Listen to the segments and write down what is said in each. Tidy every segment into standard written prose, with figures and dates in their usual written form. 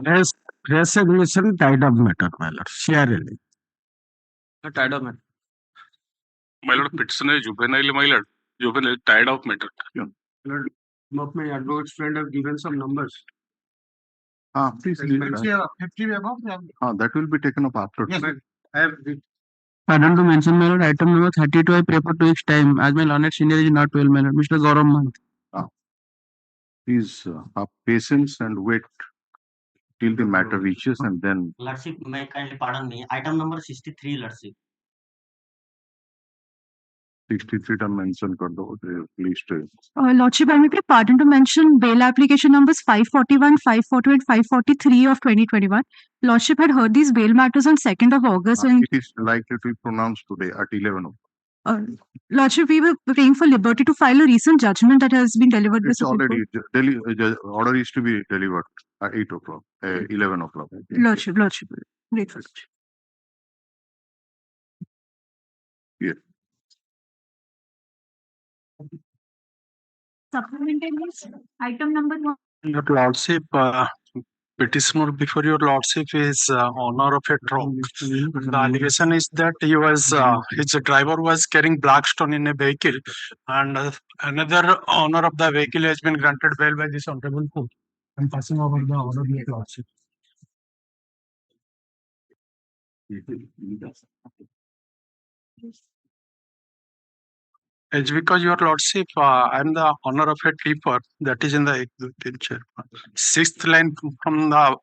Res Resignation tied up matter, my lord. Share tied up matter. My lord, petition is juvenile, my lord. Juvenile tied up matter. Lord, some of my advocates friend have given some numbers. Please. 50 above. That will be taken up after. Yes, I have. Pardon to mention, my lord, item number 32 I prefer to its time, as my learned senior is not well, my lord. Mr. CORAM. Please have patience and wait till the matter reaches and then. Lordship, may kindly pardon me. Item number 63, Lordship. 63 term mention kar do, please. Lordship, I may beg pardon to mention bail application numbers 541, 542, and 543 of 2021. Lordship had heard these bail matters on 2nd of August. And it is likely to be pronounced today at 11 o'clock. Lordship, we were praying for liberty to file a recent judgment that has been delivered by It's already, order is to be delivered at 8 o'clock, 11 o'clock. Lordship, grateful. Yeah. Supplementary item number 1. Your lordship, petitioner before your lordship is owner of a truck. The allegation is that he was his driver was carrying black stone in a vehicle, and another owner of the vehicle has been granted bail by this honorable court. I'm passing over the order of your lordship. It's because your lordship, I'm the owner of a tipper that is in the picture. 6th line from the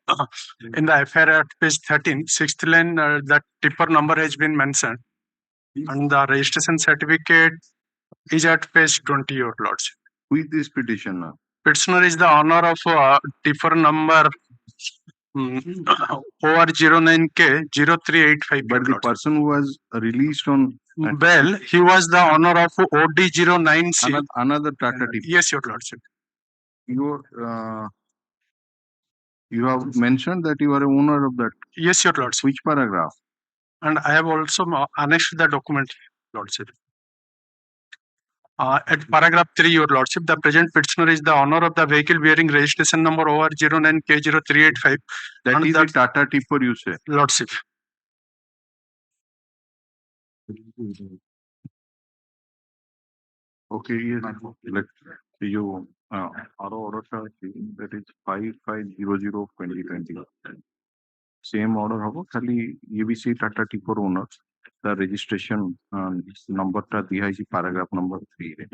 in the FIR at page 13. 6th line, that tipper number has been mentioned, and the registration certificate is at page 20. Your lordship. Who is this petitioner? Petitioner is the owner of tipper number OR09K0385. But the person who was released on bail, he was the owner of OD09C. Another tractor tipper. Yes, your lordship. You have mentioned that you are a owner of that. Yes, your lordship. Which paragraph? And I have also annexed the document, lordship. At paragraph 3, your lordship, the present petitioner is the owner of the vehicle bearing registration number OR09K0385. That is the Tata tipper, you say? Lordship. Okay, yes. Let you order that is 5500/2020. Same order hobo khali ye bhi se Tata tipper owner the registration number ta diya hai paragraph number 3 re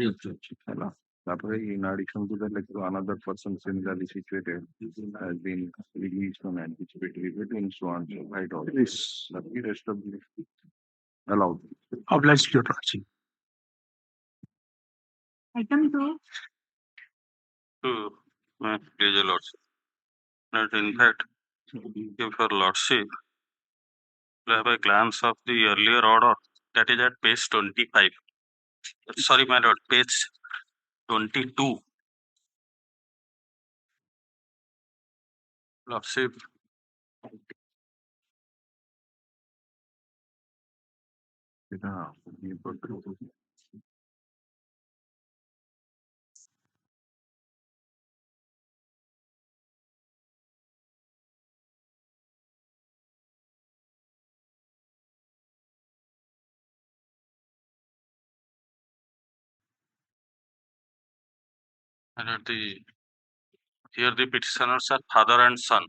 hala tapore in addition to that, like another person similarly situated has been released on anticipatory bail and so on, so right all this the rest of the allowed. Obliged, your lordship. Item 2. Please, your lordship. That in fact, if your lordship will have a glance of the earlier order, that is at page 25. Sorry, my lord, page 22. Lordship. And here the petitioners are father and son.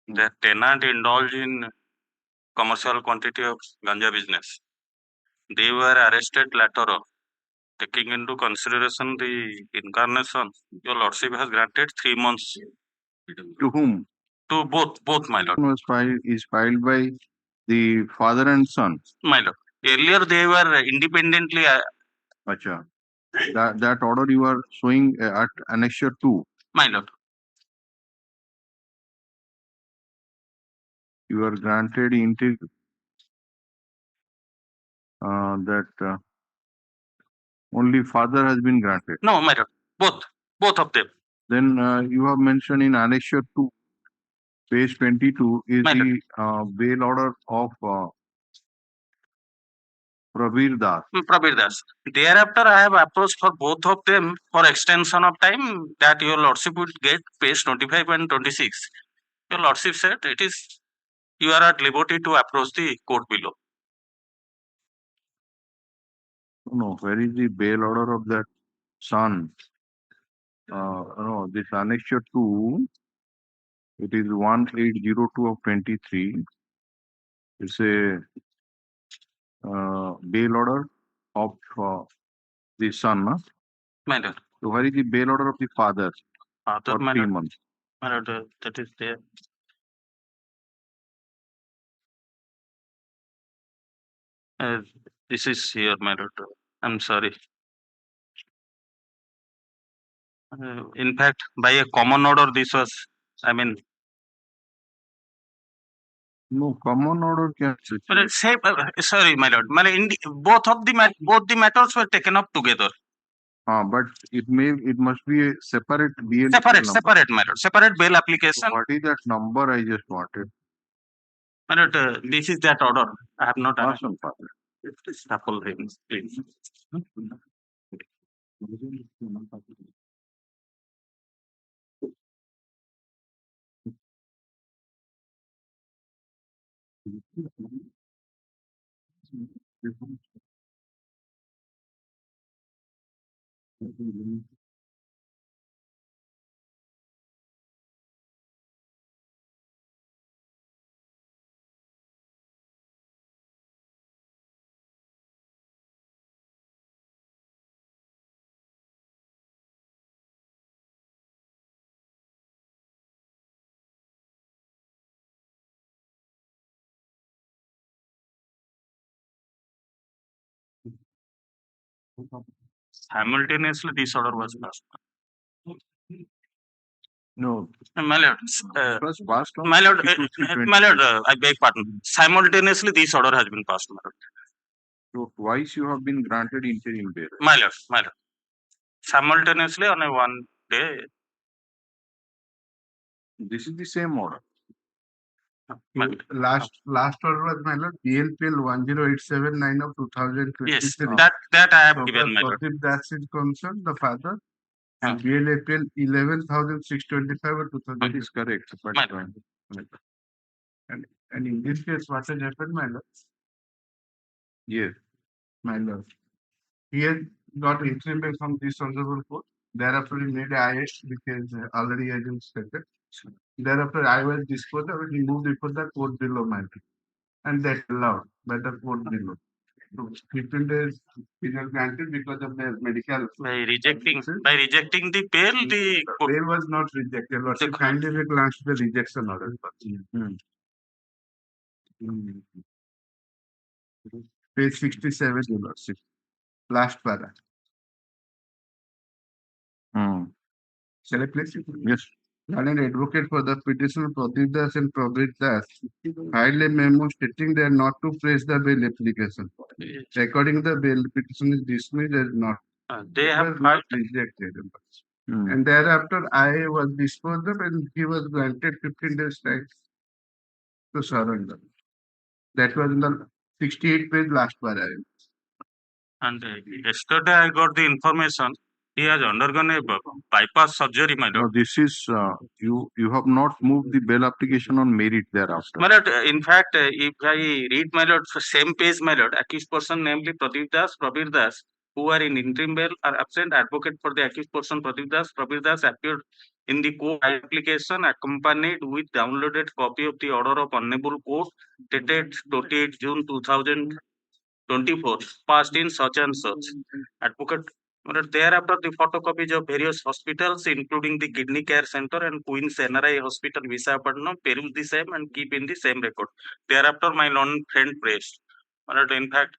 The tenant indulged in commercial quantity of ganja business. They were arrested later on. Taking into consideration the incarnation, your lordship has granted 3 months. To whom? To both, my lord. Is filed by the father and son. My lord. Earlier they were independently. Acha. That order you are showing at annexure 2. My lord. You are granted that only father has been granted. No, my lord. Both of them. Then you have mentioned in annexure 2, page 22 is the bail order of Prabir Das. Prabir Das. Thereafter, I have approached for both of them for extension of time that your lordship would get page 25 and 26. Your lordship said it is you are at liberty to approach the court below. No, where is the bail order of that son? No, this annexure 2, it is 1802 of 23. It's a bail order of the son. No? My lord. So where is the bail order of the father Father, for my 3 lord. months? My lord, that is there. This is here, my lord. I'm sorry. In fact, by a common order, this was, I mean, No, common order can but it's same, sorry, my lord. Both the matters were taken up together. but it must be a separate BL Separate, number. separate, my lord. Separate bail application. What is that number I just wanted? My lord, this is that order. I have not. Awesome, father. Shuffle things, please. Simultaneously, this order was passed. No, My lord, it was passed on my lord, 22/3/20. my lord, I beg pardon. Simultaneously, this order has been passed, my lord. So twice you have been granted interim bail. My lord, my lord. Simultaneously on a one day. This is the same order. My lord. Last order was, my lord, PLPL 10879 of 2023. Yes, that I have So given, far my lord. Pradeep Das is concerned, the father, and Ah. BLAPL 11,625 of 2000. That is correct. But, My lord. And in this case, what has happened, my lord? yes. My lord. He has got interim bail from this honorable court. Thereafter, he made IS, because already has been stated. Thereafter, I was disposed of and he moved before the court below, my lord. And that's allowed by the court below. So 15 days is not granted because of their medical. By rejecting the bail, the Bail was not rejected. Lordship The- kindly will glance to the rejection order. Page 67, your lordship. Last para. Shall I place it? Yes. An advocate for the petitioner Pradeep Das and Prabir Das filed a memo stating they are not to press the bail application. According to the bail, petition is dismissed as not. they It have was not filed. rejected. And thereafter, I was disposed of and he was granted 15 days time to surrender. That was in the 68 page last para. And yesterday I got the information he has undergone a bypass surgery, my No, lord. this is you have not moved the bail application on merit thereafter. My lord, in fact, if I read, my lord, same page, my lord, accused person, namely Pradeep Das, Prabir Das, who are in interim bail are absent. Advocate for the accused person Pradeep Das, Prabir Das appeared in the court application accompanied with downloaded copy of the order of Hon'Ble Court dated 28 June 2024, passed in such and such. Advocate. But thereafter, the photocopies of various hospitals, including the Kidney Care Center and Queen's NRI Hospital, Visakhapatnam, peruse the same and keep in the same record. Thereafter, my learned friend praised. But in fact,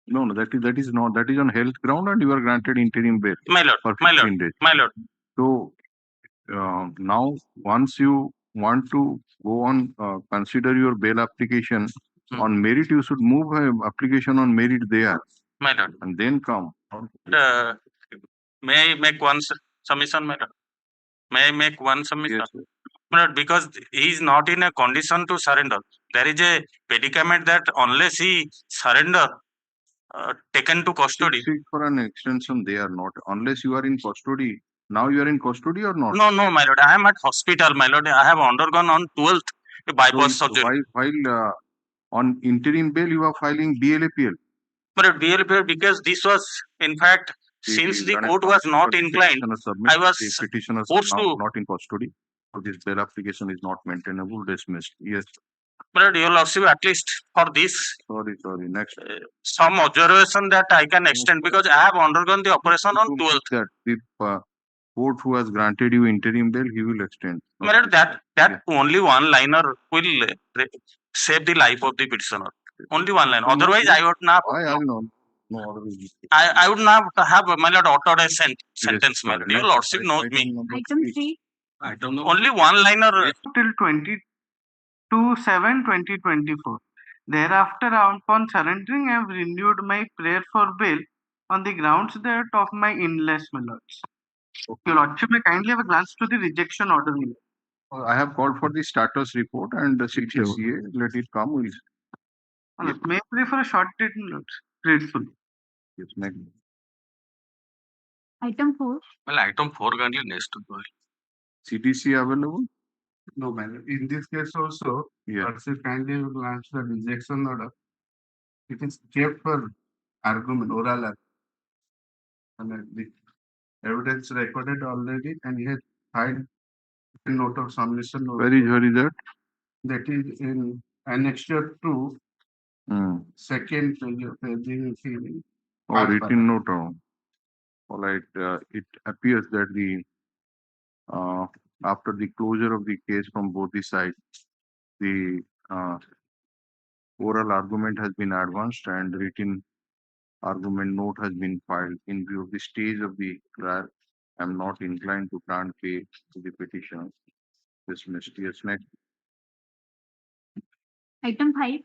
No, that is not. That is on health ground, and you are granted interim bail my lord, for my 15 lord, days. my lord. So now, once you want to go on consider your bail application on merit, you should move application on merit there My lord. and then come. May I make one submission, my lord? May I make one submission? Yes. My lord, because he is not in a condition to surrender. There is a predicament that unless he surrender, taken to custody. Seek for an extension, they are not, unless you are in custody. Now you are in custody or not? No, no, my lord. I am at hospital, my lord. I have undergone on 12th a bypass So surgery. while on interim bail, you are filing BLAPL. But BLP, because this was, in fact, since the court was not inclined, I was petitioner forced to. not in custody. So this bail application is not maintainable, dismissed. Yes. But your lordship, at least for this, Sorry. Next. some observation that I can extend, because I have undergone the operation on 12th. That if court who has granted you interim bail, he will extend. My lord, that only one liner will save the life of the petitioner. Only one line. Otherwise, I would not. I would not have, my lord, uttered a sentence. My lord. Your lordship knows me. Item 3. Only one liner. Till 22/7/2024. Thereafter, upon surrendering, I have renewed my prayer for bail on the grounds that of my illness, my lords. Your lordship may kindly have a glance to the rejection order. My lord. I have called for the status report and the CTCA. Let it come. We'll May I pray for a short date, my lords? Grateful. yes, next. Item 4. Well, item 4 currently next. CTC available? No, my lord. In this case also, lordship kindly have a glance to the rejection order. It is kept for argument, oral argument. And the evidence recorded already, and he has filed a note of submission. Where is that? That is in annexure 2, second page. Oh, written note. All right. It appears that the after the closure of the case from both the sides, the oral argument has been advanced and written argument note has been filed. In view of the stage of the trial, I am not inclined to grant pay to the petitioner. Dismissed. Yes, next. Item 5.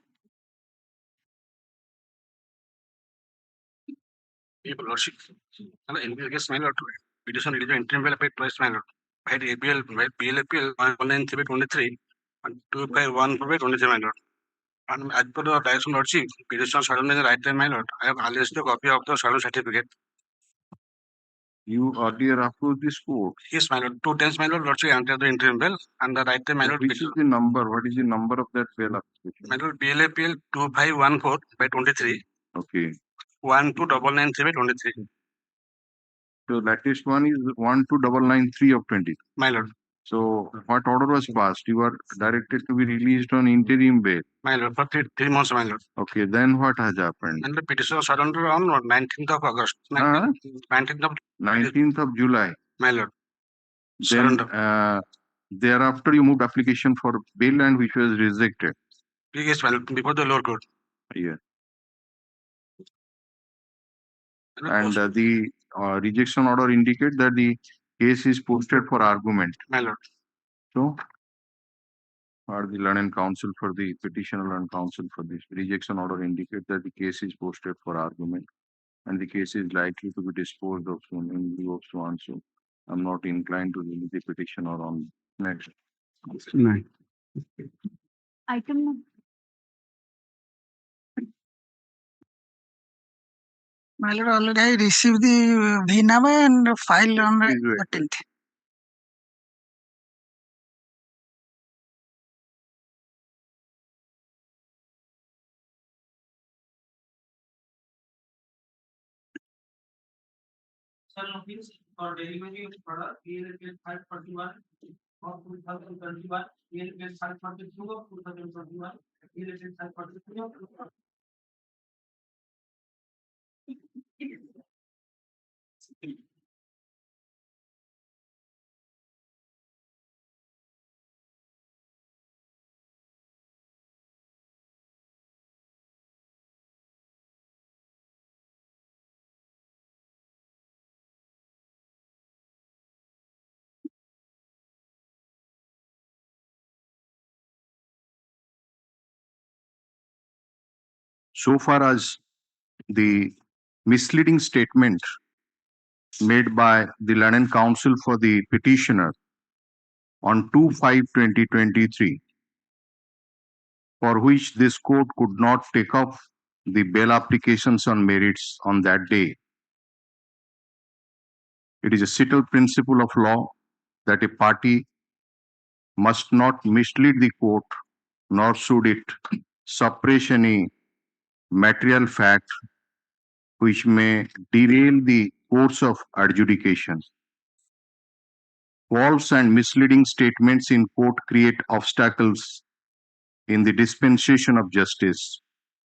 Your lordship, in this case, my lord, petition is interim bail paid twice, my lord. Paid APL, BLAPL 193 and 251 my lord. And as per the direction lordship, petition surrender in the right time, my lord. I have alleged a copy of the surrender certificate. You earlier approved this court. Yes, my lord. 2 times, my lord, lordship entered the interim bail and the right time, my lord. Which is the number? What is the number of that bail application? My lord, BLAPL 2514/23. Okay. 129993/23. So latest one is 12993 of 20. My lord. So what order was passed? You are directed to be released on interim bail. My lord, for 3 months, my lord. Okay, then what has happened? And the petition surrender on 19th of August. 19th of July. My lord. Then thereafter you moved application for bail and which was rejected. Yes, my lord, before the lower court. Yeah. And the rejection order indicate that the case is posted for argument. My lord. So, or the learned counsel for the petitioner and counsel for this rejection order indicate that the case is posted for argument and the case is likely to be disposed of soon in view of so and so. I'm not inclined to release the petitioner on next. Item. My lord, already I received the VNAMA and filed on the 13th. Sir, notice for delivery of product, PLPL 541 of 2021, PLPL 542 of 2021, PLPL 543 of 2021. So far as the misleading statement made by the learned counsel for the petitioner on 2/5/2023, for which this court could not take up the bail applications on merits on that day. It is a settled principle of law that a party must not mislead the court, nor should it suppress any material fact which may derail the course of adjudication. False and misleading statements in court create obstacles in the dispensation of justice.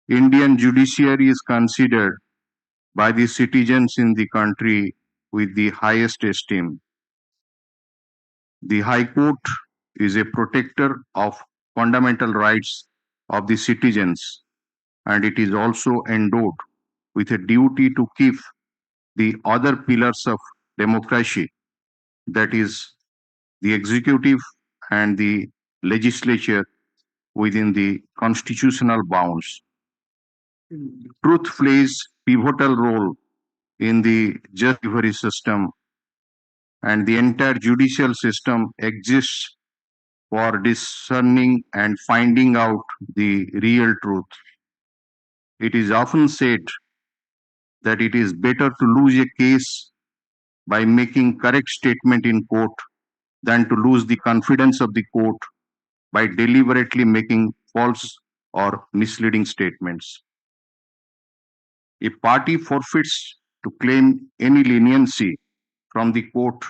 Indian judiciary is considered by the citizens in the country with the highest esteem. The High Court is a protector of fundamental rights of the citizens, and it is also endowed with a duty to keep the other pillars of democracy, that is, the executive and the legislature, within the constitutional bounds. Truth plays pivotal role in the just delivery system, and the entire judicial system exists for discerning and finding out the real truth. It is often said that it is better to lose a case by making correct statement in court than to lose the confidence of the court by deliberately making false or misleading statements. A party forfeits to claim any leniency from the court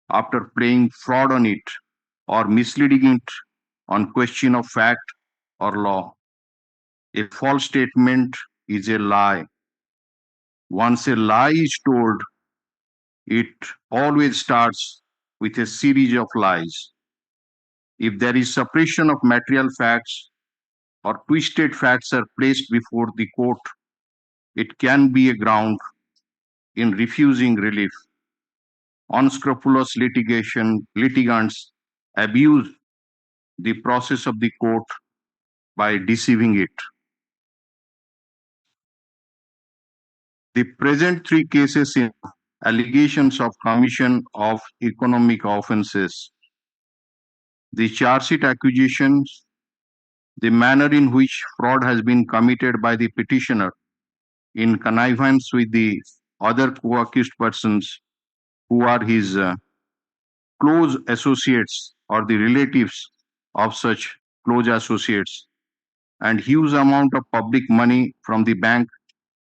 after playing fraud on it or misleading it on question of fact or law. A false statement is a lie. Once a lie is told, it always starts with a series of lies. If there is suppression of material facts or twisted facts are placed before the court, it can be a ground in refusing relief. Unscrupulous litigants abuse the process of the court by deceiving it. The present three cases in allegations of commission of economic offences, the charge sheet accusations, the manner in which fraud has been committed by the petitioner in connivance with the other co-accused persons who are his close associates or the relatives of such close associates, and huge amount of public money from the bank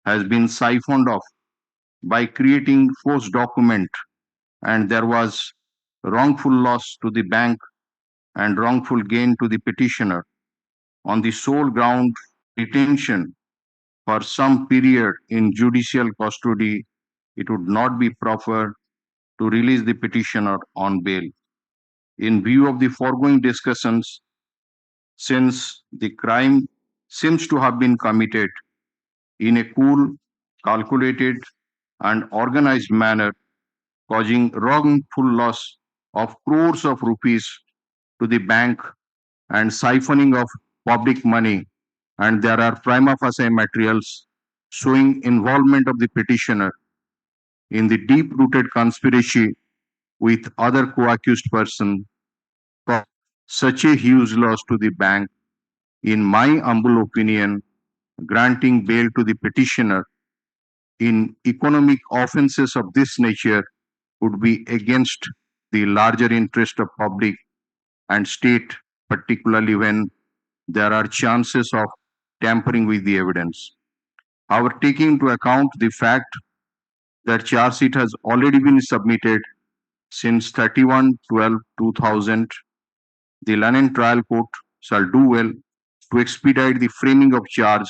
has been siphoned off by creating false document, and there was wrongful loss to the bank and wrongful gain to the petitioner on the sole ground detention for some period in judicial custody. It would not be proper to release the petitioner on bail. In view of the foregoing discussions, since the crime seems to have been committed in a cool, calculated, and organized manner, causing wrongful loss of crores of rupees to the bank and siphoning of public money, and there are prima facie materials showing involvement of the petitioner in the deep-rooted conspiracy with other co-accused person, such a huge loss to the bank, in my humble opinion, granting bail to the petitioner in economic offences of this nature would be against the larger interest of public and state, particularly when there are chances of tampering with the evidence. However, taking into account the fact that charge sheet has already been submitted since 31/12/2000, the London Trial Court shall do well to expedite the framing of charge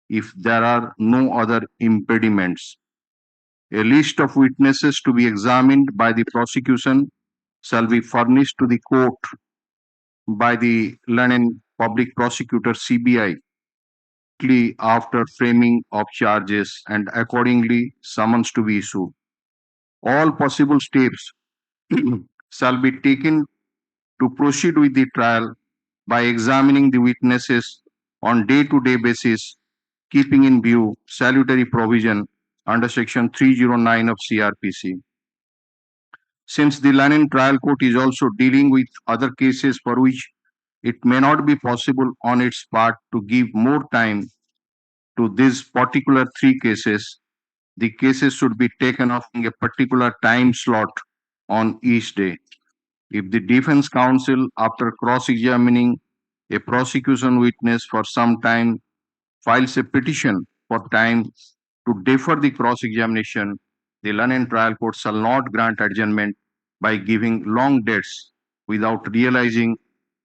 if there are no other impediments. A list of witnesses to be examined by the prosecution shall be furnished to the court by the London Public Prosecutor CBI after framing of charges, and accordingly summons to be issued. All possible steps shall be taken to proceed with the trial by examining the witnesses on day-to-day basis, keeping in view salutary provision under section 309 of CRPC. Since the London Trial Court is also dealing with other cases for which it may not be possible on its part to give more time to these particular three cases, the cases should be taken off in a particular time slot on each day. If the defense counsel, after cross-examining a prosecution witness for some time, files a petition for time to defer the cross-examination, the learned trial court shall not grant adjournment by giving long dates without realizing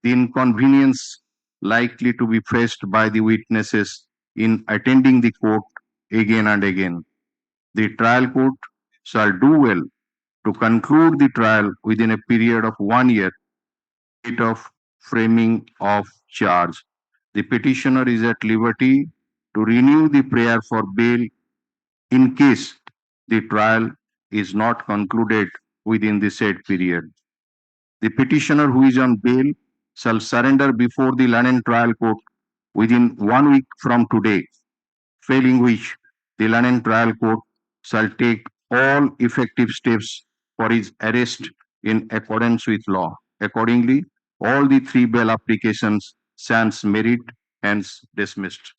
the inconvenience likely to be faced by the witnesses in attending the court again and again. The trial court shall do well to conclude the trial within a period of 1 year date of framing of charge. The petitioner is at liberty to renew the prayer for bail in case the trial is not concluded within the said period. The petitioner who is on bail shall surrender before the learned trial court within 1 week from today, failing which the learned trial court shall take all effective steps for his arrest in accordance with law. Accordingly, all the three bail applications sans merit, hence dismissed.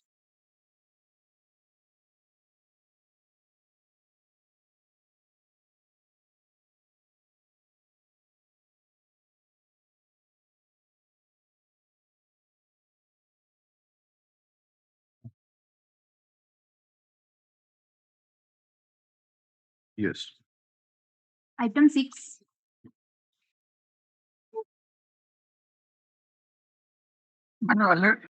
Yes. Item 6. মানে already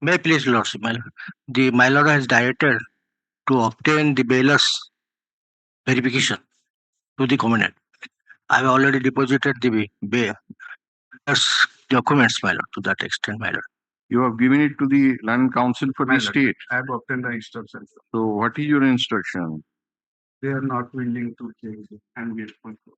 May please, Lordship, my lord has directed to obtain the bailers verification to the commandant. I have already deposited the bailers documents, my lord, to that extent, my lord. You have given it to the land council for My the lord, state. I have obtained the instructions. So what is your instruction? They are not willing to change it and get control.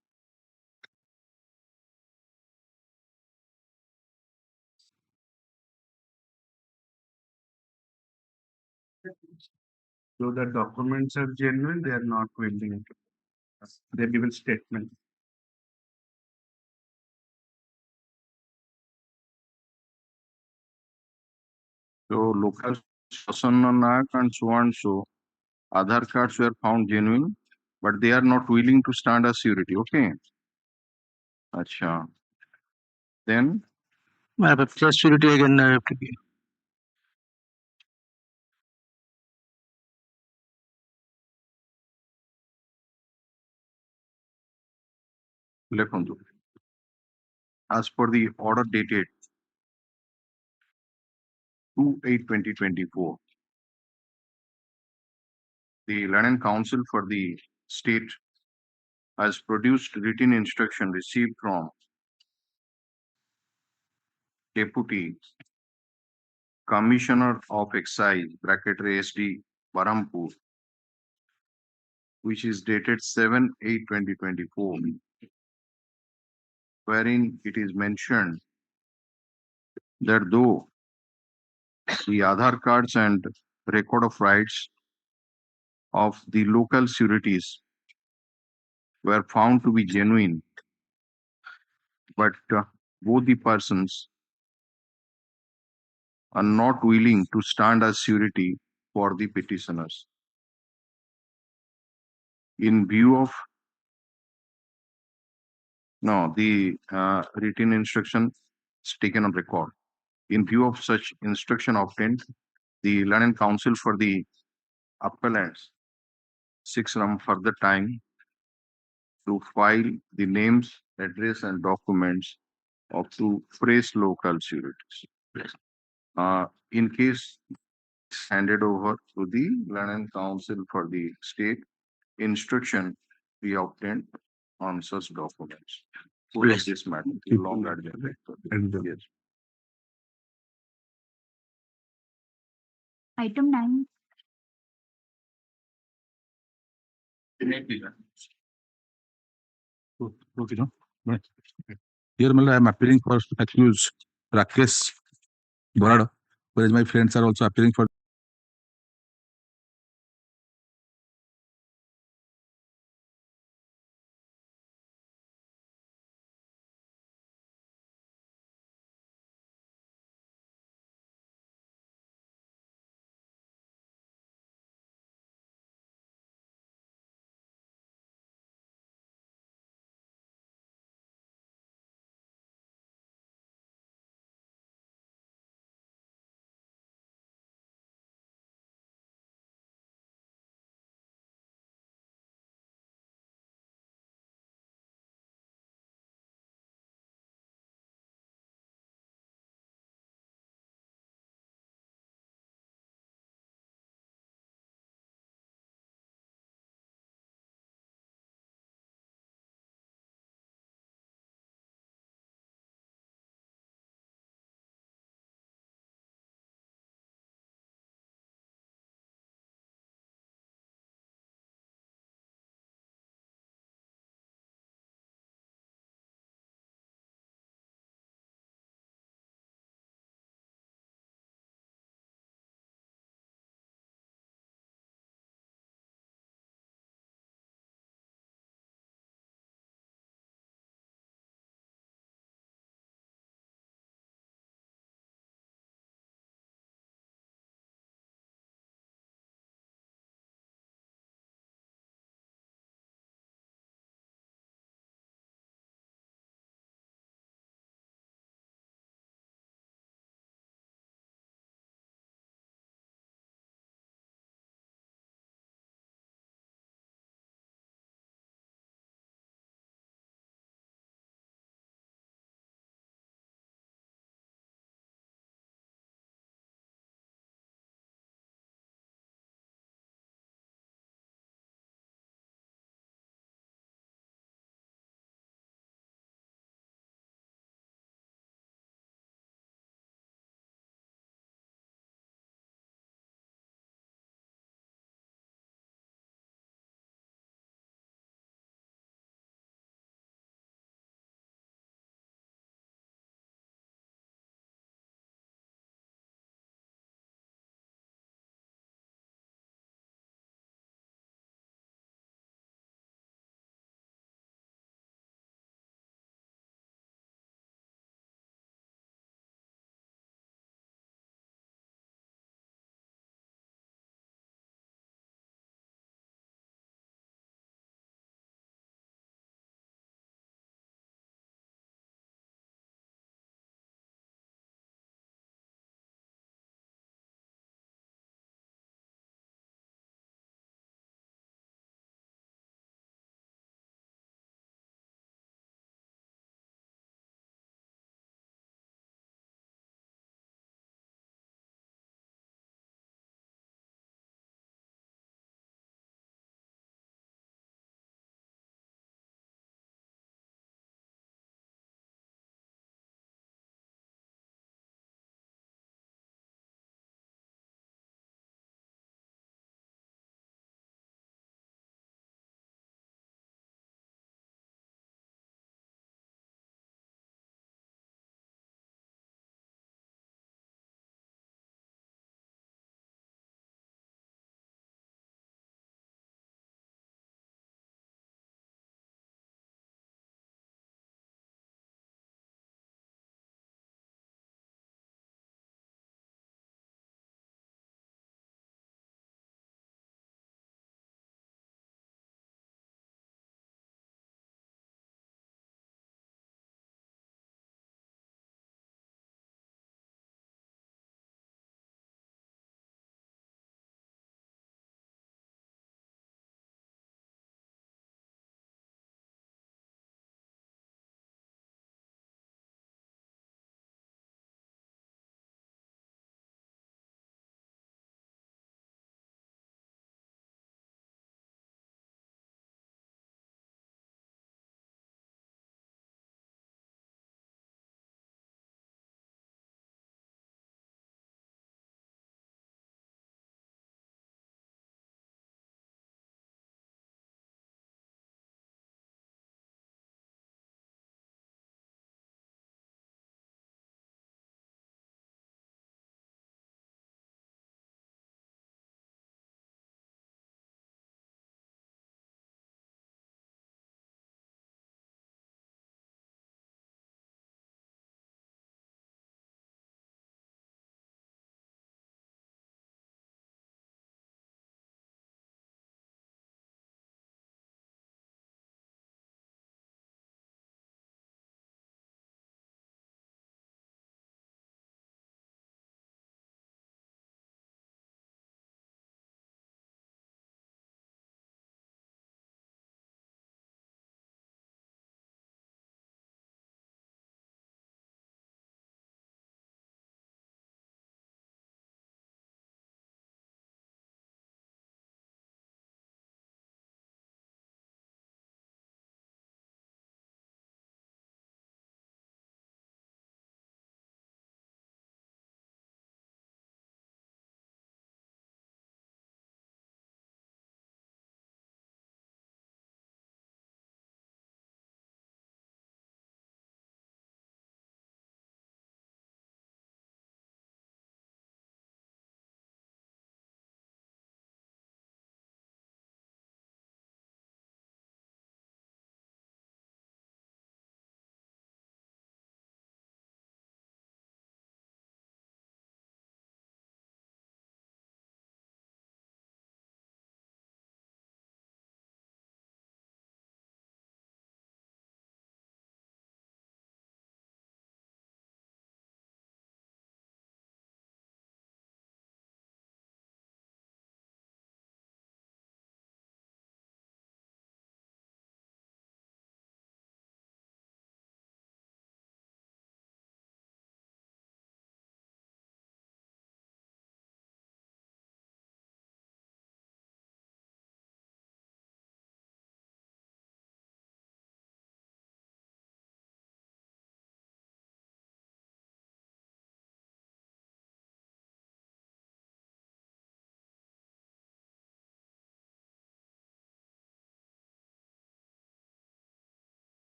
So the documents are genuine, they are not willing to. They have given statement. So local Shasan Nayak and so Aadhaar cards were found genuine, but they are not willing to stand as surety. Okay. Acha. Then My lord, plus surety again I have to give. Lekhundu. As per the order dated 2/8/2024, the Land Council for the state has produced written instruction received from Deputy Commissioner of Excise (ASD) Barampur, which is dated 7/8/2024, wherein it is mentioned that though the Aadhaar cards and record of rights of the local sureties were found to be genuine, but both the persons are not willing to stand as surety for the petitioners. In view of the written instruction is taken on record. In view of such instruction obtained, the Land Council for the appellants seeks some further time to file the names, address, and documents of two fresh local sureties. In case it's handed over to the Land Council for the state, instruction be obtained on such documents. Full of this matter, long agenda. Yes. Item 9. Okay, no? Right. Here, I am appearing for accused Rakesh Borada, whereas my friends are also appearing for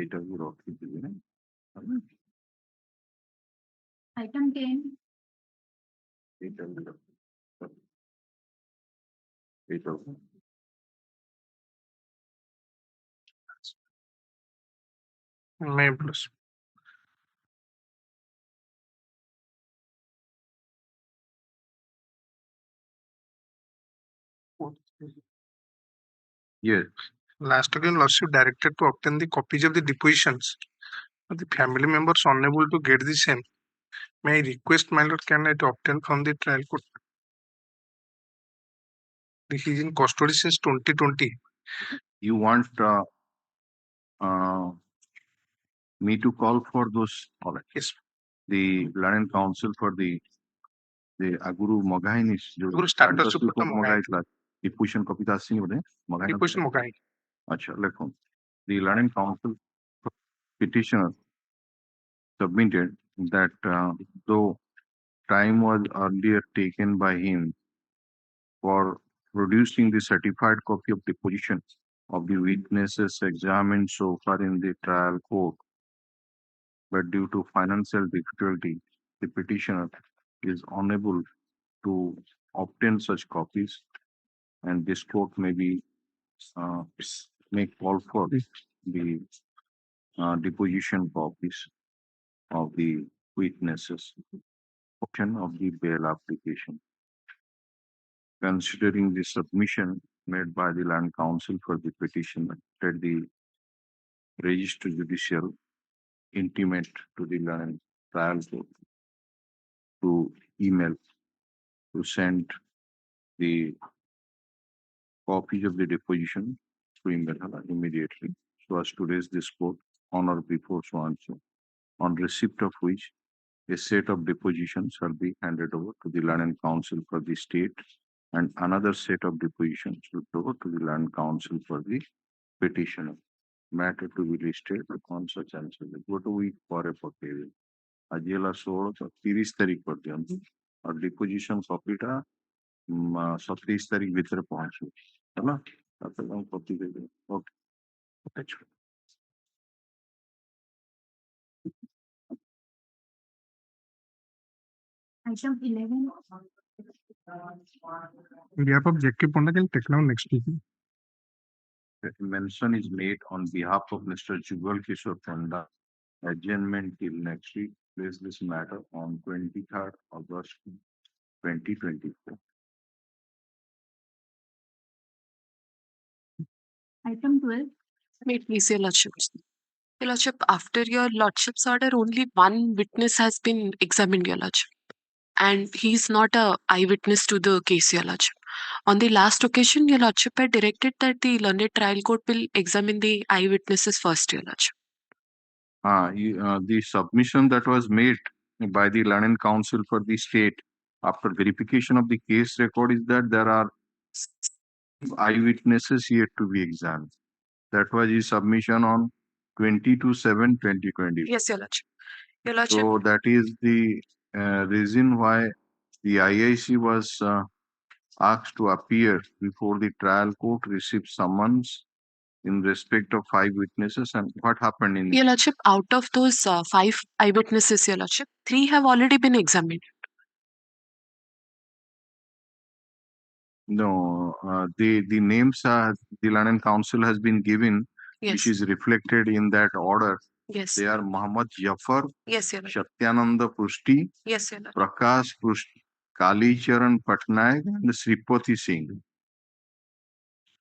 এইটা আমি রখিদেবি না Item 10. এইটা আমি রখিদেবি এইটা May plus. yes Last again, lawsuit directed to obtain the copies of the depositions of the family members unable to get the same. May I request, my lord, can I obtain from the trial court? This is in custody since 2020. you want uh, me to call for those all right. Yes. The learned counsel for the Aguru Mogainis Aguru started to put the Mogai. deposition copy ta asini bode Mogai Deposition Mogai. acha lekho the learned counsel petitioner submitted that though time was earlier taken by him for producing the certified copy of deposition of the witnesses examined so far in the trial court, but due to financial difficulty, the petitioner is unable to obtain such copies, and this court may be may call for the deposition copies of the witnesses option of the bail application. Considering the submission made by the land council for the petitioner, that the register judicial intimate to the land trial court to email to send the copies of the deposition to email immediately so as to raise this court on or before so and so, on receipt of which a set of depositions shall be handed over to the land and council for the state, and another set of depositions will go over to the land council for the petitioner. Matter to be listed on such and such. What week for a pakaଇବେ ଆଜି ହେଲା 16 ତ 30 ତାରିଖ ପର୍ଯ୍ୟନ୍ତ ଆଉ ଡିପୋଜିସନ କପିଟା 27 ତାରିଖ ଭିତରେ ପହଞ୍ଚିବ ହେଲା ତାପରେ ମୁଁ କପି ଦେବି okay Item 11. On behalf of Jackie Ponda, can take now next week. mention is made on behalf of Mr. Jugal Kishore Ponda adjournment till next week. Place this matter on 23rd August 2024. Item 12. May it please your lordships. Your lordship, after your lordship's order, only one witness has been examined, your lordship. And he is not a eyewitness to the case, your lordship. On the last occasion, your lordship had directed that the learned trial court will examine the eyewitnesses first, your lordship. The submission that was made by the learned counsel for the state after verification of the case record is that there are eyewitnesses yet to be examined. That was his submission on 22/7/2020. Yes, your lordship. Your lordship. So that is the reason why the IIC was asked to appear before the trial court, received summons in respect of 5 witnesses. And what happened in Your lordship, out of those 5 eyewitnesses, your lordship, 3 have already been examined. No, the names the London Council has been given, Yes. which is reflected in that order. Yes. They are Muhammad Jafar, Yes, your lordship. Satyananda Prushti, Yes, your lordship. Prakash Prushti, Kali Charan Patnaik, and Sripati Singh.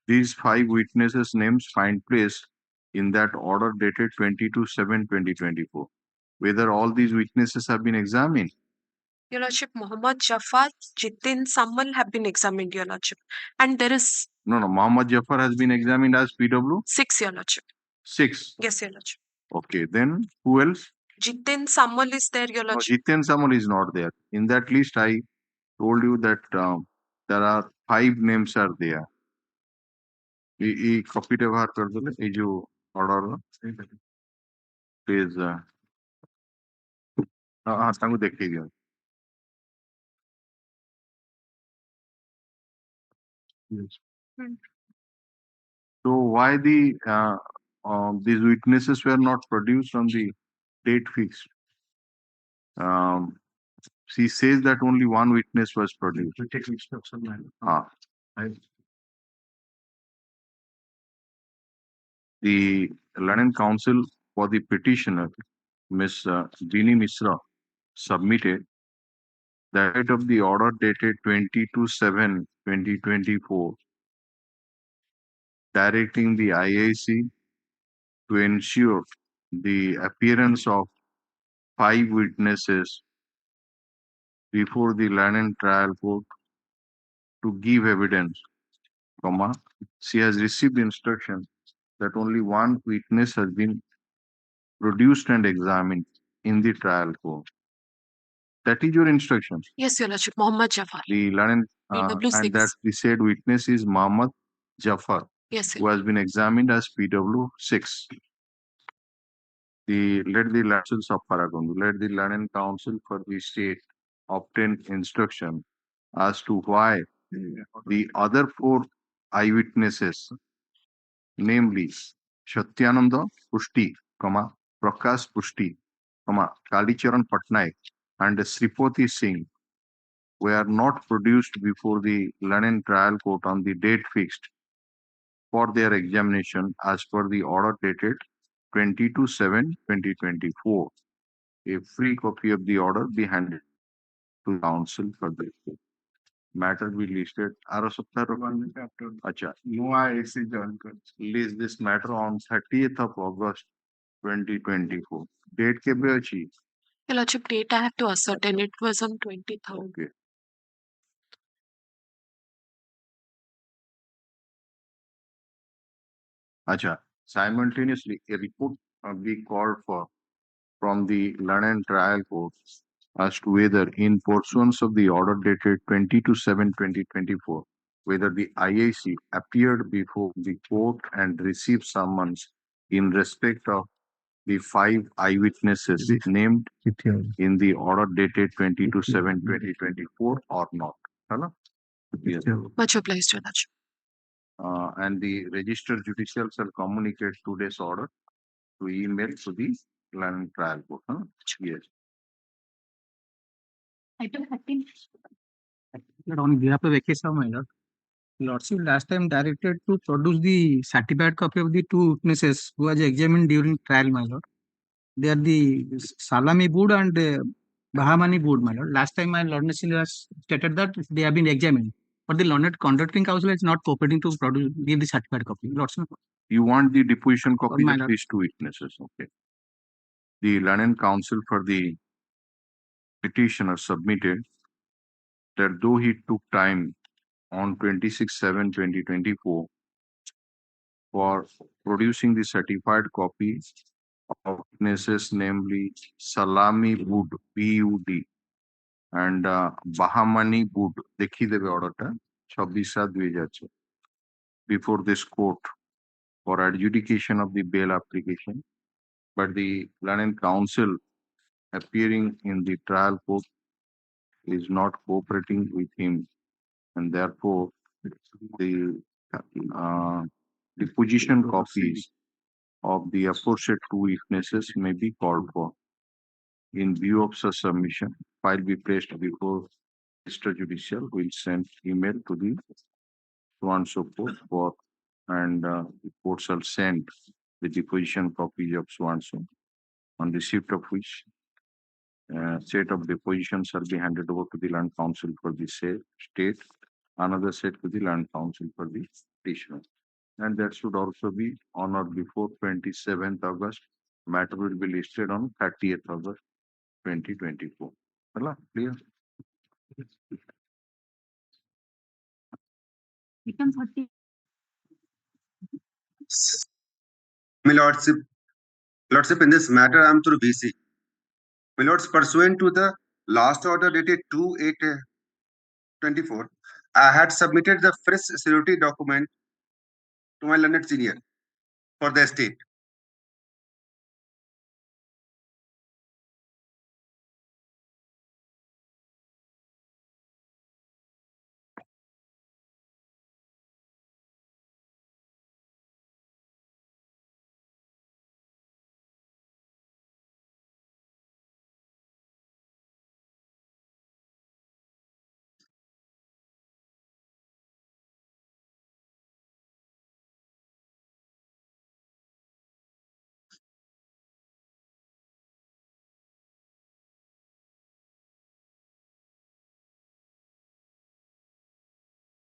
These 5 witnesses' names find place in that order dated 22/7/2024. Whether all these witnesses have been examined? Your lordship, Muhammad Jafar, Jitin Sammal have been examined, your lordship. And there is... No, Muhammad Jafar has been examined as PW? 6, your lordship. 6? Yes, your lordship. Okay, then who else? Jitin Sammal is there, your lordship. No, Jitin Sammal is not there. In that list, I told you that there are 5 names are there. ये copy टे बाहर कर दो ये जो order please हाँ तांगु देखिए दियो so why the these witnesses were not produced on the date fixed. She says that only one witness was produced. We take instruction, man. The Learned Counsel for the petitioner, Ms. Dini Misra, submitted the date of the order dated 22/7/2024, directing the IAC to ensure the appearance of 5 witnesses before the Learned Trial Court to give evidence, comma, she has received instruction that only one witness has been produced and examined in the trial court. That is your instruction. Yes, Your Lordship, Mohammed Jafar, The learned PW6. and that the said witness is Mohammed Jafar, Yes, who has been examined as PW6. Let the Learned Counsel for the state obtain instruction as to why the other 4 eyewitnesses, namely Satyananda Pushti, Prakash Pushti, Kalicharan Patnaik, and Sripati Singh, were not produced before the Learned Trial Court on the date fixed for their examination as per the order dated 22/7/2024. A free copy of the order be handed to counsel for the matter be listed. Acha. No IAC join. List this matter on 30th of August 2024. Date kebe achi? Your Lordship, date I have to ascertain. It was on 23rd. Okay. Acha. Simultaneously, a report be called for from the Learned Trial Court as to whether, in pursuance of the order dated 22/7/2024, whether the IAC appeared before the court and received summons in respect of the 5 eyewitnesses named in the order dated 22/7/2024 or not. Hello? Yes. Much obliged, Your Lordship. And the registered judicial shall communicate today's order to email to the Learned Trial Court. Yes. Item 13. On behalf of S.K.Sahoo, my lord, Lordship last time directed to produce the certified copy of the 2 witnesses who was examined during trial, my lord. They are the Salami Board and Bahamani Board, my lord. Last time my lord has stated that they have been examined, but the learned conducting council is not cooperating to give the certified copy. Lordship. You want the deposition copy my of lord. these 2 witnesses. Okay. The Learned Counsel for the petitioner submitted that though he took time on 26/7/2024 for producing the certified copies of witnesses, namely Salami Bud, BUD, and Bahamani Bud, dekhi debe order ta, 26/7/2024, before this court for adjudication of the bail application, but the Learned Counsel appearing in the trial court is not cooperating with him, and therefore the deposition copies of the aforesaid 2 witnesses may be called for. In view of such submission, file be placed before Mr. Judicial will send email to the so and so court for, and the court shall send the deposition copy of so and so, on receipt of which set of deposition shall be handed over to the Land Council for the state, another set to the Land Council for the petitioner. And that should also be honored before 27th August. Matter will be listed on 30th August 2024. Clear? Item 30. My lordship, in this matter, I am through BC. My lords, pursuant to the last order dated 2/8/24, I had submitted the fresh security document to my learned senior for the estate.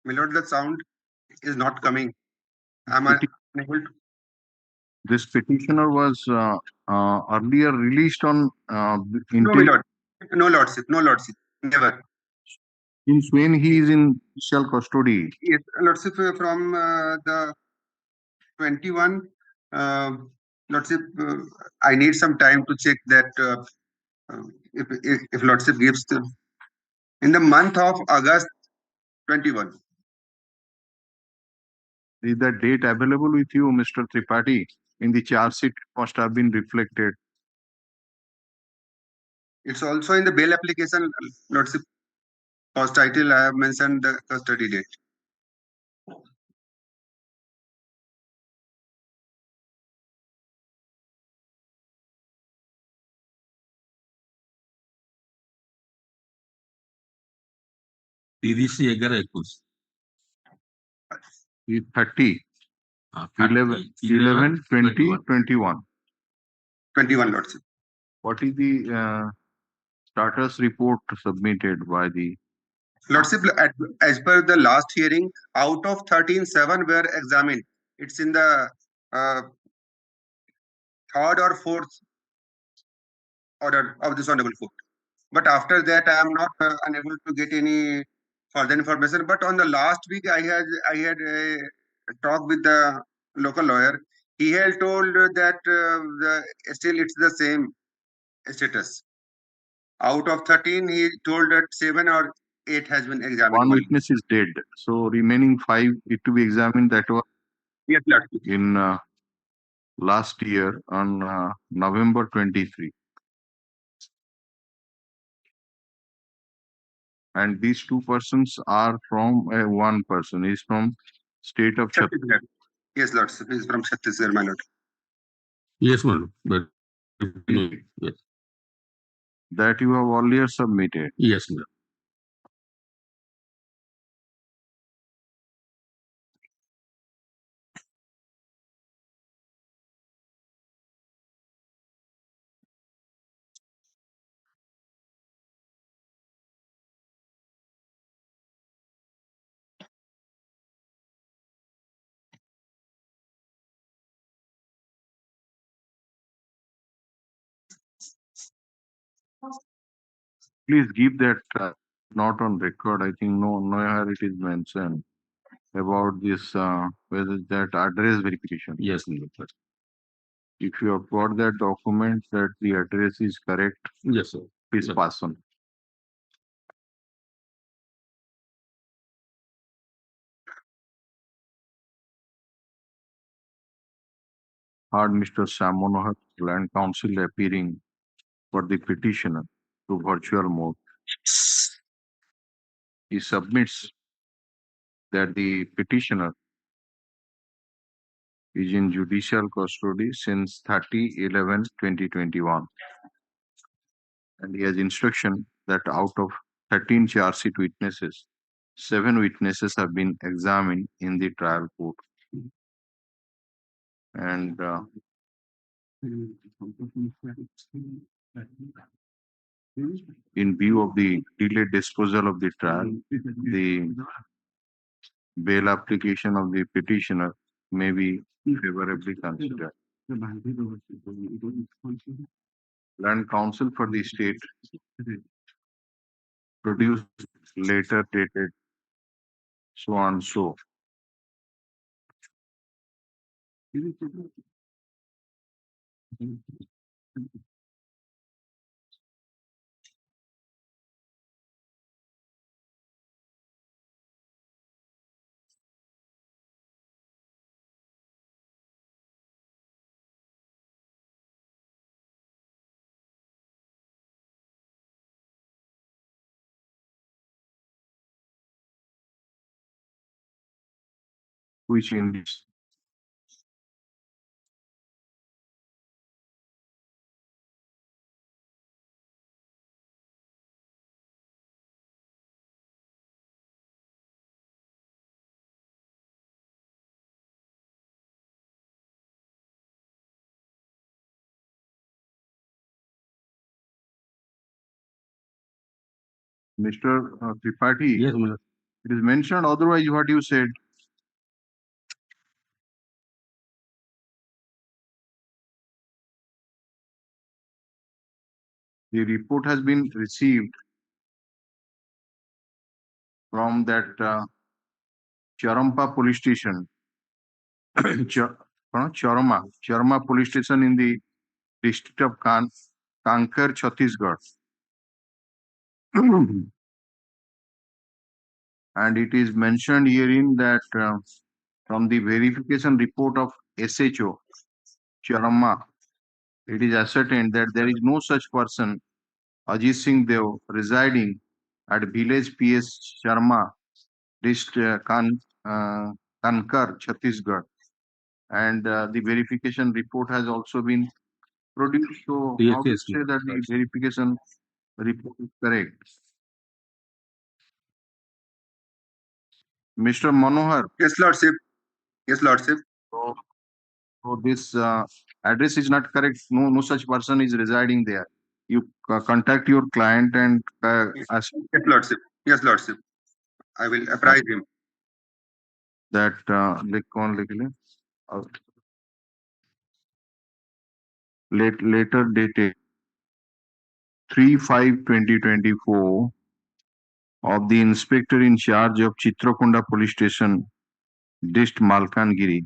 My lord, the sound is not coming. I'm unable to. This petitioner was earlier released on No, my lord. No, lordship. No, lordship. Never. Since when he is in judicial custody? Yes, lordship, from the 21. Lordship, I need some time to check that. If lordship gives in the month of August 21. Is that date available with you, Mr. Tripathi? In the charge sheet must have been reflected. It's also in the bail application, lordship. Cause title, I have mentioned the custody date. তিরিশে 11-21 30, 11, 11, 20, 21. 21, lordship. What is the status report submitted by the Lordship, as per the last hearing, out of 13, 7 were examined. It's in the third or fourth order of this honorable court. But after that, I am not unable to get any further information. But on the last week, I had a talk with the local lawyer. He had told that still it's the same status. Out of 13, he told that 7 or 8 has been examined. One witness is dead, so remaining 5 it to be examined. That was yes, lordship. In last year on November 23. And these 2 persons are from one person is from state of Chhattisgarh. Yes, lordship, he is from Chhattisgarh, my lord. Yes, my lord. But yes. That you have earlier submitted. Yes, my lord. Please give that not on record. I think nowhere it is mentioned about this whether that address verification. Yes, my lord. If you have got that document that the address is correct, Yes, sir. please Yes. pass on. Heard Mr. Sam Manohar, Land Council appearing for the petitioner to virtual mode. He submits that the petitioner is in judicial custody since 30/11/2021. And he has instruction that out of 13 charge sheet witnesses, 7 witnesses have been examined in the trial court. And in view of the delayed disposal of the trial, the bail application of the petitioner may be favorably considered. Land Council for the state produced later dated so and so. Which indicates Mr. Tripathi. Yes, my lord. It is mentioned, otherwise what you said. The report has been received from that Charampa police station, Charma police station in the district of Kankar, Chhattisgarh. And it is mentioned herein that from the verification report of SHO, Charma, it is ascertained that there is no such person, Ajit Singh Dev, residing at village PS Sharma, district Kankar, Chhattisgarh. And the verification report has also been produced. So Yes, how to yes, say that the yes. verification report is correct? Mr. Manohar, Yes, Lordship. Yes, Lordship. so this address is not correct. No such person is residing there. You contact your client and ask Yes, Lordship. Yes, Lordship. I will apprise him. that later dated 3/5/2024 of the inspector in charge of Chitrakonda police station, Dist Malkangiri,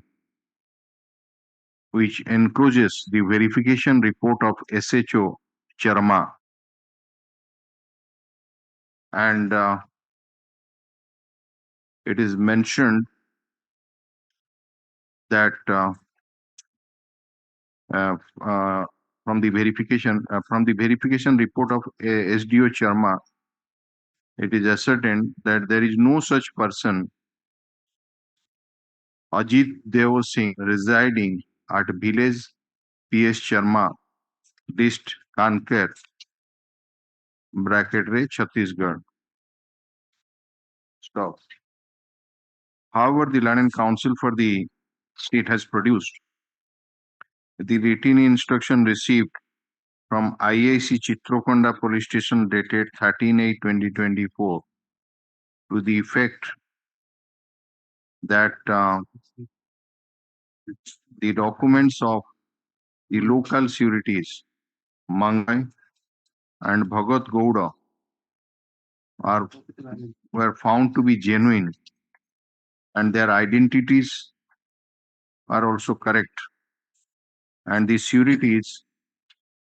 which encloses the verification report of SHO Charma. And it is mentioned that from the verification report of SDO Charma, it is ascertained that there is no such person, Ajit Dev Singh, residing at village PS Sharma, Dist Kankar, bracket re Chhattisgarh. Stop. However, the Land and Council for the state has produced the written instruction received from IIC Chitrakonda police station dated 13/8/2024 to the effect that the documents of the local sureties Mangai and Bhagat Gowda were found to be genuine and their identities are also correct, and the sureties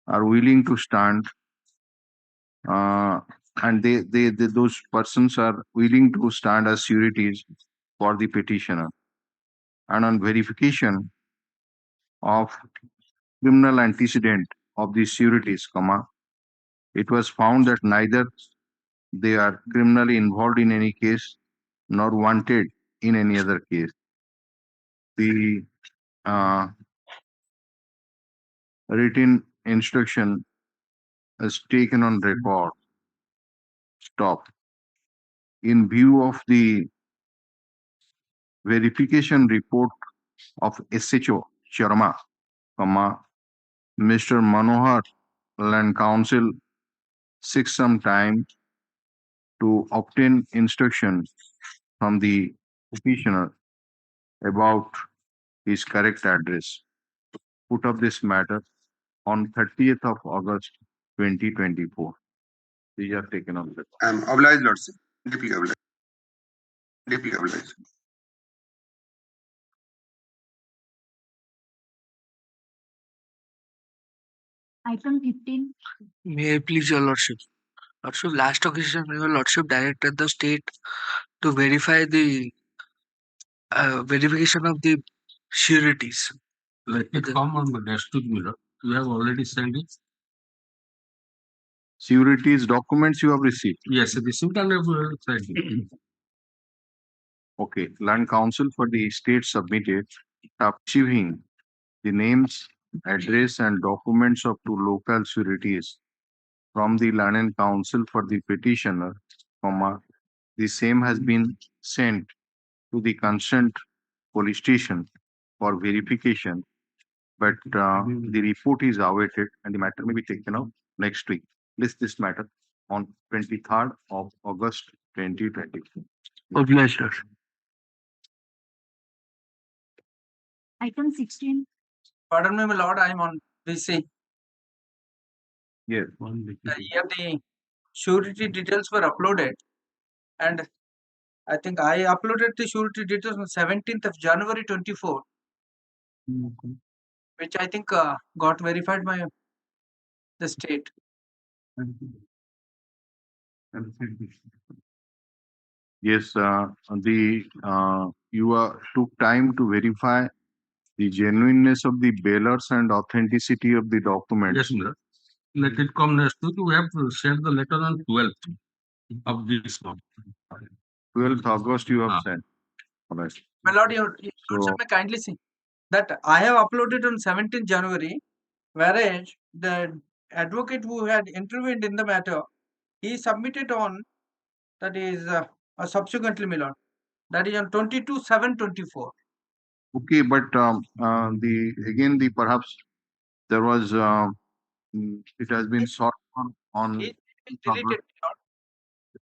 are willing to stand and those persons are willing to stand as sureties for the petitioner. And on verification of criminal antecedent of the sureties, it was found that neither they are criminally involved in any case nor wanted in any other case. The written instruction is taken on record. Stop. In view of the verification report of SHO Sharma, Mr. Manohar Land Council seeks some time to obtain instruction from the petitioner about his correct address. Put up this matter on 30th of August 2024. These are taken on record. I am obliged, Lordship. Deeply obliged. Deeply obliged. Item 15. May I please, Your Lordship? Lordship, last occasion, Your Lordship directed the state to verify the verification of the sureties. Let it come on the next week, Miller. You have already sent it. Sureties documents you have received. Yes, received and I have sent it. Okay, Land Council for the state submitted achieving the names, address, and documents of two local sureties from the Land and Council for the petitioner, the same has been sent to the concerned police station for verification, but the report is awaited and the matter may be taken up next week. List this matter on 23rd of August 2024. Obliged, Lord. Item 16. Pardon me, my lord, I am on BC. Yes. Here the surety details were uploaded, and I think I uploaded the surety details on 17th of January 24, which I think got verified by the state. Yes, you took time to verify the genuineness of the bailers and authenticity of the documents. Yes, sir. Let it come next week. We have to send the letter on 12th of this month. 12th August you have Ah. sent. All right. My lord, your lordship may kindly see that I have uploaded on 17th January, whereas the advocate who had intervened in the matter, he submitted on, that is subsequently, my lord, that is on 22/7/24. Okay, but the perhaps there was it has been sought on It is deleted, my lord.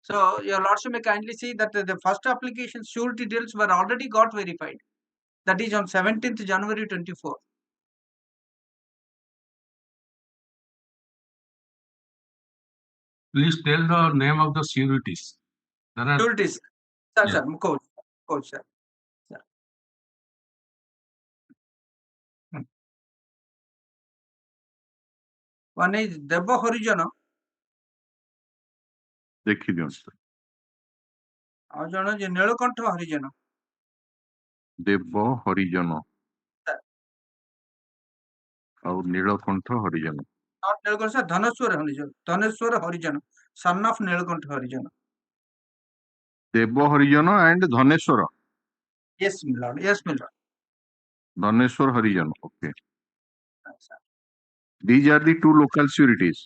So your lordship may kindly see that the first application surety details were already got verified. That is on 17th January 24. Please tell the name of the sureties. There are Sureties, sir, Yeah. sir, coach, sir. One is Debbo Horijono, ଦେଖିଦିଅନ୍ତୁ ଆଉ ଜଣେ ଯେ ନୀଳକଣ୍ଠ ହରିଜନ। ଦେବ ହରିଜନ Sir. ଆଉ ନୀଳକଣ୍ଠ ହରିଜନ। Not Nilakanta, sir, Dhaneshwara Harijana, son of Nilakanta Harijana. Dev Harijan and Dhaneswar Yes, my lord. Yes, my lord. Dhaneswar Harijan. Okay, Sir. these are the two local sureties.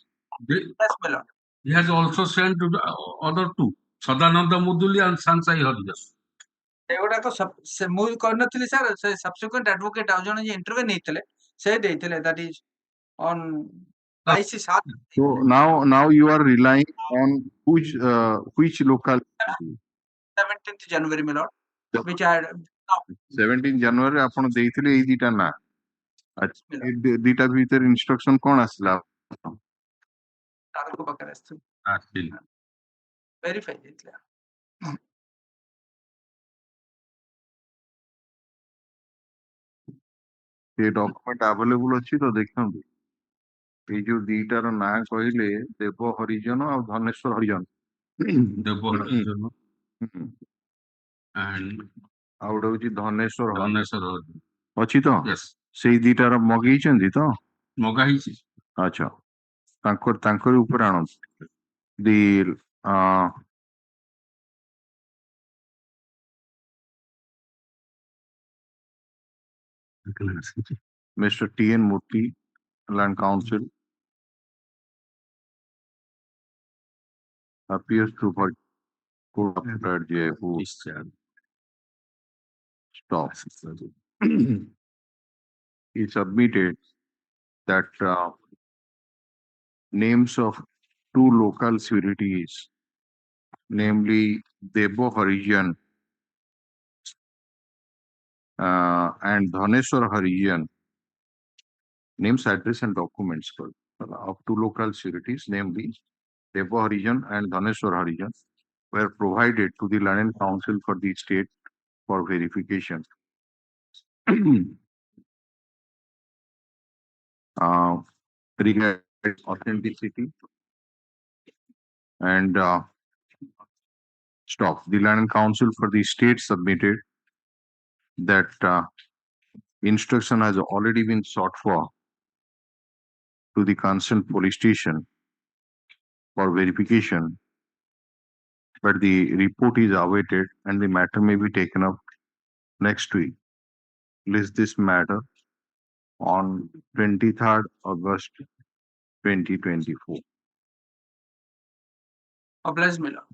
Yes, my lord. he has also sent to the other two, Sadananda Muduli and Sansai Haridas. ସେଗୁଡାକ ସେ ମୁଁ କରିନଥିଲି sir, ସେ ସବସିକ୍ୱେଣ୍ଟ advocate ଆଉ ଜଣେ ଯେ interview ନେଇଥିଲେ ସେ ଦେଇଥିଲେ, that is on 22/7 So now you are relying on which local 17th January, my lord, which I had 17 ଜାନୁଆରୀ ଆପଣ ଦେଇଥିଲେ ଏଇ ଦିଟା ନା। ଆଚ୍ଛା, ଏ ଦିଟା ଭିତରେ ଇନଷ୍ଟ୍ରକ୍ସନ କଣ ଆସିଲା? ତାଙ୍କ ପାଖରେ ଆସିଥିଲି, Actually, ଭେରିଫାଇ ଦେଇଥିଲେ। ସେ ଡକୁମେଣ୍ଟ ଆଭେଲେବୁଲ ଅଛି ତ ଦେଖନ୍ତୁ। ଏଇ ଯୋଉ ଦିଟାର ନାଁ କହିଲେ ଦେବ ହରିଜନ ଆଉ ଧନେଶ୍ୱର ହରିଜନ। Debbo Harijan ହୁଁ। and ଆଉ ଗୋଟେ ହଉଛି ଧନେଶ୍ୱର ହରିଜନ। Dhaneshwar Harijan. ଅଛି ତ? Yes, ସେଇ ଦିଟାର ମଗେଇଛନ୍ତି ତ? ମଗା ହେଇଛି। ଆଚ୍ଛା, ତାଙ୍କରି ଉପରେ ଆଣନ୍ତୁ। The Mr. T.N. Murthy, Land Council, appears to for court of Jaipur. Stop. He submitted that names of two local sureties, namely Debo Harijan and Dhaneshwar Harijan, names, address, and documents of two local sureties, namely Debo Harijan and Dhaneshwar Harijan, were provided to the Land Council for the state for verification. Regarding authenticity and stop. The Land Council for the state submitted that instruction has already been sought for to the concerned police station for verification, but the report is awaited and the matter may be taken up next week. List this matter on 23rd August 2024. Obliged, my lord.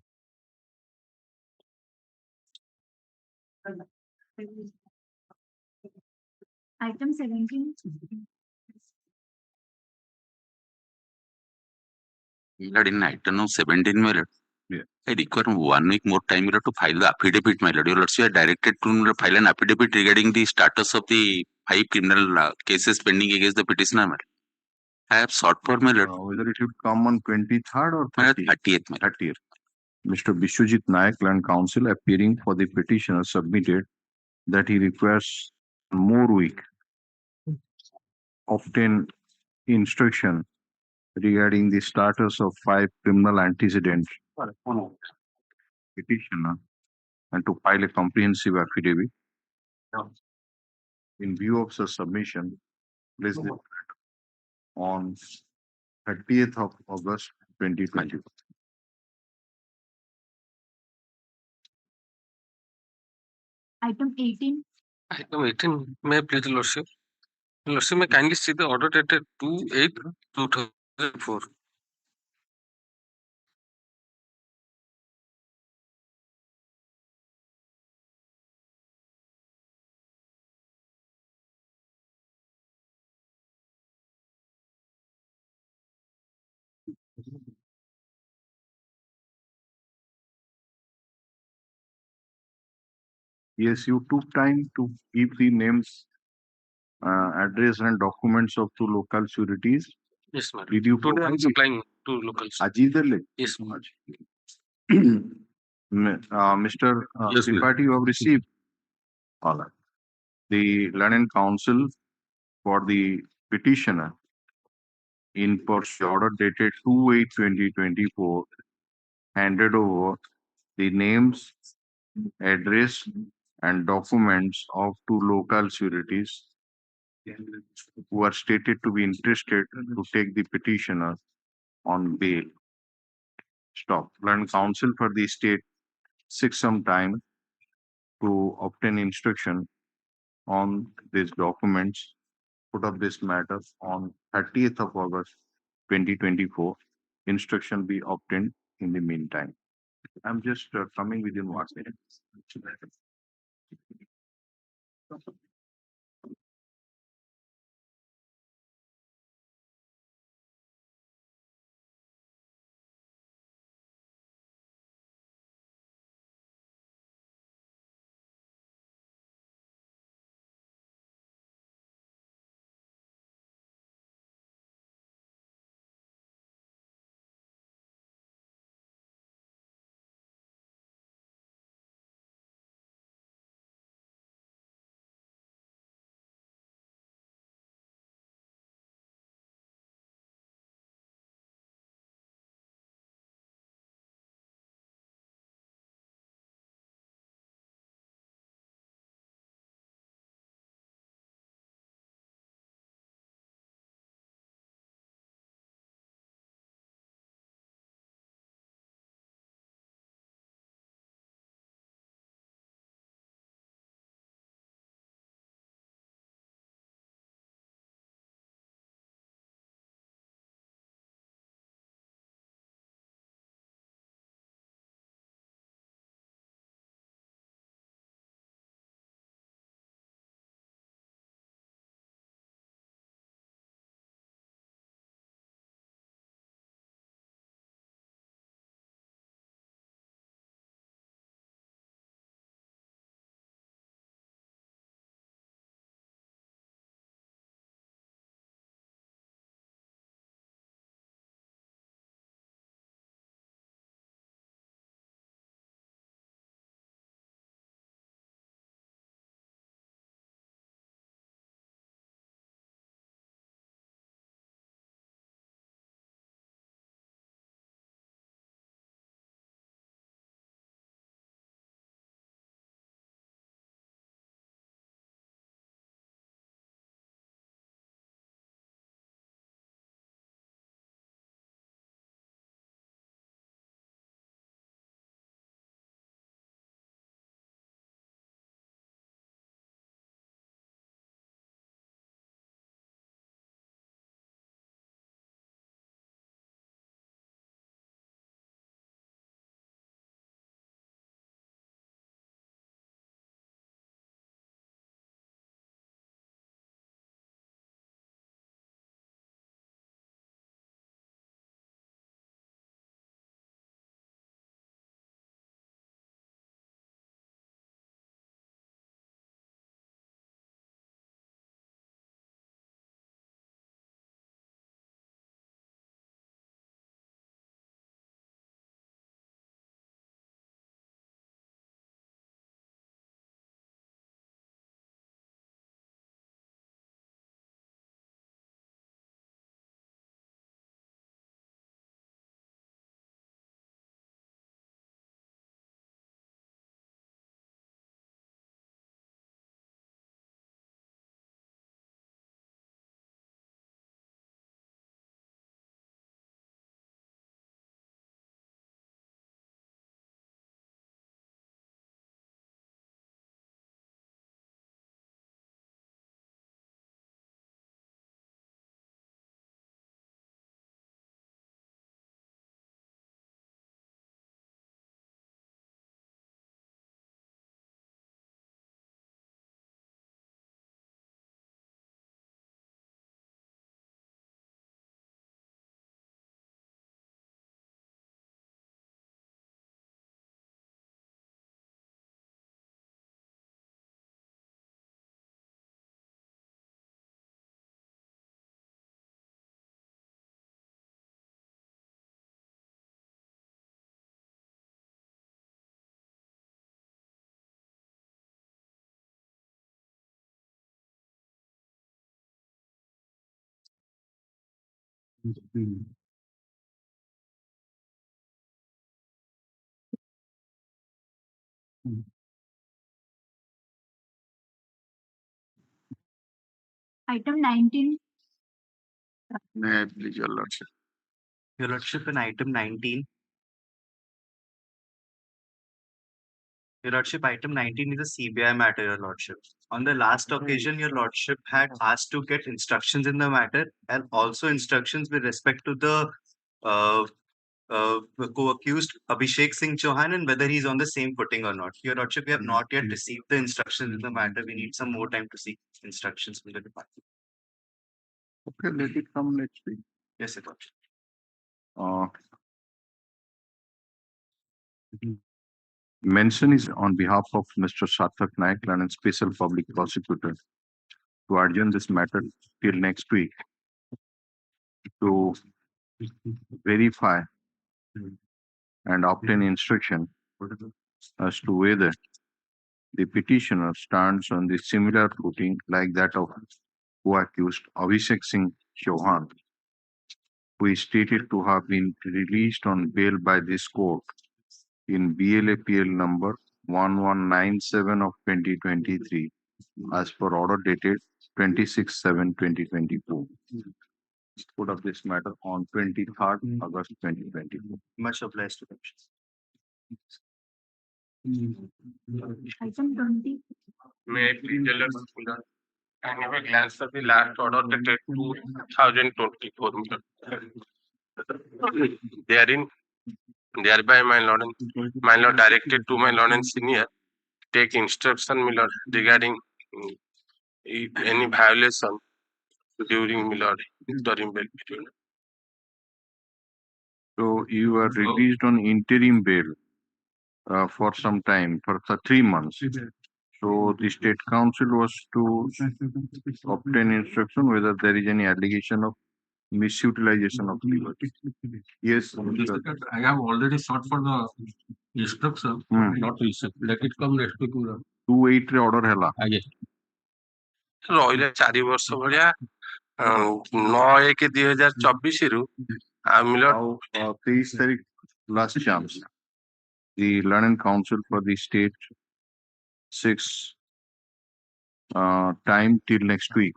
Item 17. Lord, in item 17 में I require 1 week more time to file the affidavit, my lord. Your lordship, you are directed to file an affidavit regarding the status of the 5 criminal cases pending against the petitioner, my lord. I have sought for, my lord. Whether it should come on 23rd or My lord, 30th. 30th, my lord. 30th. Mr. Bishwajit Nayak, Land Counsel, appearing for the petitioner, submitted that he requires more week obtain instruction regarding the status of 5 criminal antecedents petitioner and to file a comprehensive affidavit. In view of such submission, placed on 30th of August 2020. Item 18. Item 18, may I please, Lordship? Lordship, may kindly see the order dated 2/8/2004. Yes, you took time to keep the names, address and documents of 2 local sureties. Yes, madam. Did you Today I am provide it? supplying to locals. Ajidale? Yes, madam. Mr. Yes, ma'am. Tripathi, you have received all right. The learned counsel for the petitioner in pursuit order dated 2/8/2024 handed over the names, address and documents of 2 local sureties who are stated to be interested to take the petitioner on bail. Stop. Learned counsel for the state seeks some time to obtain instruction on these documents, put up this matter on 30th of August 2024. Instruction be obtained in the meantime. I'm just coming within 1 minute. Item 19. May I please, Your Lordship? Your Lordship, in item 19. Your Lordship, item 19 is a CBI matter, Your Lordship. On the last occasion, Your Lordship had asked to get instructions in the matter and also instructions with respect to the co-accused Abhishek Singh Chauhan and whether he's on the same footing or not. Your Lordship, we have not yet received the instructions in the matter. We need some more time to seek instructions from the department. Okay, let it come next week. Yes, Your Lordship. Mention is on behalf of Mr. Sarthak Naik and Special Public Prosecutor to adjourn this matter till next week to verify and obtain instruction as to whether the petitioner stands on the similar footing like that of co-accused Abhishek Singh Chauhan, who is stated to have been released on bail by this court in BLAPL number 1197 of 2023 as per order dated 26/7/2024. Put up this matter on 23rd August 2024. Much obliged to them. Item 20. May I please tell us that I have a glance at the last order dated 2024. Therein, thereby my lord directed to my lord and senior take instruction, my lord, regarding if any violation during my lord interim bail period. So you are released on interim bail for some time, for 3 months. So the state council was to obtain instruction whether there is any allegation of misutilization of liberty. Yes, I have already sought for the instruction, not received. Let it come next week. 2/8 ରେ order ହେଲା. ରହିଲେ 4 ବର୍ଷ ଭଳିଆ 9/1/2024 Now, 23 तारीख last chance. The Learning Council for the state 6 time till next week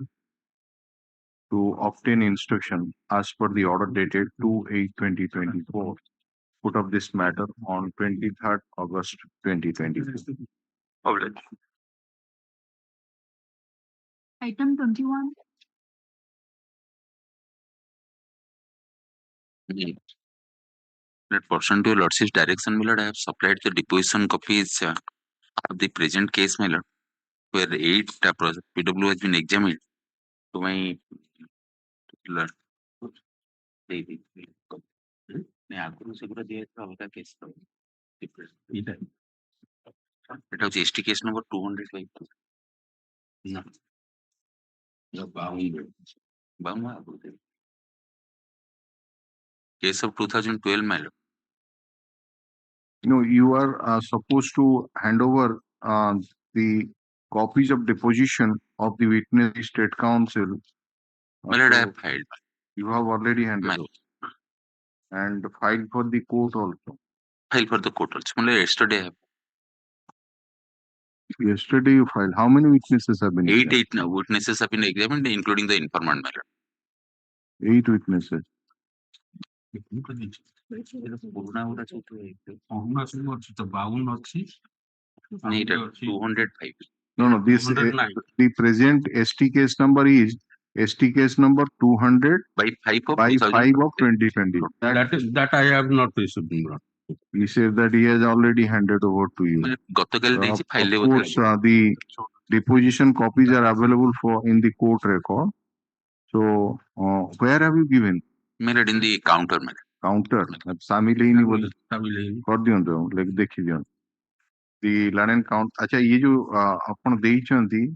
to obtain instruction as per the order dated 2/8/2024. Put up this matter on 23rd August 2024. Item 21. That pursuant to your lordship's direction, my lord, I have supplied the deposition copies of the present case, my lord, where 8 PW has been examined to my lord. It was ST case number 205. No. Bound. Case of 2012, my lord. No, you are supposed to hand over the copies of deposition of the witness state council. My lord, I have filed. You have already handed over. And filed for the court also. Filed for the court also. My lord, yesterday I have. Yesterday you filed. How many witnesses have been examined? 8 witnesses have been examined, including the informant, my lord. 8 witnesses. Need 205. No, this the present ST case number is ST case number 200 by 5 of 2020. That I have not received. He said that he has already handed over to you. Of course, the deposition copies are available for in the court record. So, where have you given? Mirrored in the counter, madam. Counter. शामिल ही नहीं बोले. कर दियो तो लेके देखी दियो. The learn and count. अच्छा ये जो अपन देइचंती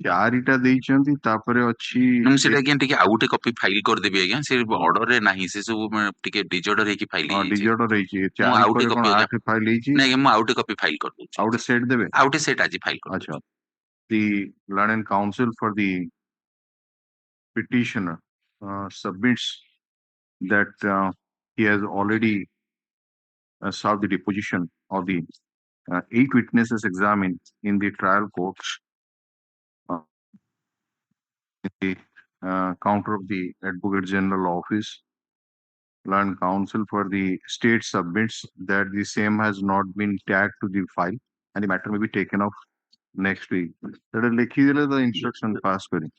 चारिटा देइचंती तापरे अछि. हम सेटा अगेन टिके आउट ए कॉपी फाइल कर देबे अगेन से ऑर्डर रे नाही से सब टिके डिजॉर्डर हे की फाइल हे. डिजॉर्डर हे छी. चार पर कोन आठ फाइल हे छी. नहीं हम आउट ए कॉपी फाइल कर दो. आउट सेट देबे. आउट सेट आज फाइल कर. अच्छा. The learn and counsel for the petitioner submits that he has already served the deposition of the 8 witnesses examined in the trial court uh, in the counter of the Advocate General Office. Learned counsel for the state submits that the same has not been tagged to the file and the matter may be taken off next week. That लिखी दिले the instruction pass करें.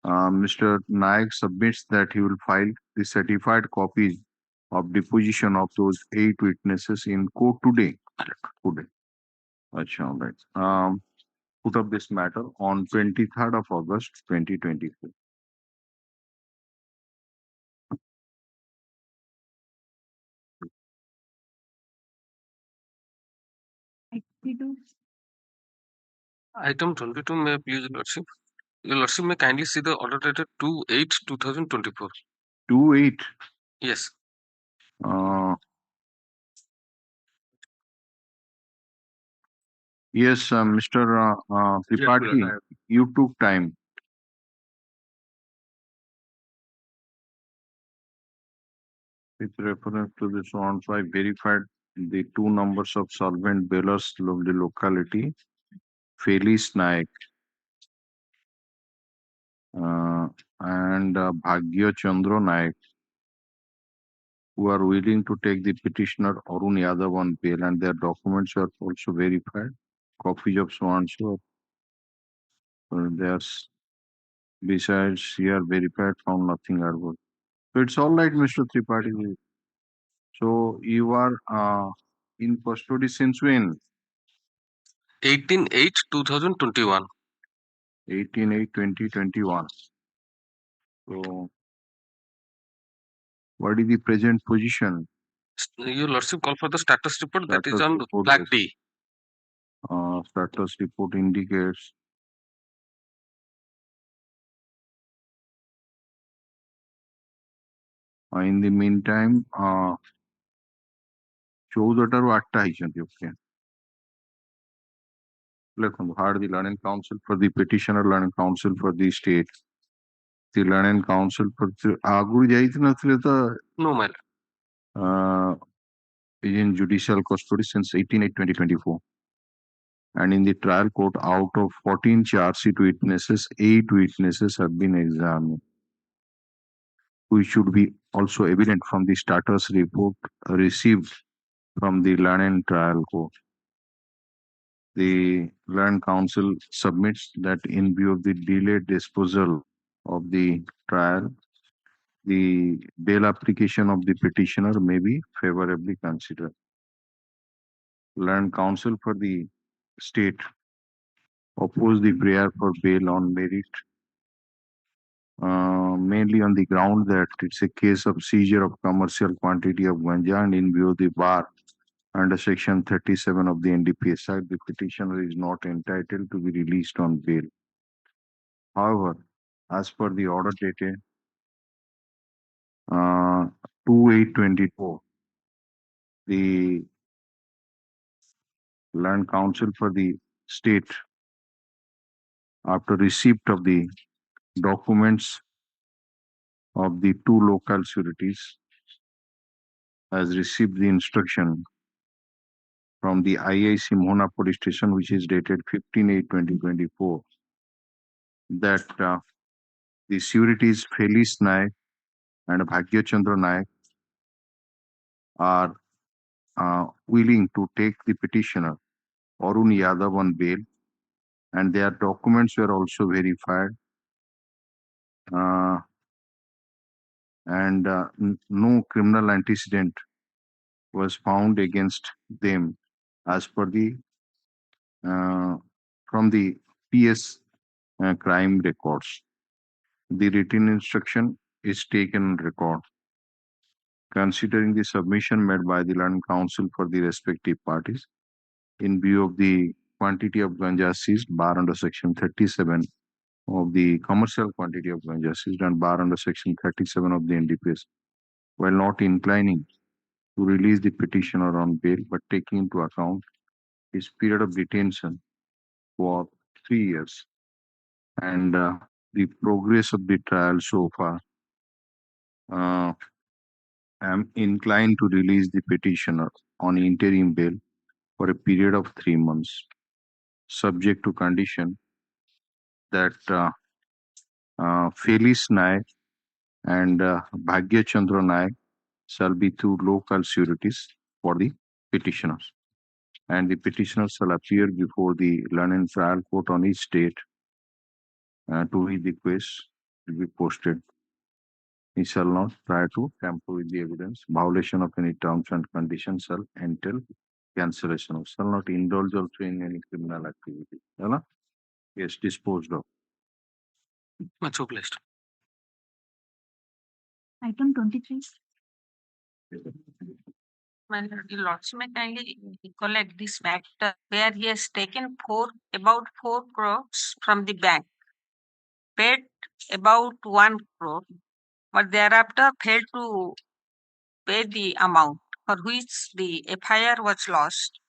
Mr. Naik submits that he will file the certified copies of deposition of those 8 witnesses in court today. Today. Achha, all right. Put up this matter on 23rd of August 2024. Item 22, may I please, Your Lordship? Your Lordship, may kindly see the order dated 2/8/2024. 2/8. Yes. Yes, Mr. Tripathi, you took time. With reference to this one, so I verified the 2 numbers of solvent bailers of the locality, Felice Naik and Bhagya Chandra Naik, who are willing to take the petitioner Arun Yadav on bail, and their documents are also verified. Copies of so and so. There's besides here verified, found nothing are good. So it's all right, Mr. Tripathi. So you are in custody since when? 18/8/2021. 18/8/2021. So what is the present position? Your Lordship, call for the status report that is Status on report flag is- D. Status report indicates in the meantime 14টাରୁ 8ଟା ହେଇଛନ୍ତି okay. ଲେଖନ୍ତୁ hard the learning counsel for the petitioner, learning counsel for the state, the learning counsel for ଆଗରୁ ଯାଇନଥିଲେ ତ No, my lord. is in judicial custody since 18/8/2024. And in the trial court, out of 14 charge sheet witnesses, 8 witnesses have been examined, which should be also evident from the status report received from the Learned Trial Court. The Learned Counsel submits that in view of the delayed disposal of the trial, the bail application of the petitioner may be favorably considered. Learned Counsel for the state oppose the prayer for bail on merit, mainly on the ground that it's a case of seizure of commercial quantity of ganja, and in view of the bar under section 37 of the NDPS Act, the petitioner is not entitled to be released on bail. However, as per the order dated 2/8/24, the Land Council for the state, after receipt of the documents of the 2 local sureties, has received the instruction from the IIC Mohana Police Station, which is dated 15/8/2024, that the sureties Felice Naik and Bhagya Chandra Naik are willing to take the petitioner Arun Yadav on bail, and their documents were also verified, and no criminal antecedent was found against them as per the from the PS crime records. The written instruction is taken on record. Considering the submission made by the Land Council for the respective parties, in view of the quantity of ganja seized, bar under section 37 of the commercial quantity of ganja seized, and bar under section 37 of the NDPS, while not inclining to release the petitioner on bail, but taking into account his period of detention for 3 years and the progress of the trial so far, am inclined to release the petitioner on interim bail for a period of 3 months, subject to condition that Felice Naik and Bhagya Chandra Naik shall be two local sureties for the petitioners, and the petitioner shall appear before the London Trial Court on each date to which the case will be posted. He shall not try to tamper with the evidence. Violation of any terms and conditions shall entail cancellation of, shall not indulge also in any criminal activity. Yes, disposed of. Much obliged. Item 23. My lordship, may kindly recollect this matter where he has taken about 4 crores from the bank, paid about 1 crore, but thereafter failed to pay the amount for which the FIR was lost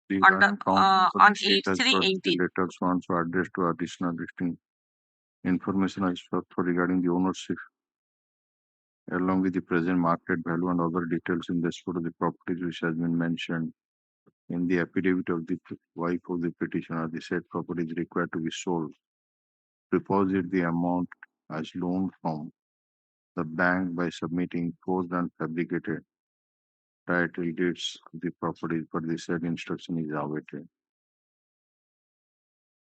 The on, London Council for on the state has brought the 8/3/18. letters once addressed to additional listing information is sought for regarding the ownership along with the present market value and other details in respect of the properties which has been mentioned in the affidavit of the wife of the petitioner. The said property is required to be sold. Deposit the amount as loan from the bank by submitting forged and fabricated title deeds of the property, but the said instruction is awaited.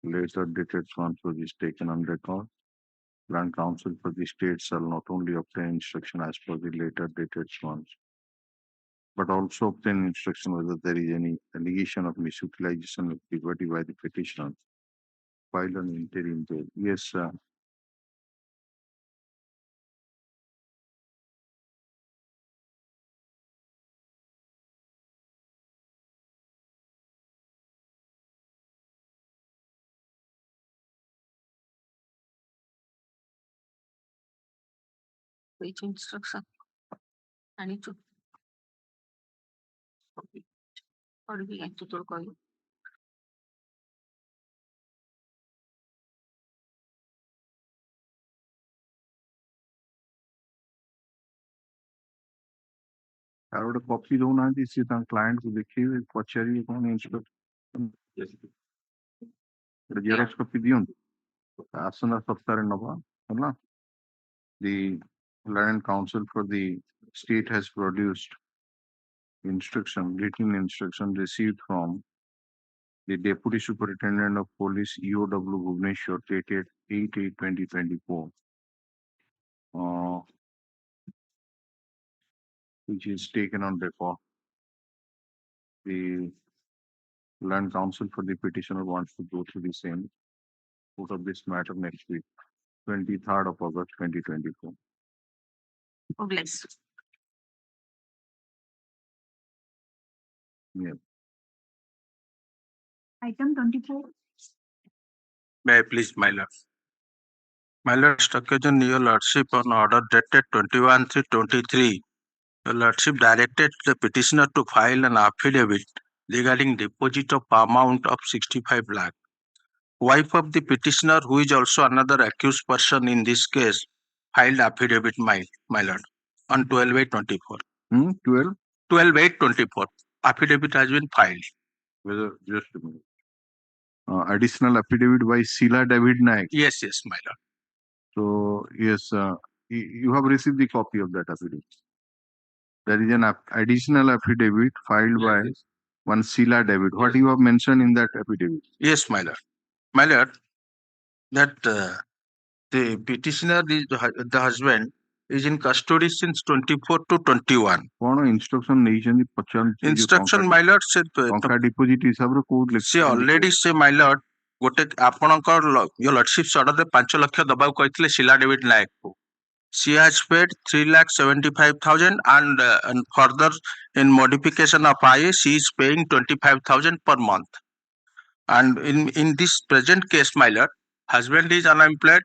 Later dated transfer is taken on record. Land Council for the state shall not only obtain instruction as per the later dated ones, but also obtain instruction whether there is any allegation of misutilization of liberty by the petitioner. File an interim bail. Yes, sir. Which instruction? I need to. Or do we like to talk on? I wrote a copy ଦଉନାହାନ୍ତି ସିଏ ତାଙ୍କ କ୍ଲାଏଣ୍ଟକୁ ଦେଖେଇବେ ପଚାରିବେ କଣ inspector xerox copy ଦିଅନ୍ତୁ ଆସନ୍ତା ସପ୍ତାହରେ ନବା ହେଲା. The Land Council for the state has produced written instruction received from the Deputy Superintendent of Police EOW Bhubaneswar dated 8/8/2024, which is taken on record. The Land Council for the petitioner wants to go through the same court of this matter next week, 23rd of August 2024. Oh, bless. Yeah. Item 24. May I please, my lord? My lord, occasion, your lordship, on order dated 21/3/23, your lordship directed the petitioner to file an affidavit regarding deposit of amount of 65 lakh. Wife of the petitioner, who is also another accused person in this case, filed affidavit, my lord, on 12/8/24. 12/8/24. Affidavit has been filed. Whether just a minute. Additional affidavit by Sheila David Naik. Yes, my lord. So yes, you have received the copy of that affidavit. There is an additional affidavit filed by one Sheila David. What you have mentioned in that affidavit? Yes, my lord. My lord, that the petitioner, the husband, is in custody since 24/21. କଣ instruction ନେଇଛନ୍ତି ପଚାରୁଛି Instruction, my lord, ଟଙ୍କା deposit ହିସାବରେ କୋଉ ସେ already ସେ my lord ଗୋଟେ ଆପଣଙ୍କ your lordship order 5 ଲକ୍ଷ ଦବାକୁ କହିଥିଲେ ଶିଲା ଡେଭିଡ୍ ନାୟକକୁ. She has paid 3,75,000 and further in modification of IA she is paying 25,000 per month. And in this present case, my lord, husband is unemployed,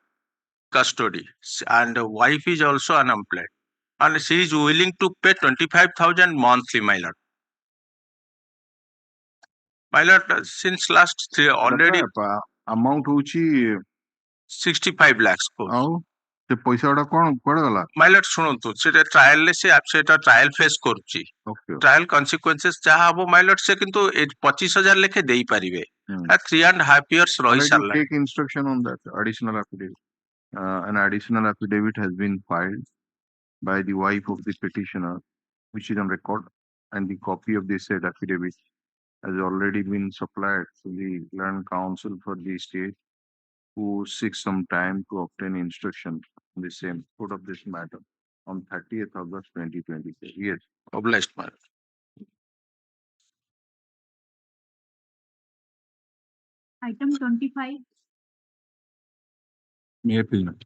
custody, and wife is also unemployed, and she is willing to pay 25,000 monthly, my lord. My lord, since last 3 already amount ହଉଛି 65 lakhs. ଆଉ ସେ ପଇସା ଗୁଡା କଣ କୁଆଡେ ଗଲା? ମାଇଲଟ ଶୁଣନ୍ତୁ, ସେଟା ଟ୍ରାଏଲରେ ସେଟା ଟ୍ରାଏଲ ଫେସ୍ କରୁଛି। ଟ୍ରାଏଲ କନସିକ୍ୱେନ୍ସେସ୍ ଯାହା ହବ ମାଇଲଟ, ସେ କିନ୍ତୁ 25,000 ଲେଖେ ଦେଇପାରିବେ। 3.5 years ରହି ସାରିଲା। Take instruction on that additional affidavit. An additional affidavit has been filed by the wife of the petitioner, which is on record, and the copy of the said affidavit has already been supplied to the land council for the state, who seeks some time to obtain instruction on the same court of this matter on 30th August 2023. Yes. Obliged, madam. Item 25. May I please, ma'am?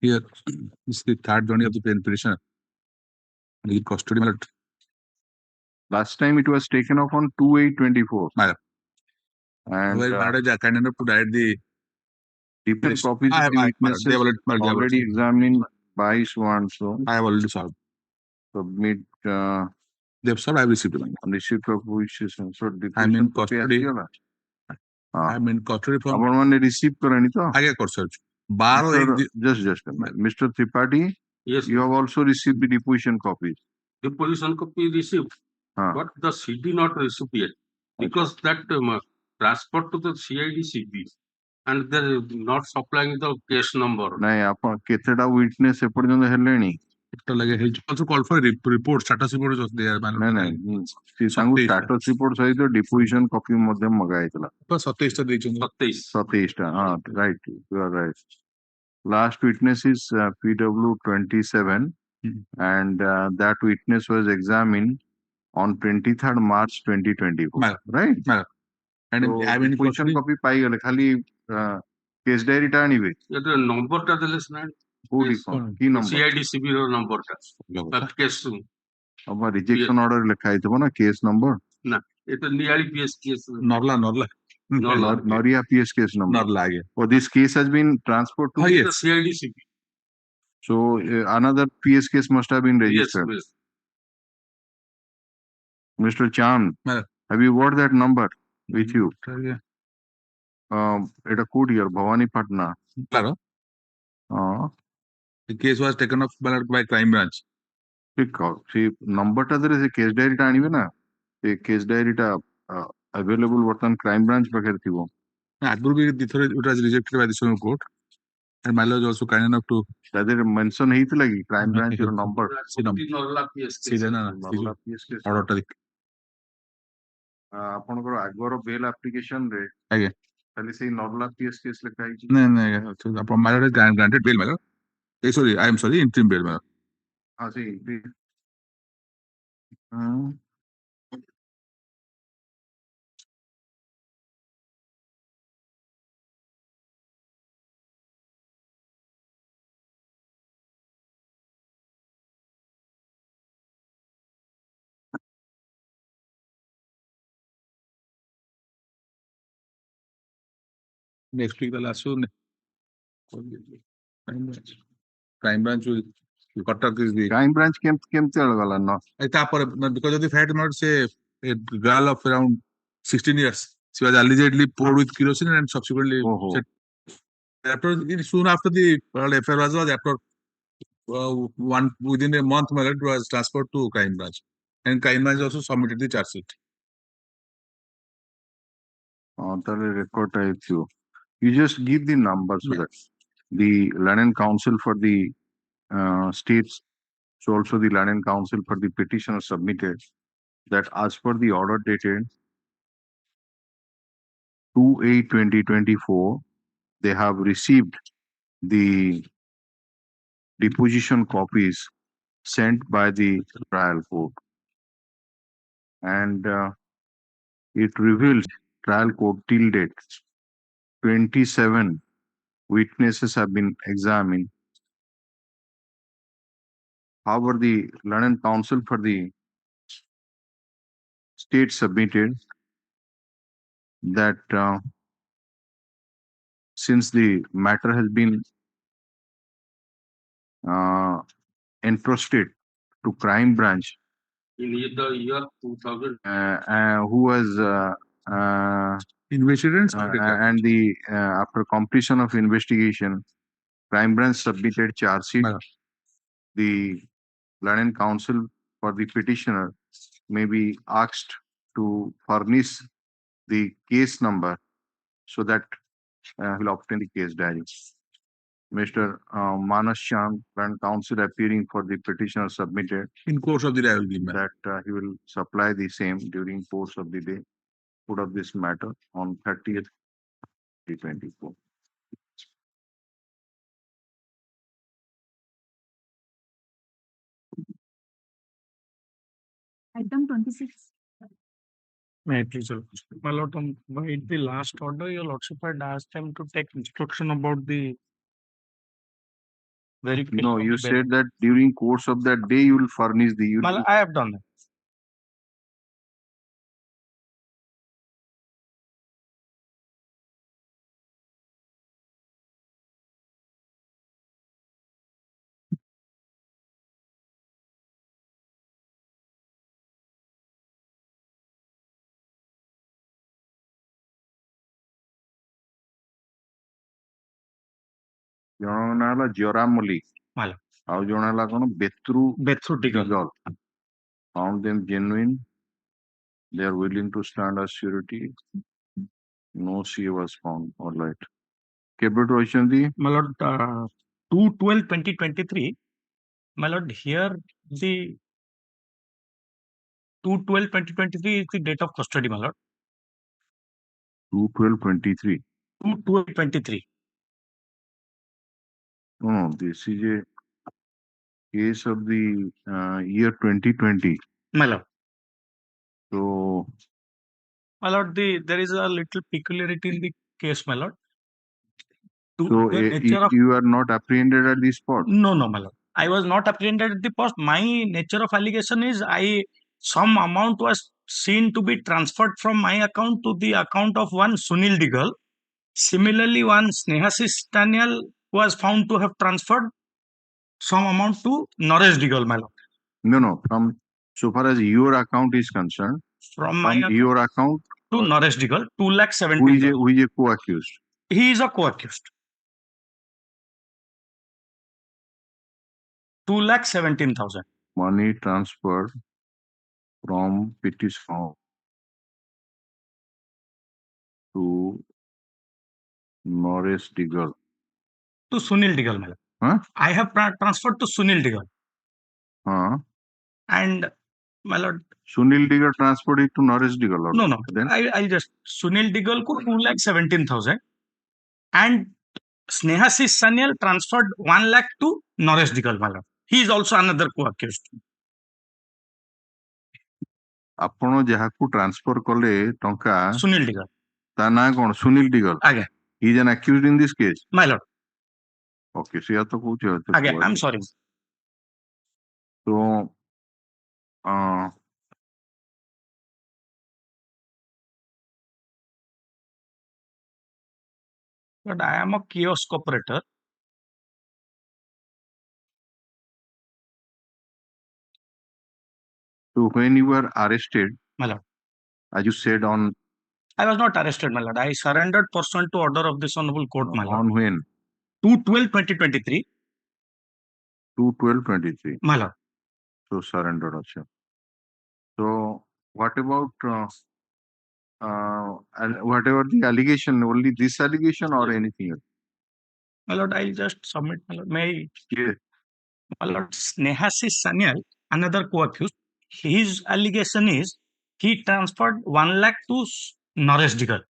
Here is the third journey of the petitioner. The custody, my lord. Last time it was taken off on 2/8/24. Madam. And Madam, kind enough to write the different copies of the witnesses they have already examined by sworn. So I have already solved. Submit. They have solved. I have received them. Receipt of which is so I'm in custody. I'm in custody from. ଆପଣ ମାନେ receive କରନି ତ? ଆଜ୍ଞା କରିସାରିଛୁ। 12 just a minute. Mr. Tripathi, Yes, you have also received the deposition copies. deposition copy received, but the CD not received yet, because that transferred to the CID CB and they're not supplying the case number. ନାଇଁ ଆପଣ କେତେଟା witness ଏପର୍ଯ୍ୟନ୍ତ ହେଲେଣି? Also call for report, status report is there. ନାଇଁ ତାଙ୍କୁ status report ସହିତ deposition copy ମଧ୍ୟ ମଗା ହେଇଥିଲା। 27ଟା ଦେଇଛନ୍ତି। 27ଟା, ହଁ, right, you are right. Last witness is PW 27, and that witness was examined on 23rd March 2024, right? And so deposition copy ପାଇଗଲେ, ଖାଲି case diary ଟା ଆଣିବେ। ये number ଟା ଦେଲେ ସିନା। କି number? CID CB ର number ଟା। case अब rejection order ଲେଖା ହେଇଥିବ ନା case number? ନା, ଏଟା ନିଆଳି PS case। Narla Noria PS case number. Oh, this case has been transferred to the CID CB. So another PS case must have been registered. Yes. Mr. Chand, have you got that number with you? It a code here, Bhavani Patna. Claro. The case was taken up by crime branch. See, number ta there is a case diary ta anibe na. A case diary ta available ବର୍ତ୍ତମାନ crime branch ପାଖରେ ଥିବ। ଆଗରୁ ବି it was rejected by the Supreme Court, and my lord is also kind enough to. ତା ଦେହରେ mention ହେଇଥିଲା କି crime branch ର number? ଆପଣଙ୍କର ଆଗର ବେଲ୍ ଆପ୍ଲିକେସନ ରେ ଆଜ୍ଞା ଖାଲି ସେଇ ନର୍ଲା PS କେସ୍ ଲେଖା ହେଇଛି। ନାଇଁ ଆପଣ my lord granted bail, my lord. Sorry, I am sorry, interim bail, my lord. ହଁ ସେଇ Next week the last one. Crime branch will Cuttack is the crime branch କେମିତି ଗଲା ନା? Because of the fact that say a girl of around 16 years, she was allegedly poured with kerosene and subsequently soon after the FIR was after within a month, my lord, was transferred to crime branch, and crime branch also submitted the charge sheet. Record type you just give the number so that the Land and Council for the states, so also the Land and Council for the petitioner submitted that as per the order dated 2/8/2024, they have received the deposition copies sent by the trial court, and it reveals trial court till date 27 witnesses have been examined. However, the Land and Council for the state submitted that since the matter has been entrusted to crime branch in the year 2000, who was investigated and the after completion of investigation, Crime branch submitted charge sheet. The learned counsel for the petitioner may be asked to furnish the case number so that he'll obtain the case diary. Mr. Manas Sham, learned counsel appearing for the petitioner submitted In course of the day, I will give back. that he will supply the same during course of the day put of this matter on 30th 2024. Item 26. May I please, my lord, by the last order, your lordship had asked them to take instruction about the verification. No, of you the bail. said that during course of that day you will furnish the. My lord, I have done that. ଜଣଙ୍କ ନାଁ ହେଲା ଜରାମ Mallick My lord. ଆଉ ଜଣ ହେଲା କଣ ବେତ୍ରୁ Digal. found them genuine, they are willing to stand as surety, no CA was found. All right. କେବେଠୁ ରହିଛନ୍ତି? My lord, 2/12/2023. My lord, here the 2/12/2023 is the date of custody, my lord. 2/12/23. 2/12/23. No, this is a case of the year 2020. My lord. So, My lord, there is a little peculiarity in the case, my lord. so you are not apprehended at the spot? No, my lord. I was not apprehended at the post. My nature of allegation is some amount was seen to be transferred from my account to the account of one Sunil Digal. Similarly, one Snehasis Daniel was found to have transferred some amount to Naresh Digal, my lord. No. From so far as your account is concerned, From my account your account to Naresh Digal, 2,17,000. Who is a co-accused? He is a co-accused. 2,17,000. Money transferred from petitioner to Naresh Digal. To Sunil Digal, my lord. Huh? I have transferred to Sunil Digal. Huh? And my lord, Sunil Digal transferred it to Naresh Digal. No. Then I'll just Sunil Digal ko 2,17,000 and Snehasis Sanyal transferred 1 lakh to Naresh Digal, my lord. He is also another co-accused. ଆପଣ ଯାହାକୁ transfer କଲେ ଟଙ୍କା Sunil Digal. ତା ନାଁ କଣ? ସୁନିଲ ଦିଗଲ. ଆଜ୍ଞା. He is an accused in this case. My lord. Okay, ସେଇଆ ତ କହୁଛି. ଆଜ୍ଞା, I'm sorry. So, But I am a kiosk operator. So when you were arrested, my lord, as you said on, I was not arrested, my lord. I surrendered pursuant to order of this honorable court, my lord. on when? 2/12/2023. 2/12/23. My lord. So surrendered also. So what about whatever the allegation, only this allegation or anything else? My lord, I'll just submit, my lord. May I? Yes. My lord, Snehasis Sanyal, another co-accused, his allegation is he transferred 1 lakh to Naresh Digal.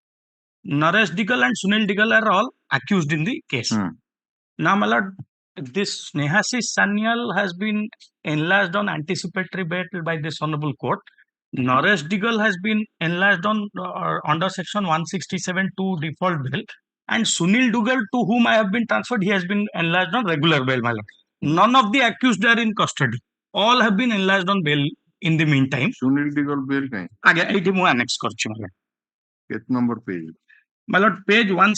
Naresh Digal and Sunil Digal are all accused in the case. Now, my lord, this Snehasis Sanyal has been enlarged on anticipatory bail by this honorable court. Naresh Digal has been enlarged on under section 167 to default bail. And Sunil Dugal, to whom I have been transferred, he has been enlarged on regular bail, my lord. None of the accused are in custody. All have been enlarged on bail in the meantime. Sunil Digal bail kahin? Aage, eiti mu annex karchi, my lord. Ket number page? My lord, page 1.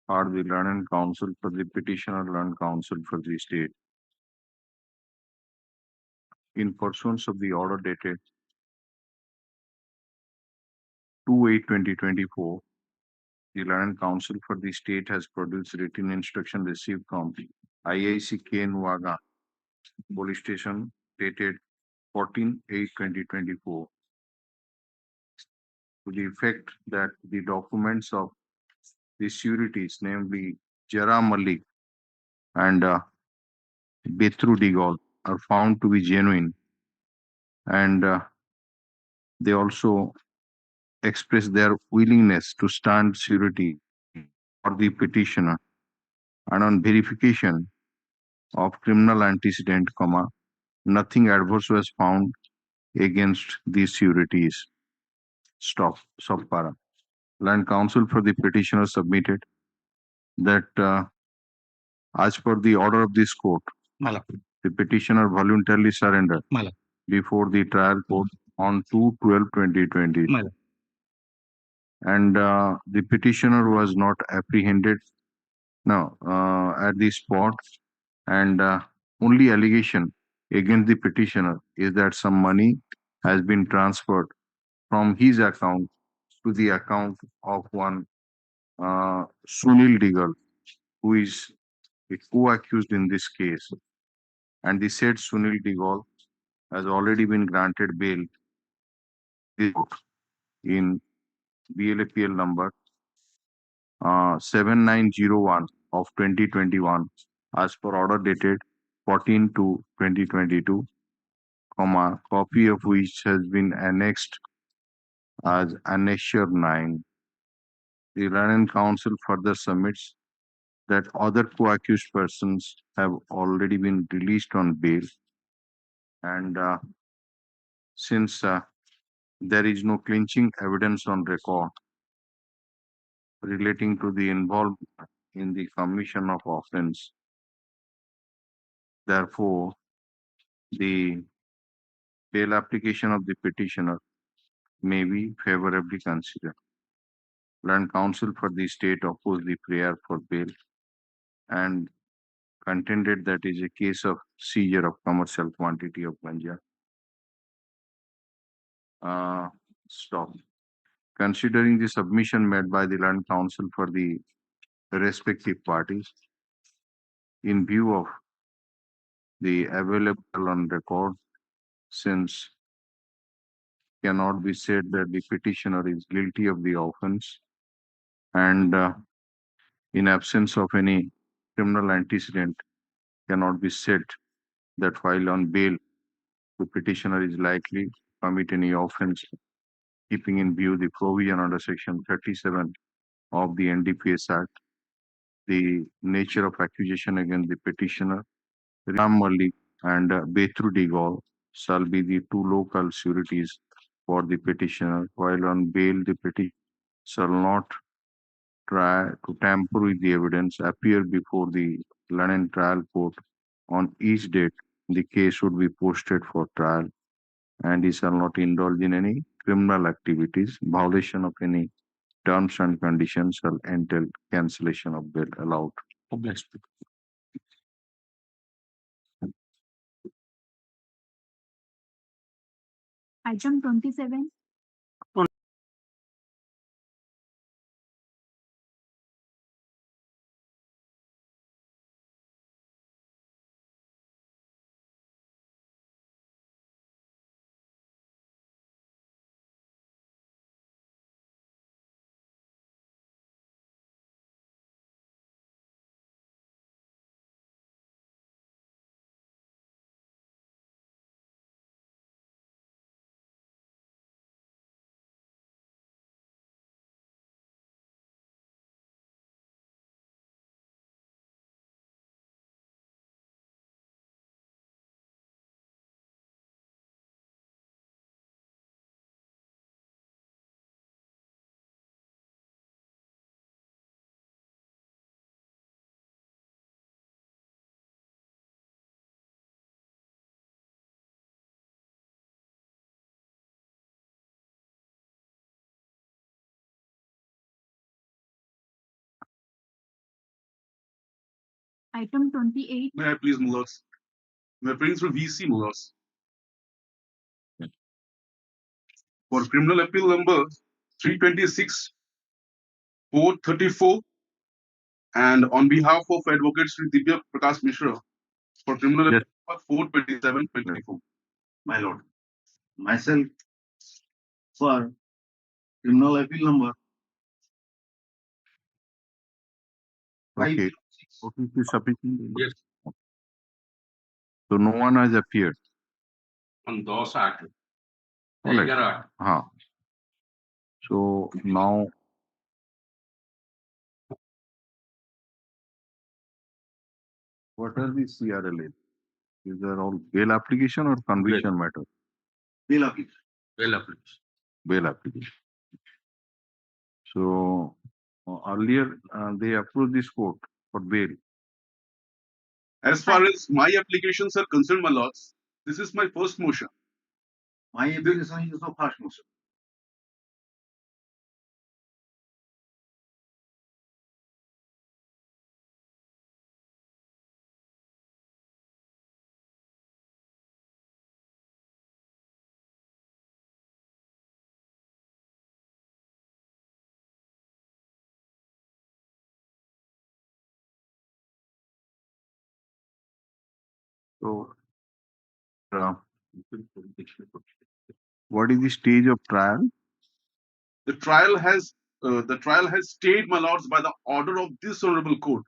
Are the learned counsel for the petitioner, learned counsel for the state? in pursuance of the order dated 2/8/2024, the Land Council for the state has produced written instruction received from IIC Kenwaga Police Station dated 14/8/2024 to the effect that the documents of the sureties, namely Jara Malik and Betru Digol, are found to be genuine, and they also express their willingness to stand surety for the petitioner, and on verification of criminal antecedent, nothing adverse was found against these sureties. Stop. Para. Land Council for the petitioner submitted that as per the order of this court, the petitioner voluntarily surrendered before the trial court on 2/12/2020. And the petitioner was not apprehended at the spot, and only allegation against the petitioner is that some money has been transferred from his account to the account of one Sunil Digal, who is a co-accused in this case. And the said Sunil Digal has already been granted bail in BLAPL number 7901 of 2021 as per order dated 14/2/2022, copy of which has been annexed as Annexure 9. The Land Council further submits that other co-accused persons have already been released on bail, and since there is no clinching evidence on record relating to the involvement in the commission of offense, therefore, the bail application of the petitioner may be favorably considered. Land Council for the state opposed the prayer for bail and contended that is a case of seizure of commercial quantity of ganja. Stop. Considering the submission made by the Land Council for the respective parties, in view of the available on record, since cannot be said that the petitioner is guilty of the offense, and in absence of any criminal antecedent, cannot be said that while on bail, the petitioner is likely to commit any offense, keeping in view the provision under Section 37 of the NDPS Act, the nature of accusation against the petitioner, Ram Malik and Betru Digol shall be the two local sureties for the petitioner, while on bail the petitioner shall not try to tamper with the evidence, appear before the London trial court on each date. The case would be posted for trial, and he shall not indulge in any criminal activities. Violation of any terms and conditions shall entail cancellation of bail allowed. Item 27. Item 28. May I please, Mullahs? May I please for VC, Mullahs? for criminal appeal number 326 434 and on behalf of Advocate Sri Divya Prakash Mishra for criminal appeal number 427 24. My lord, myself for criminal appeal number Okay. Okay, is sufficient. Yes. So no one has appeared. On 10-8. All right. 11-8. So now what are the CRLA? Is there all bail application or conviction matter? bail application. Bail application. Bail application. So earlier they approved this court for bail. As far as my applications are concerned, my lords, this is my first motion. My application is the first motion. So what is the stage of trial? The trial has stayed, my lords, by the order of this honorable court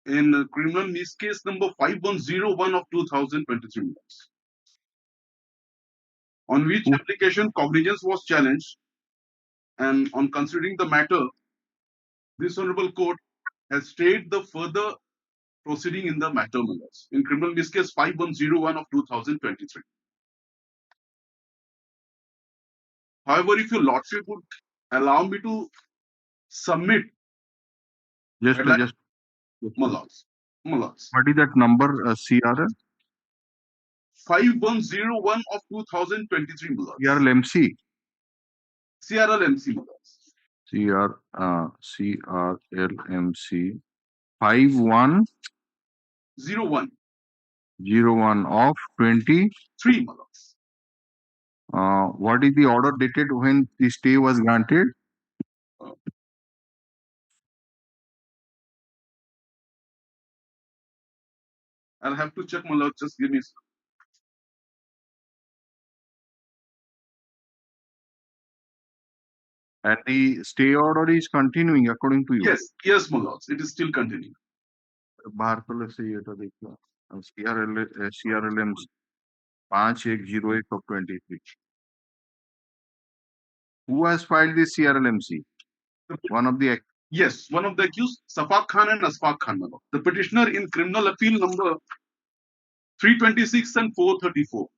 in criminal mis case number 5101 of 2023, on which application cognizance was challenged, and on considering the matter, this honorable court has stayed the further proceeding in the matter, my lords, in criminal mis case 5101 of 2023. However, if your lordship would allow me to submit Just my lords. What is that number, CRL? 5101 of 2023, my lords. CRLMC. CRLMC, my lords. CRLMC 5101 of 23, my lords. What is the order dated when the stay was granted? I'll have to check, my lord. Just give me a second. And the stay order is continuing according to you? Yes, my lords. It is still continuing. CRLM 5108 of 23. Who has filed this CRLMC? One of the Yes, one of the accused, Safaq Khan and Asfaq Khan, my lord. The petitioner in criminal appeal number 326 and 434.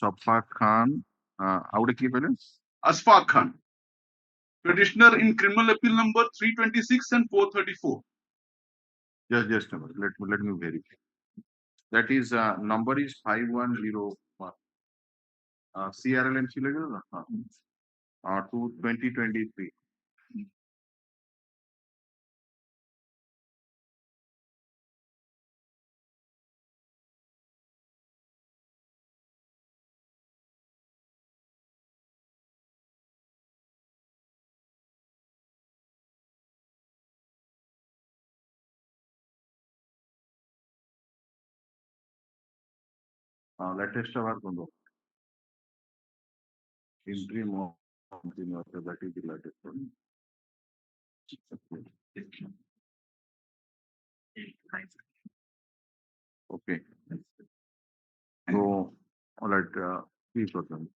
Safaq Khan, Asfaq Khan. Petitioner in criminal appeal number 326 and 434. Just a minute. Let me verify. That is number is 5101. CRLMC to 2023. Latest hour interim of that is the latest one. Okay. So, all right, 3%.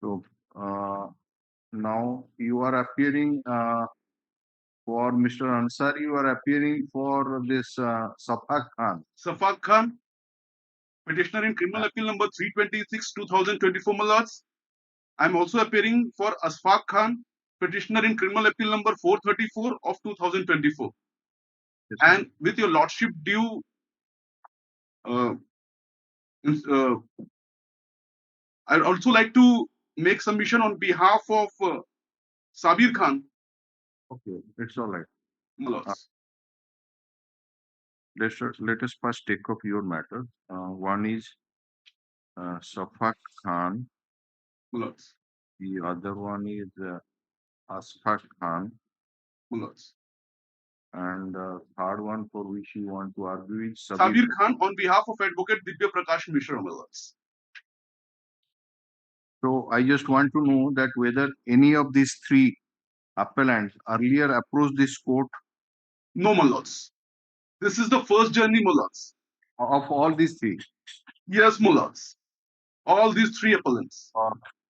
So, now you are appearing for Mr. Ansari, you are appearing for this Safaq Khan. Safaq Khan, petitioner in criminal appeal number 326 2024, my lords. I'm also appearing for Asfaq Khan, petitioner in criminal appeal number 434 of 2024. Yes, and with your lordship due, I'd also like to make submission on behalf of Sabir Khan. Okay, it's all right. My lords. let us first take up your matter. One is Safak Khan. Mullahs. The other one is Asfaq Khan. Mullahs. And third one for which you want to argue is Sabir Khan on behalf of Advocate Divya Prakash Mishra. Mullahs. So I just want to know that whether any of these three appellants earlier approached this court. No, Mullahs. This is the first journey, Mullahs. Of all these three? Yes, Mullahs. All these three appellants.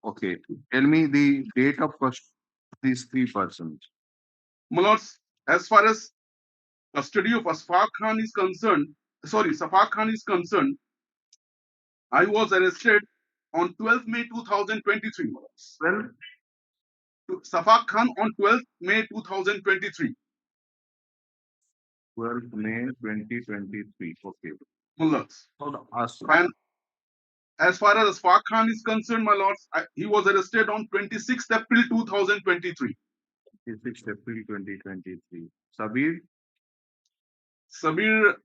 Okay. Tell me the date of custody of these three persons. Mullahs, as far as custody of Safak Khan is concerned, I was arrested on 12 May 2023. Mullahs. Well, Safak Khan on 12 May 2023. 12 May 2023. Okay. Mullahs. And as far as Safak Khan is concerned, my lords, he was arrested on 26th April 2023. 26th April 2023. Sabir? Sabir,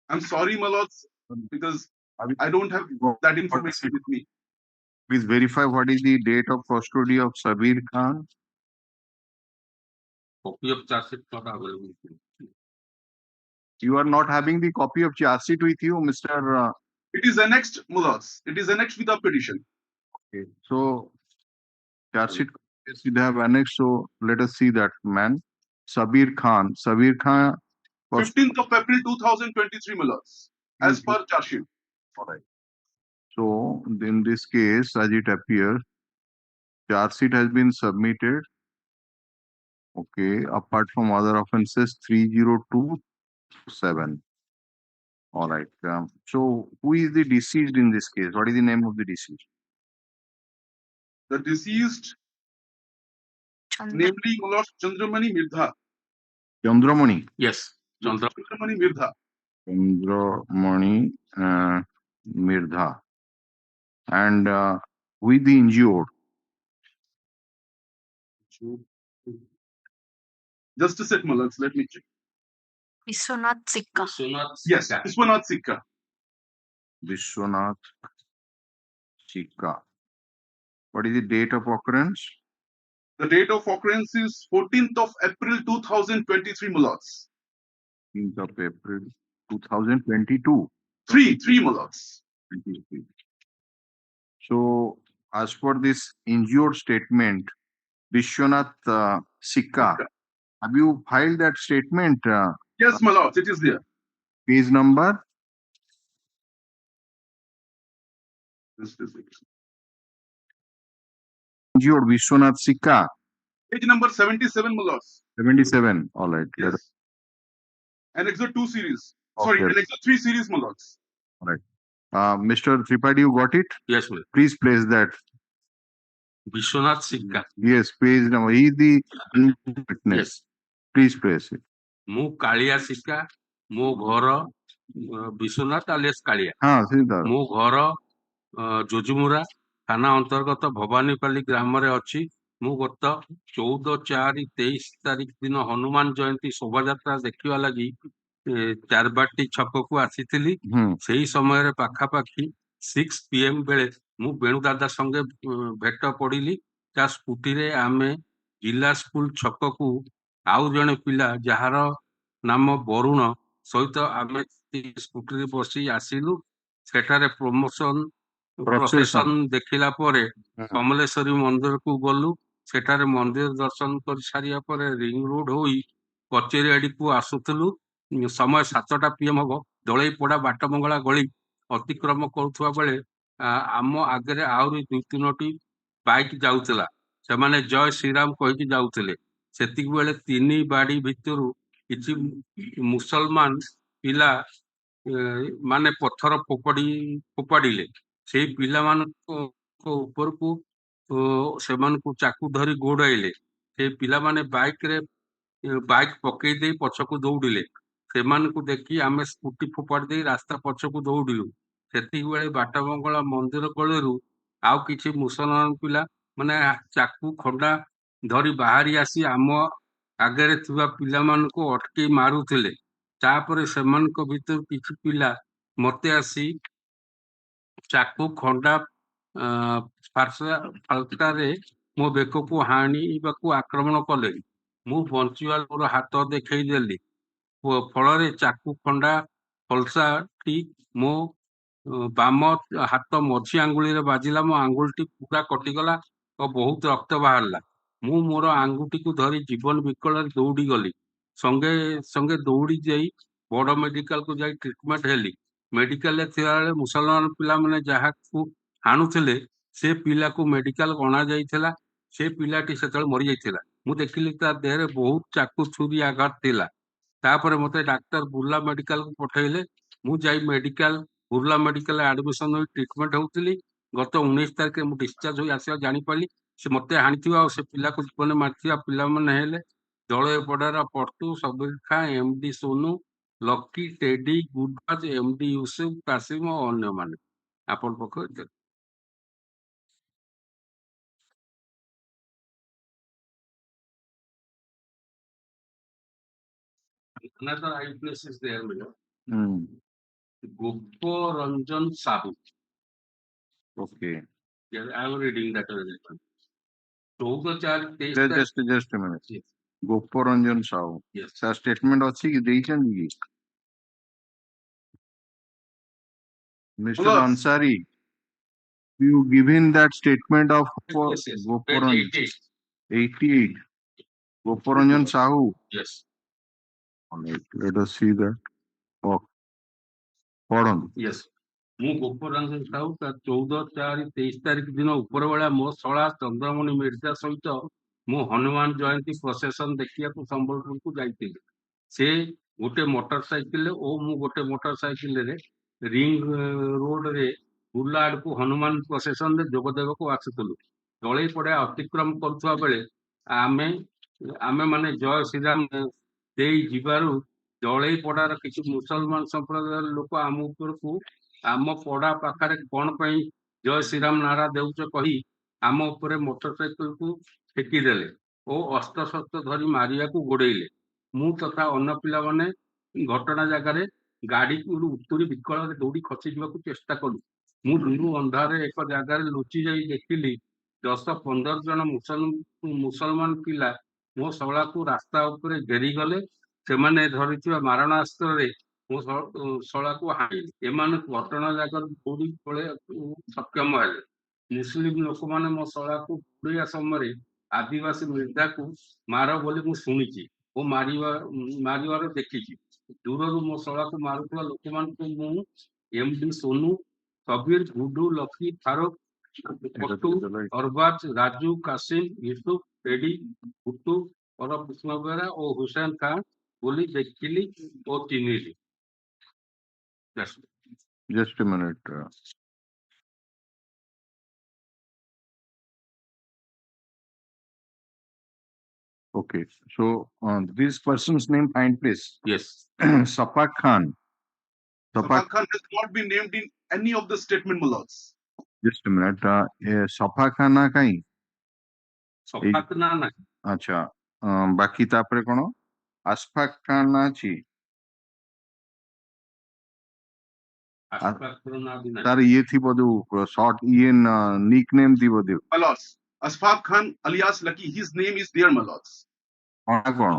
I'm sorry, my lords, because I don't have that information with me. Please verify what is the date of custody of Sabir Khan. Copy of charge sheet not available. You are not having the copy of charge sheet with you, Mr. It is annexed, Mullahs. It is annexed with the petition. Okay. So, charge sheet should have annexed. So, let us see that man. Sabir Khan. Sabir Khan. 15th of April 2023, Mullahs, as per charge sheet. All right. So, in this case, as it appears, charge sheet has been submitted. Okay. Apart from other offenses, 30227. All right. So, who is the deceased in this case? What is the name of the deceased? The deceased, namely Lord Chandramani Mirdha. Chandramani? Yes. Chandramani Mirdha. Chandramani Mirdha. And with the injured? Just a sec, Mullahs. Let me check. Vishwanath Sikka. Yes, Vishwanath Sikka. Vishwanath Sikka. What is the date of occurrence? The date of occurrence is 14th of April 2023, Mullahs. 14th of April 2022. Three Mullahs. 23. So, as per this injured statement, Vishwanath Sikka, have you filed that statement? Yes, my lords, it is there. Page number? Injured Vishwanath Sikka. Page number 77, my lords. 77. All right. Yes. Annexure 2 series. Okay. Sorry, Annexure 3 series, my lords. All right. Mr. Tripathi, you got it? Yes, ma'am. Please place that. Vishwanath Sikka. Yes, page number. He is the witness. Yes. Please place it. ମୁଁ କାଳିଆ ଶିକା ମୋ ଘର ବିଶ୍ୱନାଥ ଆଲିଆସ କାଳିଆ ମୋ ଘର ଯୋଜୁମୁରା ଥାନା ଅନ୍ତର୍ଗତ ଭବାନୀପାଲି ଗ୍ରାମରେ ଅଛି। ମୁଁ ଗତ 14/4/23 ତାରିଖ ଦିନ ହନୁମାନ ଜୟନ୍ତୀ ଶୋଭାଯାତ୍ରା ଦେଖିବା ଲାଗି ଚାରବାଟି ଛକକୁ ଆସିଥିଲି। ସେଇ ସମୟରେ ପାଖାପାଖି 6 PM ବେଳେ ମୁଁ ବେଣୁ ଦାଦା ସଙ୍ଗେ ଭେଟ ପଡ଼ିଲି। ତା ସ୍କୁଟିରେ ଆମେ ଜିଲ୍ଲା ସ୍କୁଲ ଛକକୁ ଆଉ ଜଣେ ପିଲା ଯାହାର ନାମ ବରୁଣ ସହିତ ଆମେ ସ୍କୁଟିରେ ବସି ଆସିଲୁ। ସେଠାରେ ପ୍ରସେସନ ଦେଖିଲା ପରେ କମଲେଶ୍ୱରୀ ମନ୍ଦିରକୁ ଗଲୁ। ସେଠାରେ ମନ୍ଦିର ଦର୍ଶନ କରି ସାରିବା ପରେ ରିଙ୍ଗ ରୋଡ ହୋଇ କଚେରୀ ଆଡକୁ ଆସୁଥିଲୁ। ସମୟ 7ଟା PM ହବ। ଦଳେଇପଡା ବାଟମଙ୍ଗଳା ଗଳି ଅତିକ୍ରମ କରୁଥିବା ବେଳେ ଆମ ଆଗରେ ଆହୁରି 2-3ଟି ବାଇକ୍ ଯାଉଥିଲା। ସେମାନେ ଜୟ ଶ୍ରୀରାମ କହିକି ଯାଉଥିଲେ। ସେତିକି ବେଳେ 3 ବାଡି ଭିତରୁ କିଛି ମୁସଲମାନ ପିଲା ମାନେ ପଥର ଫୋପାଡ଼ିଲେ। ସେଇ ପିଲାମାନଙ୍କ ଉପରକୁ ସେମାନଙ୍କୁ ଚାକୁ ଧରି ଗୋଡାଇଲେ। ସେ ପିଲାମାନେ ବାଇକ୍ ପକେଇ ଦେଇ ପଛକୁ ଦୌଡ଼ିଲେ। ସେମାନଙ୍କୁ ଦେଖି ଆମେ ସ୍କୁଟି ଫୋପାଡ଼ି ଦେଇ ରାସ୍ତା ପଛକୁ ଦୌଡ଼ିଲୁ। ସେତିକି ବେଳେ ବାଟମଙ୍ଗଳା ମନ୍ଦିର ଗଳିରୁ ଆଉ କିଛି ମୁସଲମାନ ପିଲା ମାନେ ଚାକୁ ଖଣ୍ଡା ଧରି ବାହାରି ଆସି ଆମ ଆଗରେ ଥିବା ପିଲାମାନଙ୍କୁ ଅଟକେଇ ମାରୁଥିଲେ। ତାପରେ ସେମାନଙ୍କ ଭିତରୁ କିଛି ପିଲା ମତେ ଆସି ଚାକୁ ଖଣ୍ଡା ଫାଳତାରେ ମୋ ବେକକୁ ହାଣିବାକୁ ଆକ୍ରମଣ କଲେ। ମୁଁ ବଞ୍ଚିବା ମୋର ହାତ ଦେଖେଇ ଦେଲି। ଫଳରେ ଚାକୁ ଖଣ୍ଡା ଫଲସାଟି ମୋ ବାମ ହାତ ମଝି ଆଙ୍ଗୁଳିରେ ବାଜିଲା। ମୋ ଆଙ୍ଗୁଳିଟି ପୁରା କଟିଗଲା ଓ ବହୁତ ରକ୍ତ ବାହାରିଲା। ମୁଁ ମୋର ଆଙ୍ଗୁଠିକୁ ଧରି ଜୀବନ ବିକଳରେ ଦୌଡ଼ି ଗଲି। ସଙ୍ଗେ ସଙ୍ଗେ ଦୌଡ଼ି ଯାଇ ବଡ଼ ମେଡିକାଲକୁ ଯାଇ ଟ୍ରିଟମେଣ୍ଟ ହେଲି। ମେଡିକାଲରେ ଥିଲାବେଳେ ମୁସଲମାନ ପିଲାମାନେ ଯାହାକୁ ହାଣୁଥିଲେ ସେ ପିଲାକୁ ମେଡିକାଲ ଅଣାଯାଇଥିଲା। ସେ ପିଲାଟି ସେତେବେଳେ ମରିଯାଇଥିଲା। ମୁଁ ଦେଖିଲି ତା ଦେହରେ ବହୁତ ଚାକୁ ଛୁରୀ ଆଘାତ ଥିଲା। ତାପରେ ମତେ ଡାକ୍ତର ବୁର୍ଲା ମେଡିକାଲକୁ ପଠେଇଲେ। ମୁଁ ଯାଇ ବୁର୍ଲା ମେଡିକାଲରେ ଆଡମିସନ ହୋଇ ଟ୍ରିଟମେଣ୍ଟ ହେଉଥିଲି। ଗତ 19 ତାରିଖରେ ମୁଁ ଡିସଚାର୍ଜ ହୋଇ ଆସିବା ଜାଣିପାରିଲି। ସେ ମତେ ହାଣିଥିବା ଆଉ ସେ ପିଲାକୁ ଜୀବନ ମାରିଥିବା ପିଲାମାନେ ହେଲେ ଦଳେପଡାର Patu, Sabir Khan, MD Sonu, Lucky, Teddy, Gudbaj, MD Yusuf, Kasim ଓ ଅନ୍ୟମାନେ। ଆପଣ ପଖ Another eyewitness is there, madam. Gopo Ranjan Sahu. Okay. Yeah, I am reading that. 14/4/23 just a minute. Yes. Goparanjan Sahu. Yes. Sir, statement ଅଛି କି ଦେଇଛନ୍ତି କି? Mr. Hello. Ansari, you given that statement of Yes. Goparanjan 88. Goparanjan Sahu. Yes. Let us see that. Oh, hold on. Yes. ମୁଁ ଗୋପରଞ୍ଜନ ସାହୁ 14/4/23 ଦିନ ଉପରବେଳା ମୋ ଶଳା ଚନ୍ଦ୍ରମଣି ମିର୍ଜା ସହିତ ମୁଁ ହନୁମାନ ଜୟନ୍ତୀ ପ୍ରସେସନ ଦେଖିବାକୁ ସମ୍ବଲପୁରକୁ ଯାଇଥିଲି। ସେ ଗୋଟେ ମୋଟର ସାଇକେଲରେ ଓ ମୁଁ ଗୋଟେ ମୋଟର ସାଇକେଲରେ ରିଙ୍ଗ ରୋଡରେ ବୁର୍ଲା ଆଡକୁ ହନୁମାନ ପ୍ରସେସନରେ ଯୋଗ ଦେବାକୁ ଆସୁଥିଲୁ। ଦଳେଇ ପଡା ଅତିକ୍ରମ କରୁଥିବା ବେଳେ ଆମେ ମାନେ ଜୟ ଶ୍ରୀରାମ ଦେଇ ଯିବାରୁ ଦଳେଇ ପଡାର କିଛି ମୁସଲମାନ ସମ୍ପ୍ରଦାୟର ଲୋକ ଆମ ପଡା ପାଖରେ କଣ ପାଇଁ ଜୟ ଶ୍ରୀରାମ ନାରା ଦେଉଛ କହି ଆମ ଉପରେ ମୋଟର ସାଇକେଲକୁ ଫେକିଦେଲେ ଓ ଅସ୍ତ୍ରଶସ୍ତ୍ର ଧରି ମାରିବାକୁ ଗୋଡେଇଲେ। ମୁଁ ତଥା ଅନ୍ୟ ପିଲାମାନେ ଘଟଣା ଜାଗାରେ ଗାଡିକୁ ଉତୁରି ବିକଳରେ ଦୌଡ଼ି ଖସିଯିବାକୁ ଚେଷ୍ଟା କଲୁ। ମୁଁ ଦୂରୁ ଅନ୍ଧାରରେ ଏକ ଜାଗାରେ ଲୁଚି ଯାଇ ଦେଖିଲି 10-15 ଜଣ ମୁସଲମାନ ପିଲା ମୋ ଶଳାକୁ ରାସ୍ତା ଉପରେ ଘେରିଗଲେ। ସେମାନେ ଧରିଥିବା ମାରଣାସ୍ତ୍ରରେ ମୋ ଶଳାକୁ ହାଣିଲେ। ଏମାନେ ଘଟଣା ଜାଗାରୁ ଦୌଡ଼ି ପଳେଇବାକୁ ସକ୍ଷମ ହେଲେ। ମୁସଲିମ ଲୋକମାନେ ମୋ ଶଳାକୁ ବୁଡେଇବା ସମୟରେ ଆଦିବାସୀ ମିର୍ଜାକୁ ମାର ବୋଲି ମୁଁ ଶୁଣିଛି ଓ ମାରିବାର ଦେଖିଛି। ଦୂରରୁ ମୋ ଶଳାକୁ ମାରୁଥିବା ଲୋକମାନଙ୍କୁ ମୁଁ ଏମଡି ସୋନୁ, ସବିର, ଗୁଡୁ, ଲକି, ଫାରୁକ, ପଟୁ, ଅରବାଜ, ରାଜୁ, କାସିମ, ୟୁସୁଫ, ଟେଡି, ଭୁଟୁ ଓରଫ କୃଷ୍ଣ ବେହେରା ଓ ହୁସେନ ଖାଁ ବୋଲି ଦେଖିଲି ଓ ଚିହ୍ନିଲି। Just a minute. Okay, so this person's name find place. Yes. Safak Khan. Safak Khan has not been named in any of the statement, my lords. Just a minute. Safak Khan na kahi? Safak na na. আচ্ছা বাকি তারপরে কোন আশফাক খান না ଅଛି তার ইয়ে থিব ଯୋଉ short ଇଏ nick name ଥିବ ଯୋଉ My lords, Ashfaq Khan alias Lucky, his name is there, my lords. କଣ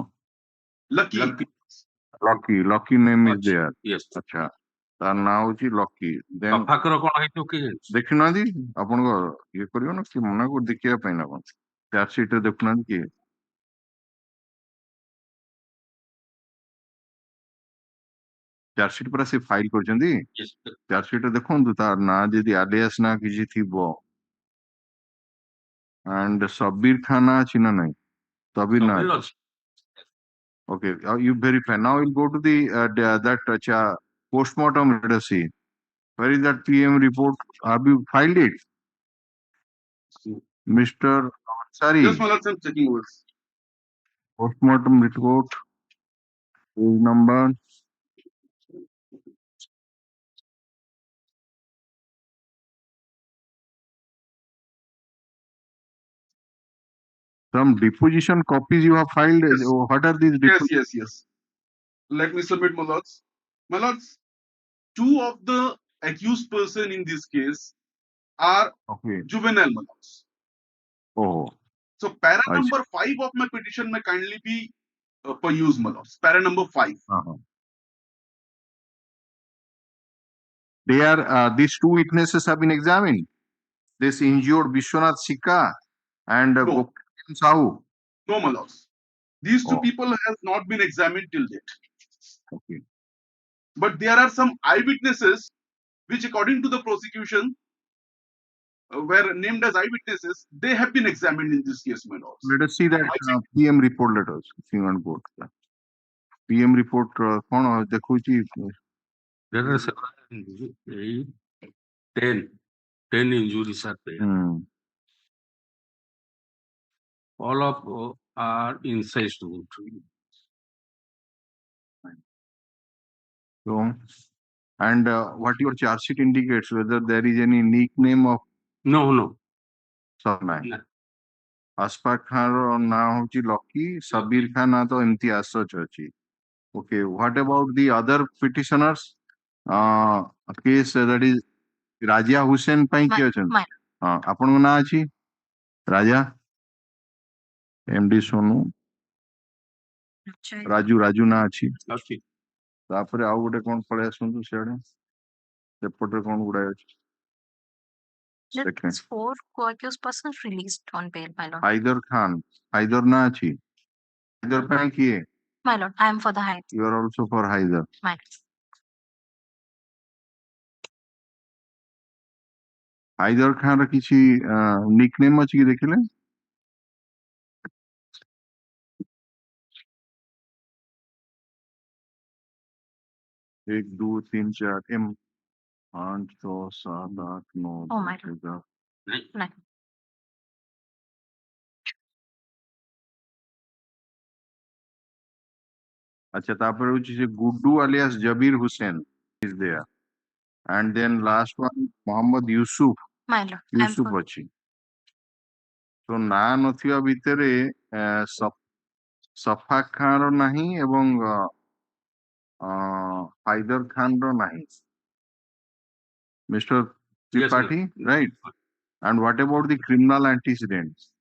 Lucky name is there. Yes. ଆଚ୍ଛା ତାର ନାଁ ହଉଛି ଲକି। ସଫାକର କଣ ହେଇଥିବ କି ଦେଖିନାହାନ୍ତି ଆପଣଙ୍କ ଇଏ କରିବ ନା କି ମନା କରୁ ଦେଖିବା ପାଇଁ ନା କଣ ଚାର୍ଜସିଟ୍ ରେ ଦେଖୁନାହାନ୍ତି କିଏ ଚାର୍ଜସିଟ୍ ପୁରା ସେ ଫାଇଲ କରିଛନ୍ତି। ଚାର୍ଜସିଟ୍ ରେ ଦେଖନ୍ତୁ ତାର ନାଁ ଯଦି ଆଲିଆସ ନା କିଛି ଥିବ and ସବିର ଖାଁ ନା ଅଛି ନା ନାହିଁ ସବିର ନା ଅଛି। Okay, you verify. Now we'll go to the that postmortem. Let us see. Where is that PM report? Have you filed it, Mr. Ansari? Yes, my lords, I'm checking over. Postmortem report. Page number. Some deposition copies you have filed. Yes. What are these deposition? Yes. Let me submit, my lords. My lords, two of the accused person in this case are Okay. juvenile, my lords. Oh, So para I see. number 5 of my petition may kindly be perused, my lords. Para number 5. They are these two witnesses have been examined. This injured Vishwanath Sikka and No. Sahu. No, my lords. These two Oh. people has not been examined till date. Okay. But there are some eyewitnesses which, according to the prosecution, were named as eyewitnesses. They have been examined in this case, my lords. Let us see that PM report. Let us see on board. PM report. कौन देखुची? There are several injuries. 10 injuries are there. All of are incest wound. So, and what your charge sheet indicates, whether there is any nickname of No. Sarnai. Asfaq Khan na hochi Lucky, Sabir Khan na to Imtiaz Chachi. Okay, what about the other petitioners? A case that is Raja Hussain ପାଇଁ କିଏ ଅଛନ୍ତି? ଆପଣଙ୍କ ନାଁ ଅଛି? ରାଜା MD Sonu Raju ନାଁ ଅଛି। ତାପରେ ଆଉ ଗୋଟେ କଣ ପଳେଇ ଆସନ୍ତୁ ସିଆଡେ ସେପଟରେ କଣ ଗୁଡାଏ ଅଛି। There's 4 co-accused persons released on bail, my lord. Haider Khan, Haider ନାଁ ଅଛି? Haider ପାଇଁ କିଏ? My lord, I am for the Haider. You are also for Haider. My lord. Haider Khan ର କିଛି nickname ଅଛି କି ଦେଖିଲେ? 1 2 3 4 M 5 6 7 8 9 Oh, my lord. 10 No. अच्छा तापर which is Guddu alias Jabir Hussain is there, and then last one Muhammad Yusuf. My lord. Yusuf ଅଛି। तो ନାଁ ନଥିବା ଭିତରେ ସଫାକ ଖାନ ର ନାହିଁ ଏବଂ ହାଇଦର ଖାନ ର ନାହିଁ। Mr. Tripathi, right? And what about the criminal antecedents?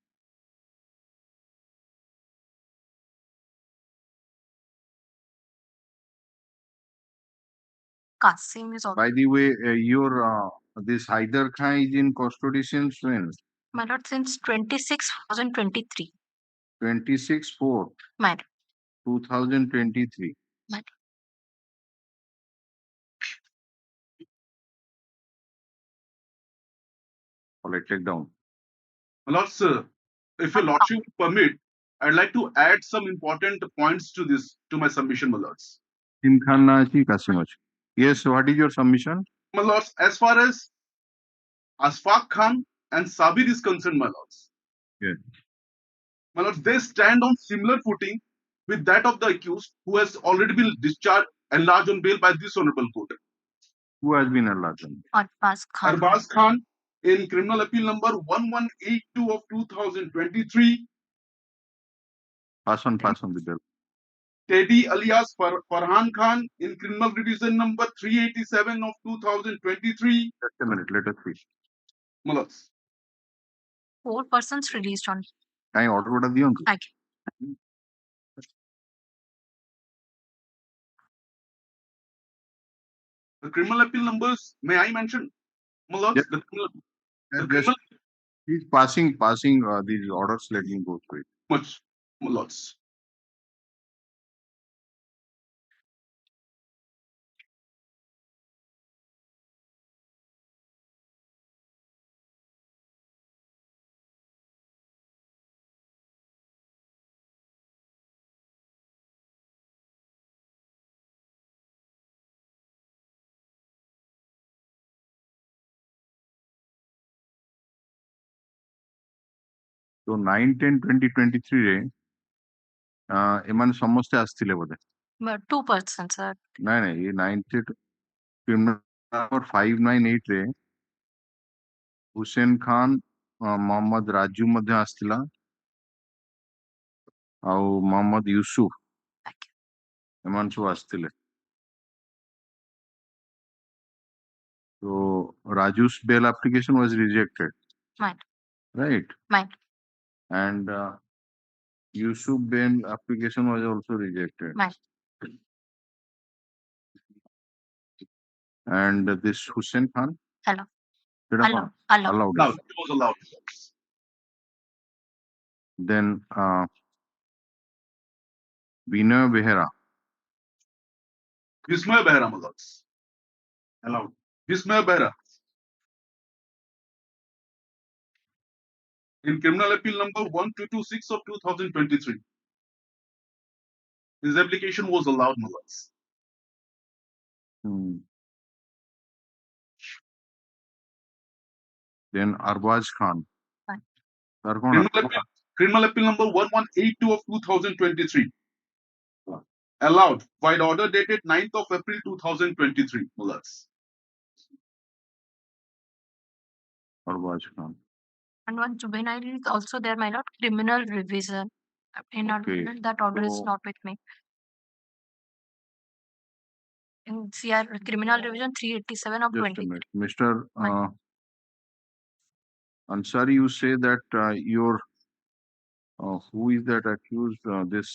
Qasim is also. By the way, your this Haider Khan is in custody since when? My lord, since 26/2023. 26/4. My lord. 2023. My lord. Let's take down. My lords, if your lordship permit, I'd like to add some important points to this, to my submission, my lords. Yes, what is your submission? My lords, as far as Asfaq Khan and Sabir is concerned, my lords. Yeah. My lords, they stand on similar footing with that of the accused who has already been discharged and enlarged on bail by this honorable court. Who has been enlarged? Arbaz Khan. Arbaz Khan in criminal appeal number 1182 of 2023. Pass on the bill. Teddy alias Farhan Khan in criminal division number 387 of 2023. Just a minute, let us see. My lords. 4 persons released on. Can I order what are the ones? The criminal appeal numbers, may I mention? My lords, Yes. the Just criminal. he's passing these orders, let me go through it. Much, my lords. So 9/10/2023 ରେ ଏମାନେ ସମସ୍ତେ ଆସିଥିଲେ ବୋଧେ? 2 persons, sir. ନାଇଁ ଏ 598 ରେ हुसैन खान मोहम्मद राजू ମଧ୍ୟ ଆସିଥିଲା ଆଉ मोहम्मद यूसुफ एमान सब आस्तिले so Raju's bail application was rejected Mine. right Mine. and Yusuf bail application was also rejected Mine. and this Hussein Khan Hello. সেটা Allowed. কোন? Allowed. allowed Allowed. It was allowed. then Vinay Behera Vismaya Behra, my lords. Allowed. Vismaya Behra. In criminal appeal number 1226 of 2023. His application was allowed, my lords. then Arbaz Khan Fine. তার কোন Criminal appeal number 1182 of 2023. Allowed. Void order dated 9th of April 2023, my lords. Arbaz Khan And one juvenile is also there, my lord. Criminal revision. In Okay. that order is So- not with me. In CR criminal revision 387 of just a 20. minute Mr. Ansari you say that your who is that accused this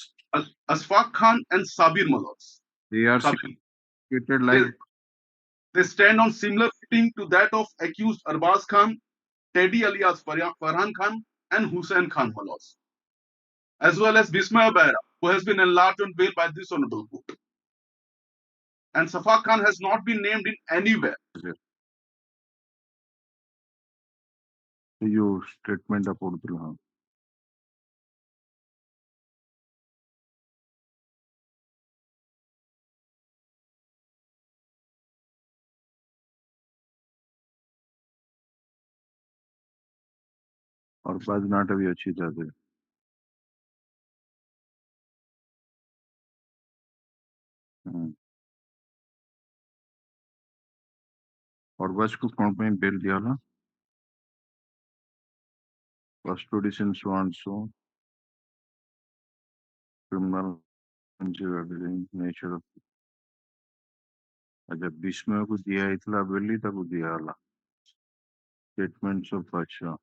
Asfaq Khan and Sabir, my lords. they are Sabir. situated like They stand on similar footing to that of accused Arbaz Khan, Teddy alias Farhan Khan, and Hussein Khan, my lords, as well as Vismaya Behra, who has been enlarged on bail by this honorable court. And Safaq Khan has not been named in anywhere. your statement ಕೊಡ್ತಿಲ್ಲ और बाज नाटा भी अच्छी जाते और बाज को कौन पे बेल दिया ना custody in so and so criminal nature of अच्छा विस्मय को दिया इतना बेली तक दिया ला statements of अच्छा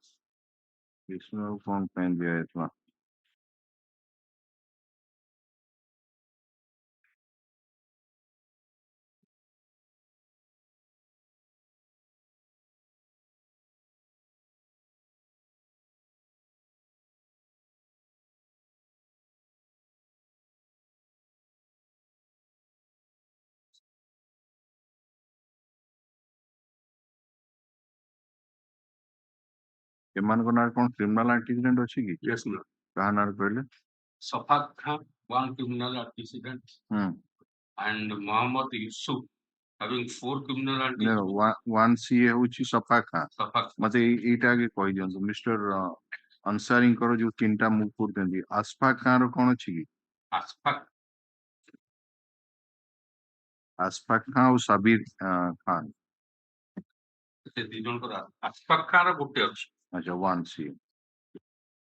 विस्मय को कौन पे दिया इतना ଏମାନଙ୍କ ନାଁରେ କଣ କ୍ରିମିନାଲ ଆଣ୍ଟିସିଡେଣ୍ଟ ଅଛି କି Yes, ma'am. କାହା ନାଁରେ କହିଲେ Safaq Khan, one criminal antecedent, and Mohammad Yusuf having 4 criminal antecedents. One CA ହଉଛି ସଫା ଖାଁ Safaq ମତେ ଏଇଟା ଆगे କହିଦିଅନ୍ତୁ ମିଷ୍ଟର ଅନସାରୀଙ୍କର ଯୋଉ ତିନିଟା ମୁଭ କରୁଛନ୍ତି ଆସଫା ଖାଁ ର କଣ ଅଛି କି Asfaq ଆସଫା ଖାଁ ଆଉ ସାବିର ଖାନ୍ ସେ ଦି ଜଣଙ୍କର Asfaq Khan ର ଗୋଟେ ଅଛି ଆଚ୍ଛା वन सीए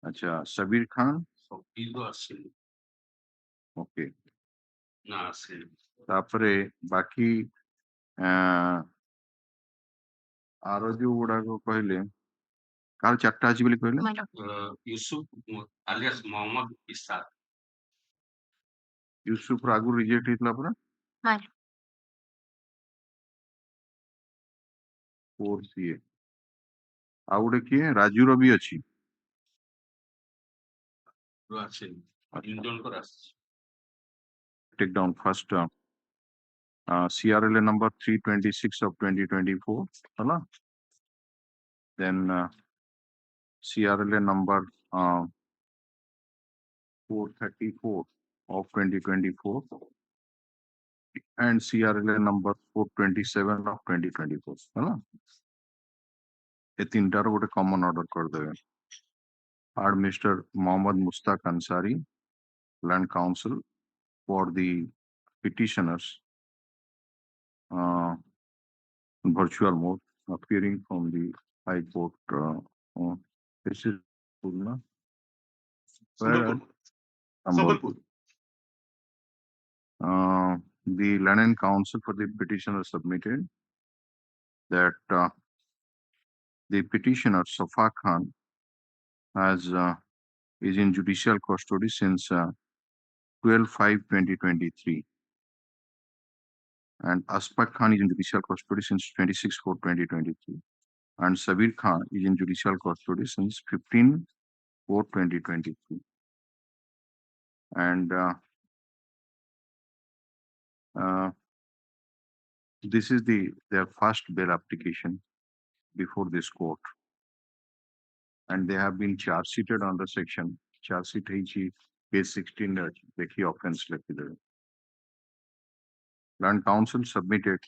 ଆଚ୍ଛା ସାବିର ଖାନ୍ ସବିର ଆସିନି ଓକେ ନା ଆସିନି ତାପରେ ବାକି ଆର ଯୋଉ ଗୁଡାକ କହିଲେ କାହାର ଚାରିଟା ଅଛି ବୋଲି କହିଲେ My lord. Yusuf alias Mohammad Isad Yusuf ର ଆଗରୁ ରିଜେକ୍ଟ ହେଇଥିଲା ପରା My lord. 4 सीए ଆଉ ଗୋଟେ କିଏ ରାଜୁର ବି ଅଛି ଆସିନି ତିନି ଜଣଙ୍କର ଆସିଛି take down first CRLA number 326 of 2024 hala then CRLA number 434 of 2024 and CRLA number 427 of 2024 hala ये तीनटार गोटे कॉमन ऑर्डर कर देवे आर Mr Mohammad Mustaq Ansari land counsel for the petitioners virtual mode appearing from the High Court. This is Purna. Sambalpur. The Learned Counsel for the petitioner submitted that the petitioner Safa Khan is in judicial custody since 12/5/2023, and Aspak Khan is in judicial custody since 26/4/2023, and Sabir Khan is in judicial custody since 15/4/2023. And this is their first bail application before this court, and they have been charge sheeted under section charge sheet page 16 देखिए offense लिखिए. Learned Counsel submitted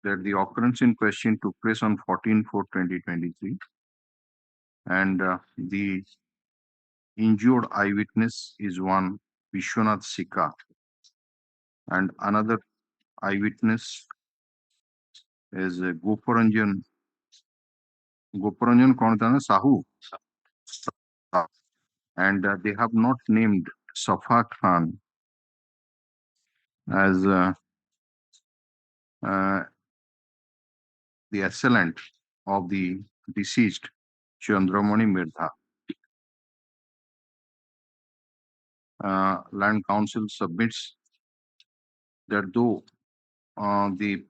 that the occurrence in question took place on 14/4/2023, and the injured eyewitness is one Vishwanath Sikka, and another eyewitness is Goparanjan Sahoo, and they have not named Safa Khan as the assailant of the deceased Chandramani Mirdha. Land Council submits that though the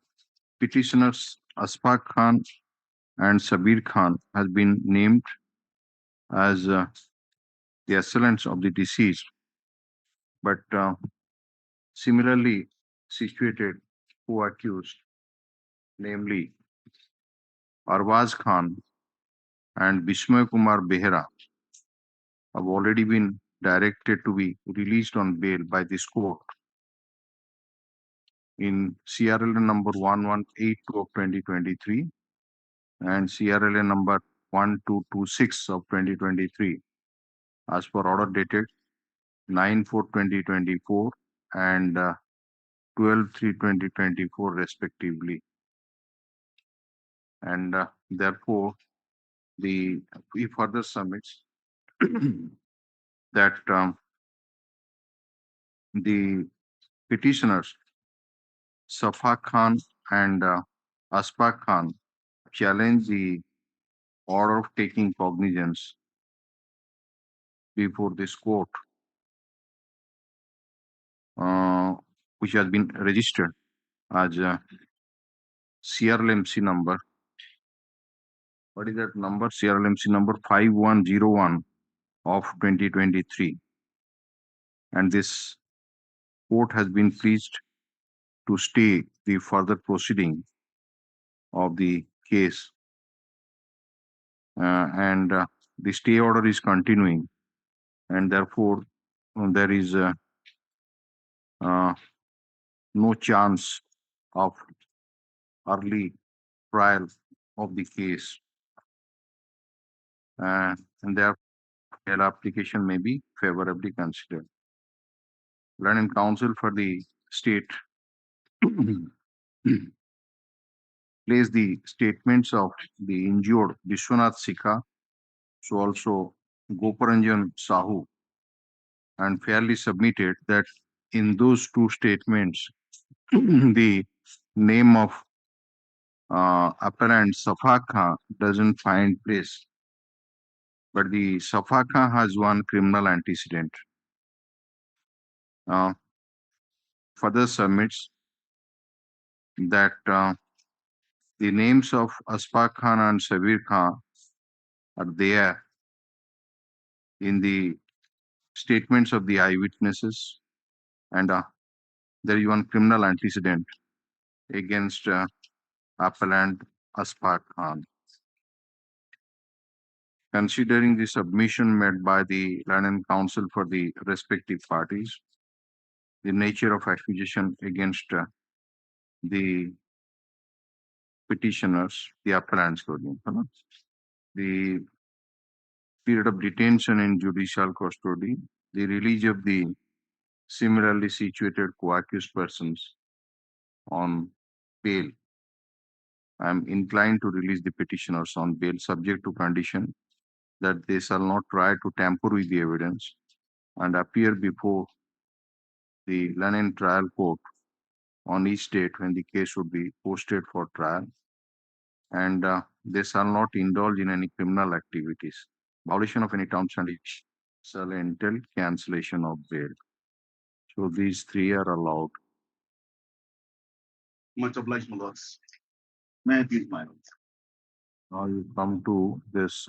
petitioners Asfaq Khan and Sabir Khan has been named as the assailants of the deceased, but similarly situated co-accused, namely Arwaz Khan and Bismay Kumar Behera, have already been directed to be released on bail by this court in CRL number 1182 of 2023 and CRL number 1226 of 2023 as per order dated 9/4/2024 and 12/3/2024 respectively. And therefore, he further submits that the petitioners Safa Khan and Asfaq Khan challenge the order of taking cognizance before this court, which has been registered as CRLMC number. What is that number? CRLMC number 5101 of 2023. And this court has been pleased to stay the further proceeding of the case. And the stay order is continuing, and therefore there is no chance of early trial of the case, and therefore bail application may be favorably considered. Learned Counsel for the state place the statements of the injured Vishwanath Sikka, so also Goparanjan Sahu, and fairly submitted that in those two statements, the name of appellant Safa Khan doesn't find place, but the Safa Khan has one criminal antecedent. Further submits that the names of Asfaq Khan and Sabir Khan are there in the statements of the eyewitnesses, and there is one criminal antecedent against appellant Asfaq Khan. Considering the submission made by the Learned Counsel for the respective parties, the nature of accusation against the petitioners, the appellants, the period of detention in judicial custody, the release of the similarly situated co-accused persons on bail. I am inclined to release the petitioners on bail subject to condition that they shall not try to tamper with the evidence and appear before the London Trial Court on each date when the case should be posted for trial, and they shall not indulge in any criminal activities, violation of any terms and conditions shall entail cancellation of bail. So these three are allowed. Much obliged, my lords. May I please, my lord? Now you come to this,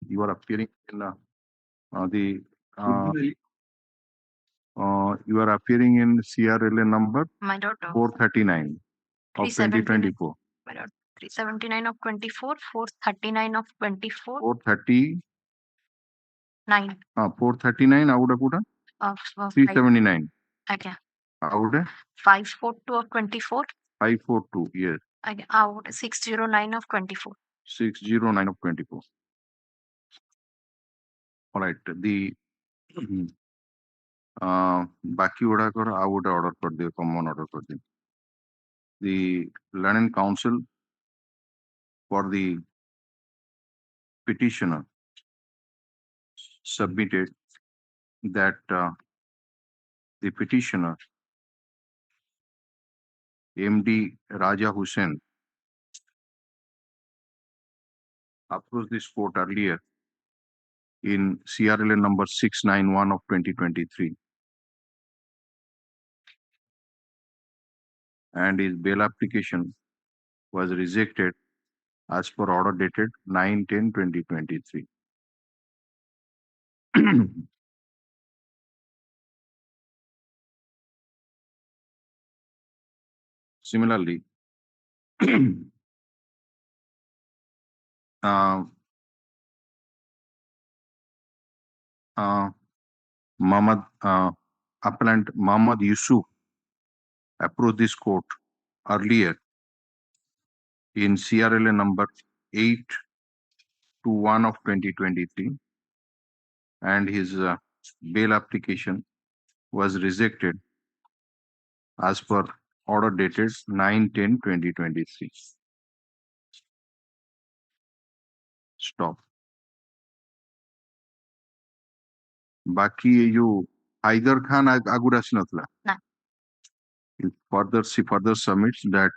you are appearing in you are appearing in CRLA number My lord, 439 of 2024. my lord, 379 of 24, 439 of 24, 439 out of of 379 okay, out of 542 of 24, 542, yes, okay, out 609 of 24. 609 of 24. All right, the बाकी गुड़ाकर आउ गोटे order कर दियो, common order कर दियो. The Learned Counsel for the petitioner submitted that the petitioner MD Raja Hussain approached this court earlier in CRLA number 691 of 2023, and his bail application was rejected as per order dated 9/10/2023. Similarly, Muhammad appellant Muhammad Yusuf approached this court earlier in CRLA number 821 of 2023, and his bail application was rejected as per order dated 9/10/2023. Stop. बाकी ये जो Hyder Khan आगुरा नथला. No. She further submits that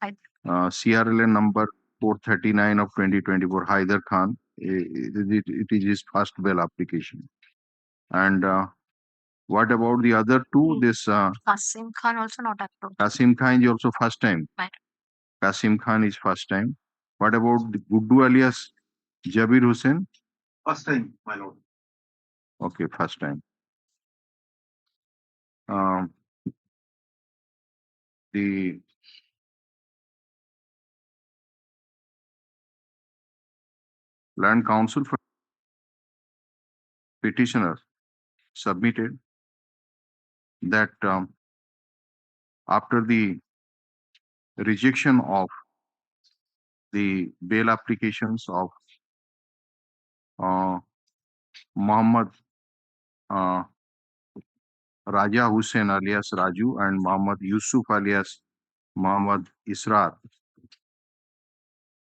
I- CRLA number 439 of 2024, Hyder Khan, it is his first bail application. And what about the other two? This Qasim Khan also not approved. Qasim Khan is also first time. Right. Qasim Khan is first time. What about the Guddu alias Jabir Hussain? First time, my lord. Okay, first time. The Land Council for petitioner submitted that after the rejection of the bail applications of Muhammad Raja Hussain alias Raju and Muhammad Yusuf alias Muhammad Israr,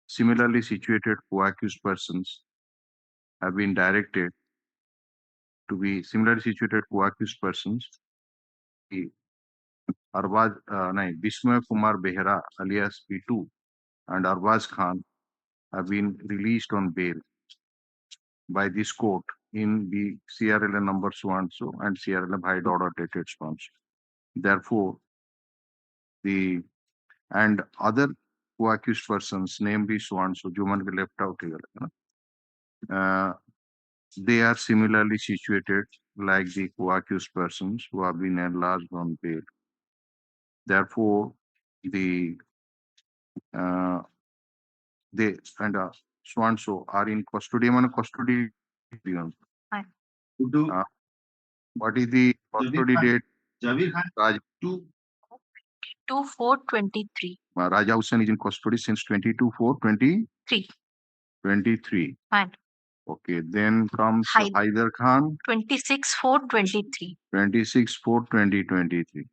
similarly situated co-accused persons have been directed to be similarly situated co-accused persons. Bismay Kumar Behra alias P2 and Arbaz Khan have been released on bail by this court in the CRLA number so and so and CRLA by order dated so and so. Therefore, the and other co-accused persons, namely so and so, जो मन के left out here, they are similarly situated like the co-accused persons who have been enlarged on bail. Therefore, the they and so and so are in custody. Custody. Fine. What is the custody date? Jabir Khan, Raj 2/4/23. Raja Hussain is in custody since 22/4/2023. 23. Fine. Okay, then comes Hyder Khan. 26/4/23. 26/4/2023.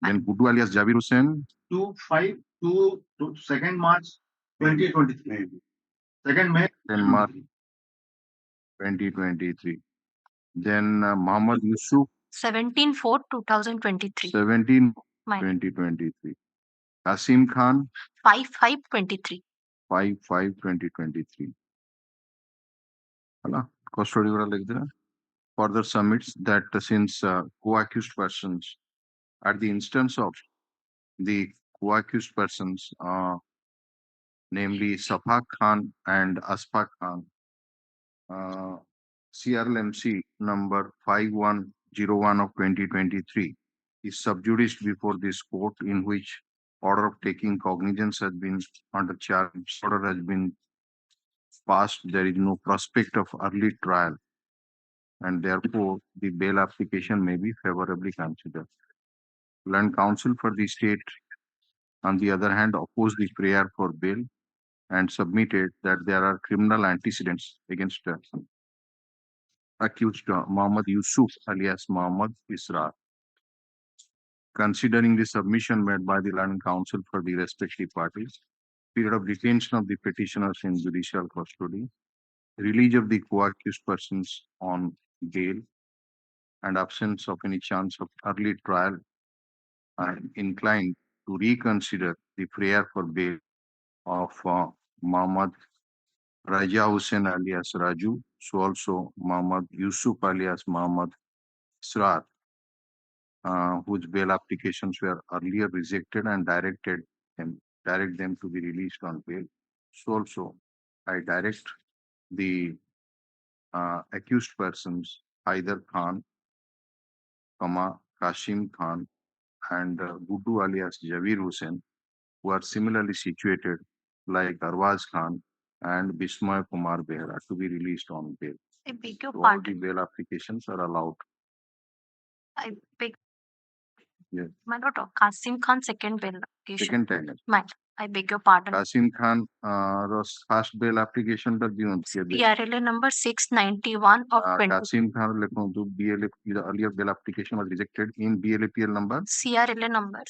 Then Guddu alias Jabir Hussain. 2/2 March 2023. 2nd May 2023. Then Muhammad Yusuf 17/4/2023. 17 My lord. 2023. Kasim Khan 5/5/23. 5/5/2023. Custody वाला लिख देना. Further submits that since co-accused persons at the instance of the co-accused persons, namely Safak Khan and Asfaq Khan, CRLMC number 5101 of 2023 is subjudiced before this court, in which order of taking cognizance has been under charge, order has been passed. There is no prospect of early trial, and therefore the bail application may be favorably considered. Learned counsel for the state, on the other hand, opposed the prayer for bail and submitted that there are criminal antecedents against accused Muhammad Yusuf alias Muhammad Israr. Considering the submission made by the learned counsel for the respective parties, period of detention of the petitioners in judicial custody, release of the co-accused persons on bail, and absence of any chance of early trial, I am inclined to reconsider the prayer for bail of Muhammad Raja Hussain alias Raju, so also Muhammad Yusuf alias Muhammad Israr, whose bail applications were earlier rejected, and direct them to be released on bail. So also I direct the accused persons, Haider Khan, Kashim Khan, and Gudu alias Javir Hussain, who are similarly situated like Arwaz Khan and Bismay Kumar Behra, to be released on bail. I beg your So all the pardon. bail applications are allowed. I beg Yes. my lord, Kasim Khan second bail application. Second time. My I beg your pardon. Kasim Khan first bail application টা দিউন PRLA number 691 of 20. Kasim Khan লিখুন BLA, the earlier bail application was rejected in BLAPL number CRLA number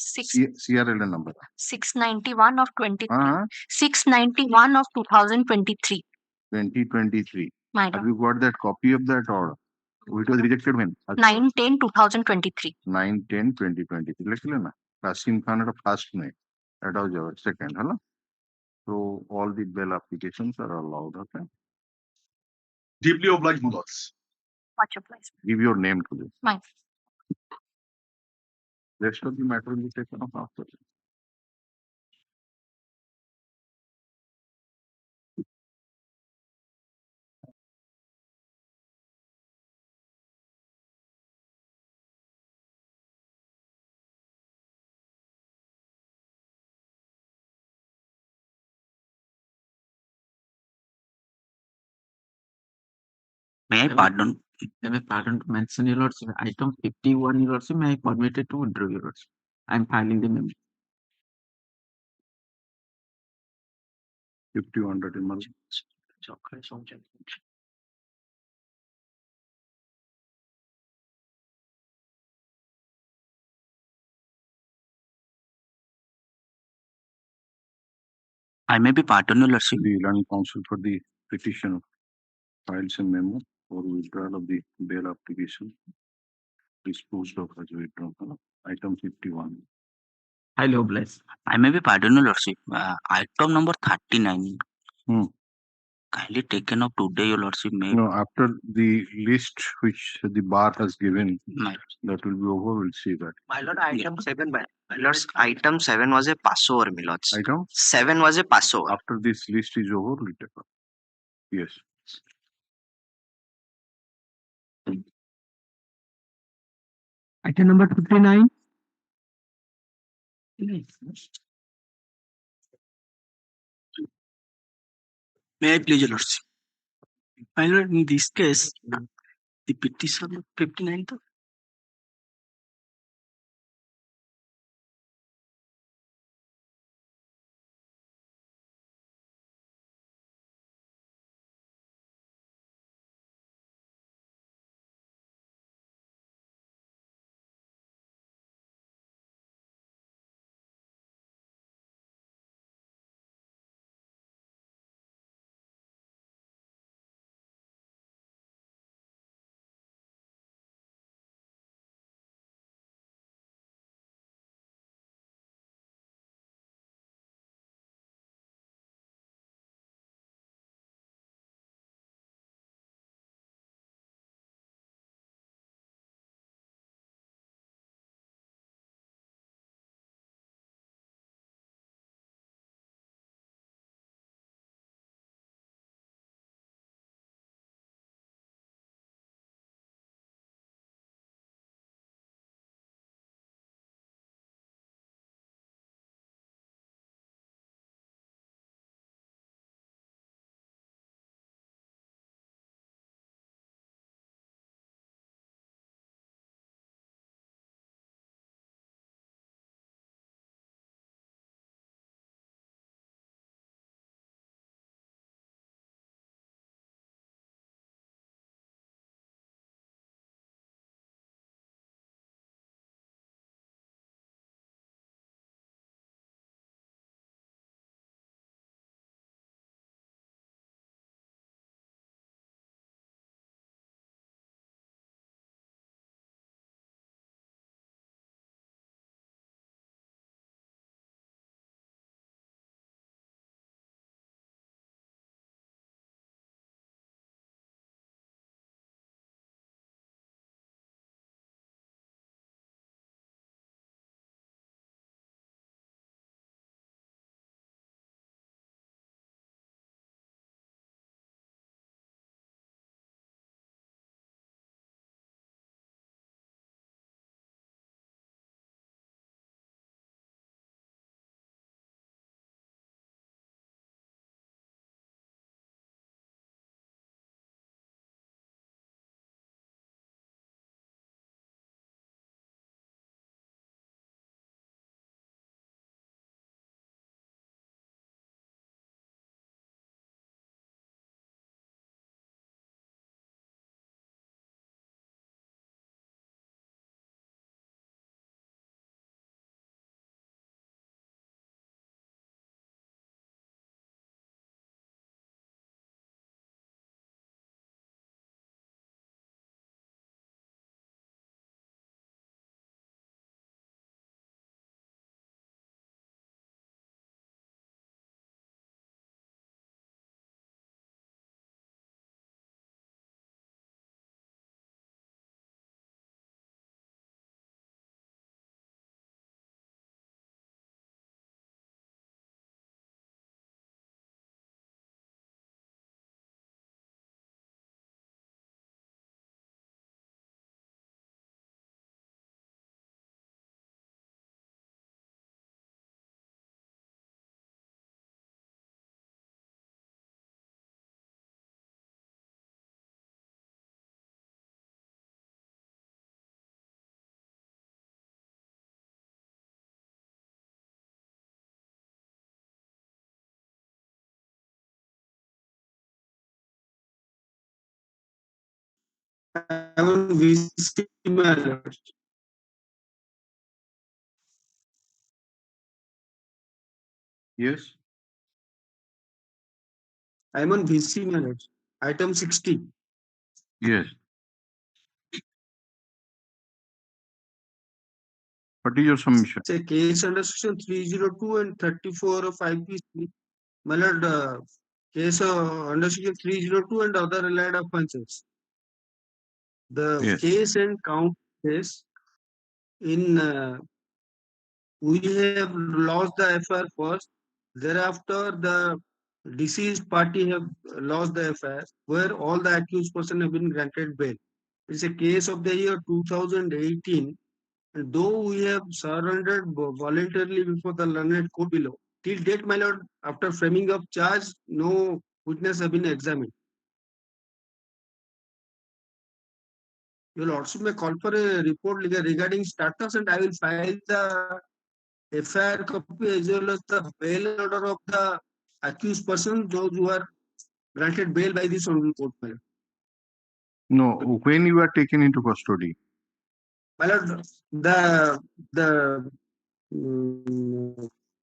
CRLA number 691 of 23. uh, 691 of 2023. 2023. My Have lord. you got that copy of that order? It was rejected when? 9/10/2023. 9/10/2023 লিখলে না কাসিম খানের first নেই, এটাও যাবে second হলো. So all the bail applications are allowed. Okay. Deeply obliged, my lords. Much obliged. Give your name to this. Mine. Rest of the matter will be taken up after. May I pardon? May I pardon to mention, your lordship, item 51, your lordship, may I permitted to withdraw, your lordship. I am filing the memo. 51 memo. I may be pardoned, your lordship. The learned counsel for the petition files a memo for withdrawal of the bail application disposed of as withdrawn. Item 51. Highly obliged. I may be pardoned, your lordship. Item number 39. Kindly taken up today, your lordship. May No, after the list which the bar has given, My that will be over. We'll see that. My lord, item 7, my lords, item 7 was a passover, my lords. Item 7 was a passover. after this list is over, we'll take up. Yes. Item number 59. May I please, your lordship? My lord, in this case, the petition 59. I'm on VC, my lord. Yes. I'm on VC, my lord. Item 60. Yes. What is your submission? Say case under section 302 and 34 of IPC. My lord, case under section 302 and other allied offences. The Yes. case and count case in we have lost the FIR first. Thereafter, the deceased party have lost the FIR, where all the accused person have been granted bail. It's a case of the year 2018. And though we have surrendered voluntarily before the learned court below, till date, my lord, after framing of charge, no witness have been examined. Your lordship may call for a report regarding status, and I will file the FIR copy as well as the bail order of the accused person, those who are granted bail by this honorable court. My lord. No, when you are taken into custody. My lord, the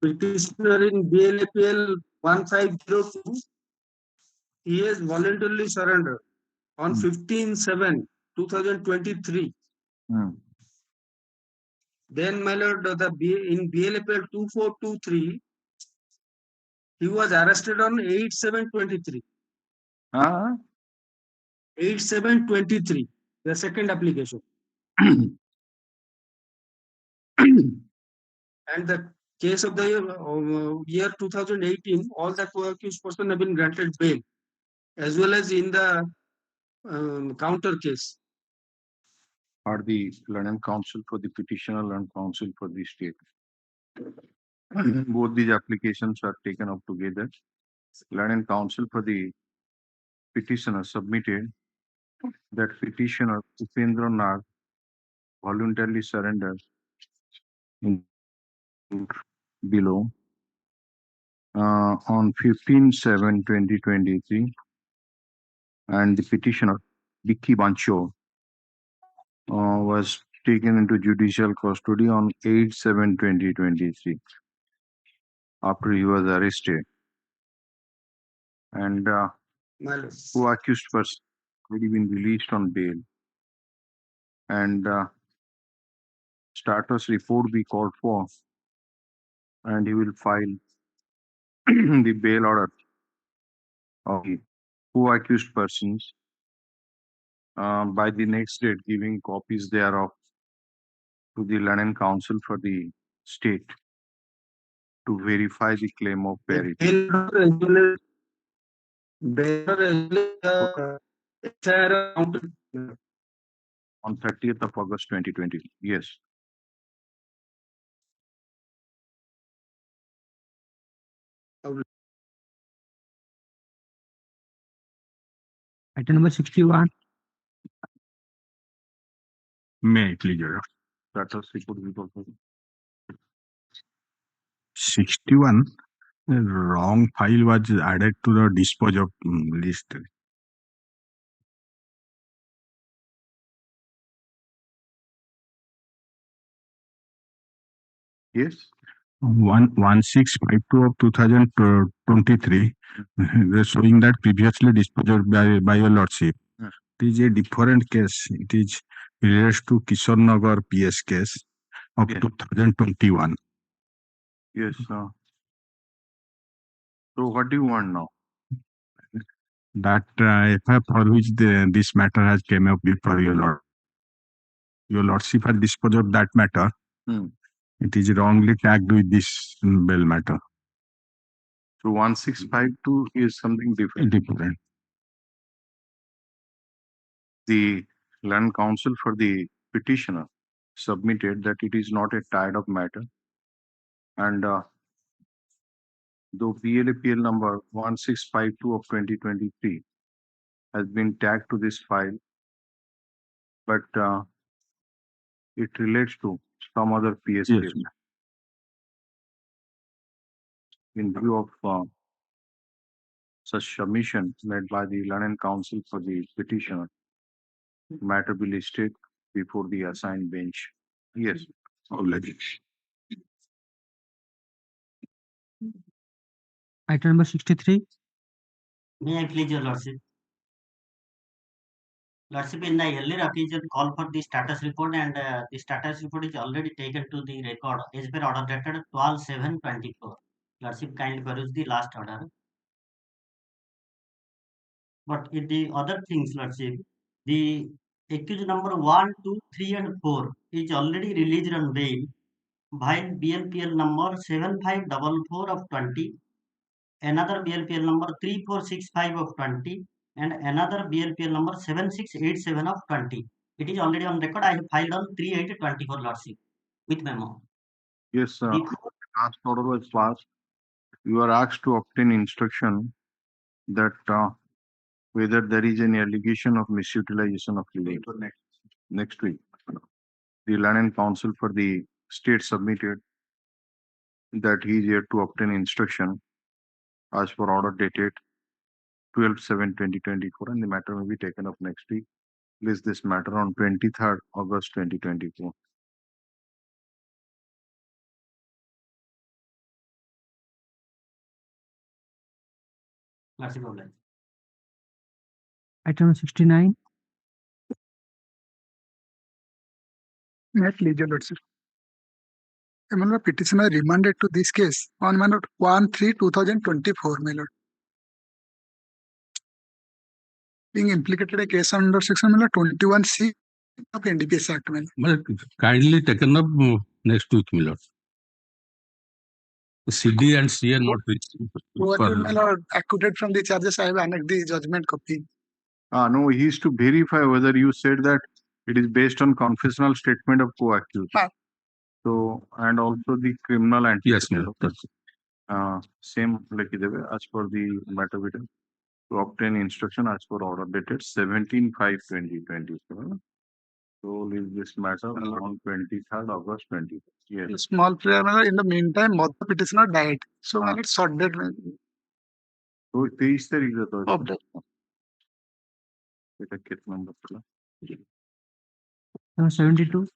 petitioner in BLAPL 1502, he has voluntarily surrendered on 15/7/2023. Then, my lord, in BLAPL 2423, he was arrested on 8/7/23. 8/7/23, the second application. And the case of the year 2018, all the co-accused person have been granted bail, as well as in the counter case. Are the learned counsel for the petitioner and counsel for the state. Both these applications are taken up together. Learned counsel for the petitioner submitted that petitioner Upendra Nag voluntarily surrendered in below on 15/7/2023, and the petitioner Vicky Bancho was taken into judicial custody on 8/7/2023 after he was arrested, and who accused person already been released on bail, and status report be called for, and he will file the bail order of the who accused persons by the next date, giving copies thereof to the learned counsel for the state to verify the claim of parity. On 30th of August 2020. Yes. Item number 61. May I please, Your Honor? Status report be called for. 61. The wrong file was added to the dispose of list. Yes. 1652 of 2023, showing that previously disposed by your lordship. It is a different case. It is relates to Kishore Nagar PS case of 2021. Yes. So what do you want now? That FIR for which this matter has came up before your lord. Your lordship has disposed of that matter. It is wrongly tagged with this bail matter. So 1652 is something different. The land counsel for the petitioner submitted that it is not a tied up matter, and though BLAPL number 1652 of 2023 has been tagged to this file, but it relates to some other PS case. In view of such submission made by the learned counsel for the petitioner, matter be listed before the assigned bench. Yes, already. Item number 63. May I please, Your Lordship? Lordship, in the earlier occasion, call for the status report, and the status report is already taken to the record as per order dated 12/7/24. Lordship, kindly peruse the last order. But in the other things, Lordship, the accused number 1, 2, 3, and 4 is already released on bail, while BLPL number 7544 of 20, another BLPL number 3465 of 20, and another BLPL number 7687 of 20. It is already on record. I have filed on 3/8/24, Lordship, with memo. Yes, last order was passed. You are asked to obtain instruction that whether there is any allegation of misutilization of leave. Next week, the Land Council for the state submitted that he is here to obtain instruction as per order dated 12/7/2024, and the matter may be taken up next week. List this matter on 23rd August 2024. Lordship, obliged. Item 69. May I please, Your Lordship? My Lord, petitioner remanded to this case on my Lord 1/3/2024, my Lord. Being implicated a case under section my Lord 21C of NDPS Act, my Lord. Well, kindly taken up next week, my lord. CD and CA not reached. My Lord, acquitted from the charges, I have annexed the judgment copy. No, he is to verify whether you said that it is based on confessional statement of co-accused. So, and also the criminal antecedent. Yes, same like as per the matter written to obtain instruction as per order dated 17/5/2024. So, leave this matter on 23rd August 20. Yes. A small prayer, my Lord. In the meantime, mother petitioner died. So, my Lord, short date. तो 23 तारीख का तो Of the बेटा कितना number पड़ा 72.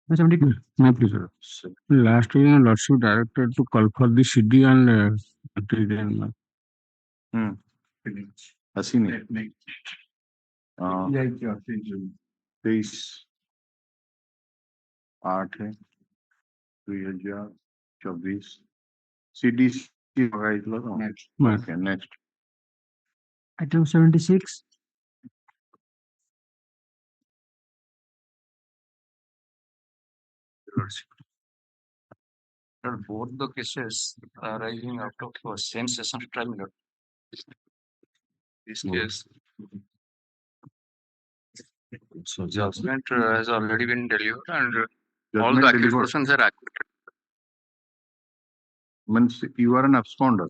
No, 72. No, please, sir. Last week, Lordship directed to call for the CD and अस्सी नहीं 23/8/2024 CDC okay next Item 76. Both the cases arising out of same session trial. This case, so judgment has already been delivered, and all the accused persons are acquitted. Means you are an absconder.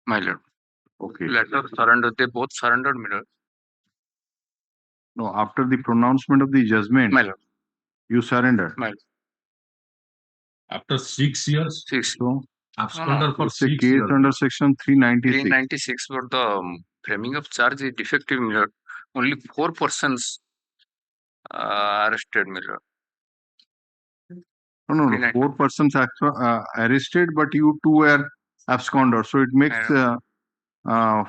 My lord. Okay. Later surrender. They both surrendered, my lord. No, after the pronouncement of the judgment, My lord. You surrendered. My lord. After 6 years, So, absconder for it's a 6 case years. under section 396. 396 for the framing of charge is defective, my lord. Only 4 persons arrested, my lord. No. 4 persons arrested, but you two were absconder. So it makes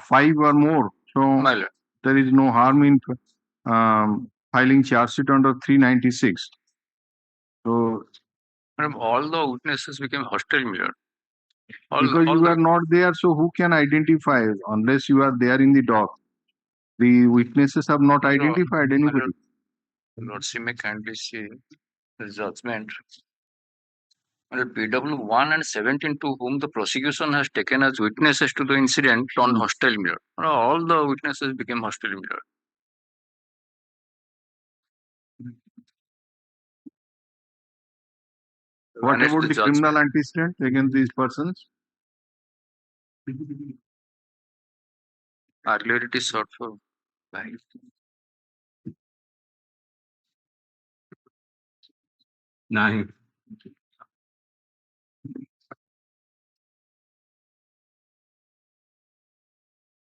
5 or more. So there is no harm in filing charge sheet under 396. So Madam, all the witnesses became hostile, my lord. Because you are not there, so who can identify unless you are there in the dock? The witnesses have not identified anybody. Lord, see, may kindly see the judgment. Under PW 1 and 17, to whom the prosecution has taken as witnesses to the incident on hostile, my lord. All the witnesses became hostile, my lord. What about the criminal antecedent against these persons? Earlier it is sought for Nine.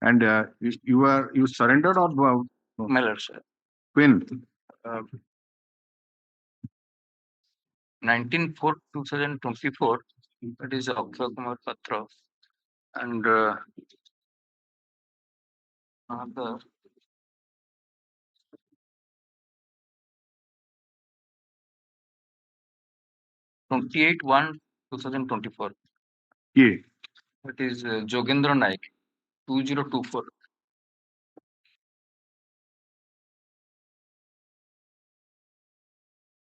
And you surrendered or My lord, sir. when? 19/4/2024, that is Akshay Kumar Patra, and another 28/1/2024. Yeah. That is Jogendra Naik, 2024.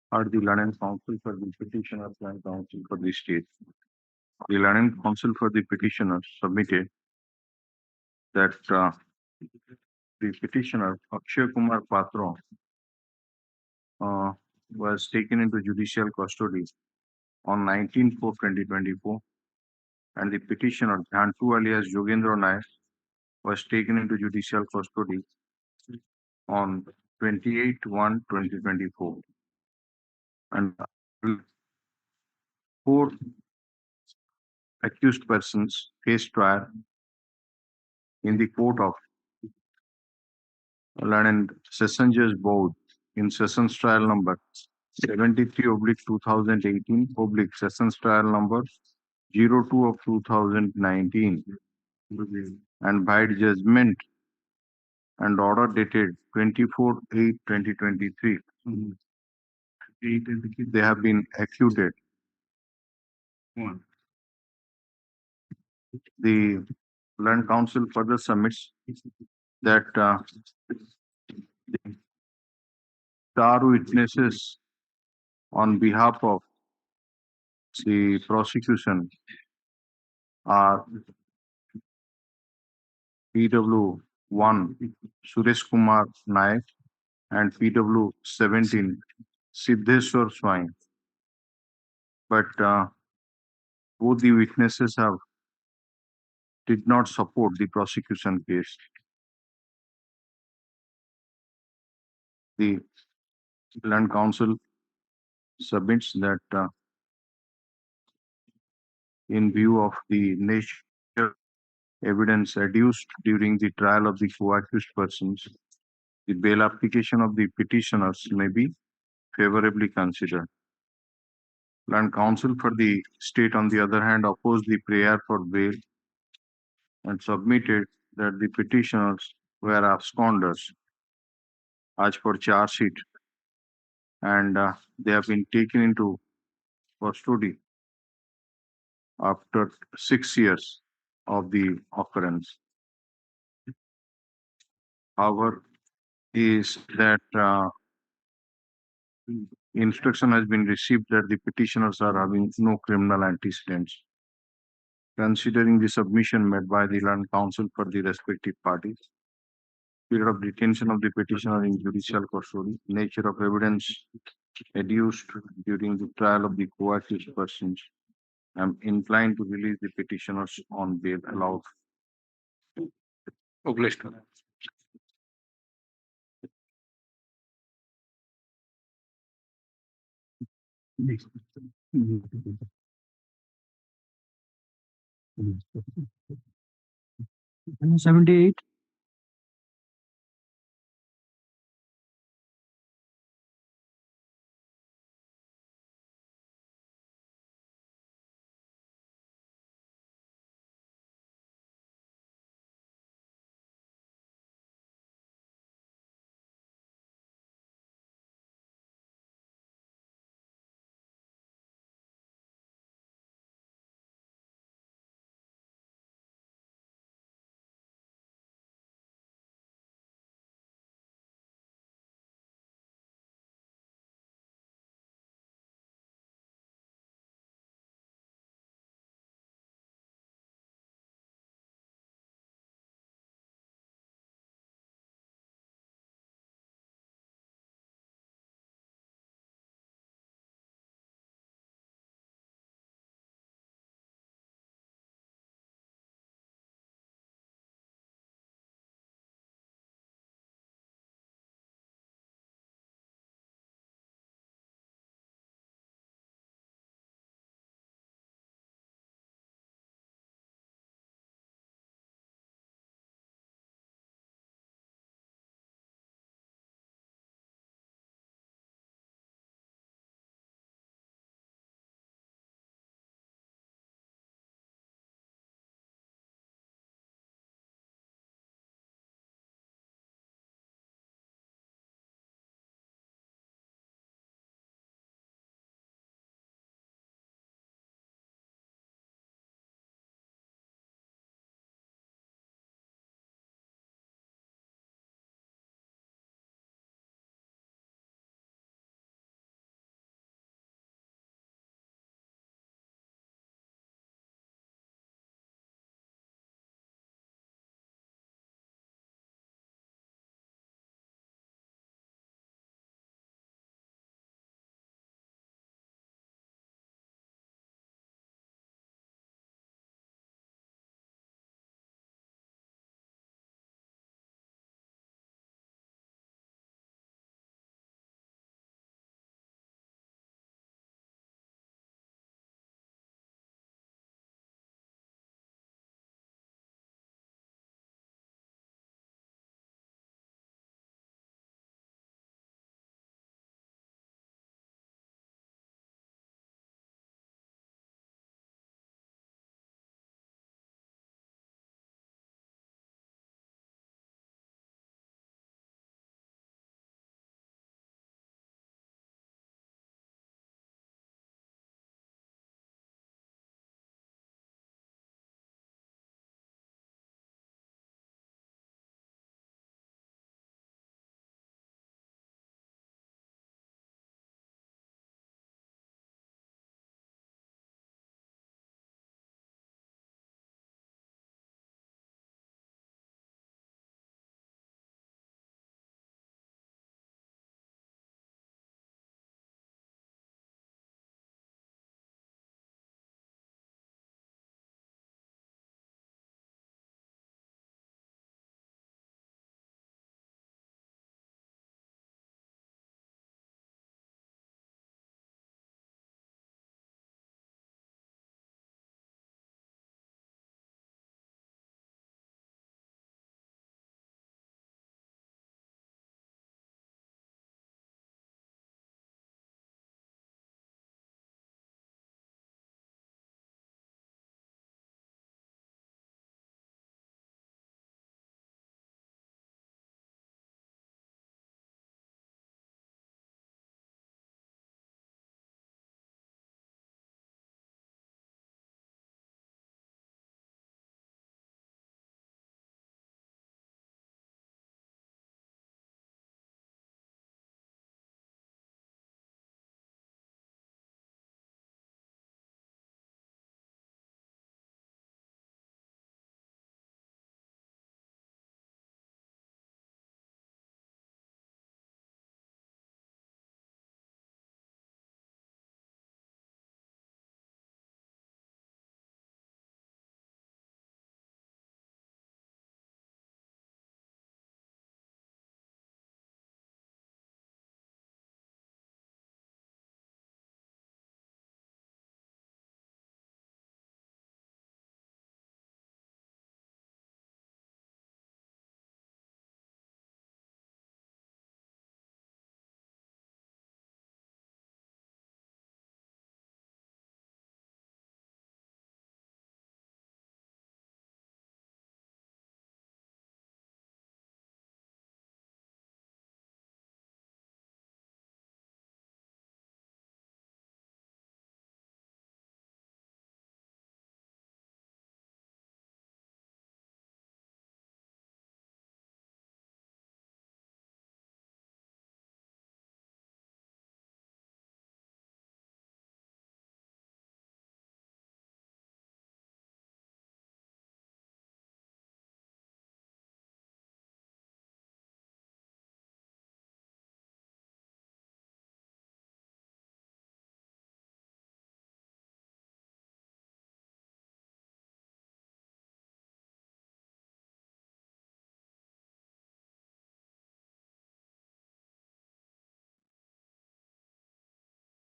Are the Learned Counsel for the petitioners and counsel for the state? The Learned Counsel for the petitioners submitted that the petitioner Akshay Kumar Patra was taken into judicial custody on 19/4/2024, and the petitioner Jhantu alias Jogendra Naik was taken into judicial custody on 28/1/2024, and 4 accused persons faced trial in the court of Learned Session Judge Board in Sessions Trial number 73/2018 Sessions Trial number 02/2019, and by judgment and order dated 24/8/2023. They have been acquitted. The Learned Counsel further submits that the star witnesses on behalf of the prosecution are PW1 Suresh Kumar Naik and PW17 Siddheshwar Swain. But both the witnesses did not support the prosecution case. The Learned Counsel submits that in view of the nature evidence adduced during the trial of the co-accused persons, the bail application of the petitioners may be favorably considered. Learned Counsel for the state, on the other hand, opposed the prayer for bail and submitted that the petitioners were absconders as per charge sheet, and they have been taken into custody after 6 years of the occurrence. However, is that instruction has been received that the petitioners are having no criminal antecedents. Considering the submission made by the Learned Counsel for the respective parties, period of detention of the petitioner in judicial custody, nature of evidence adduced during the trial of the co-accused persons, I am inclined to release the petitioners on bail allowed. And 78.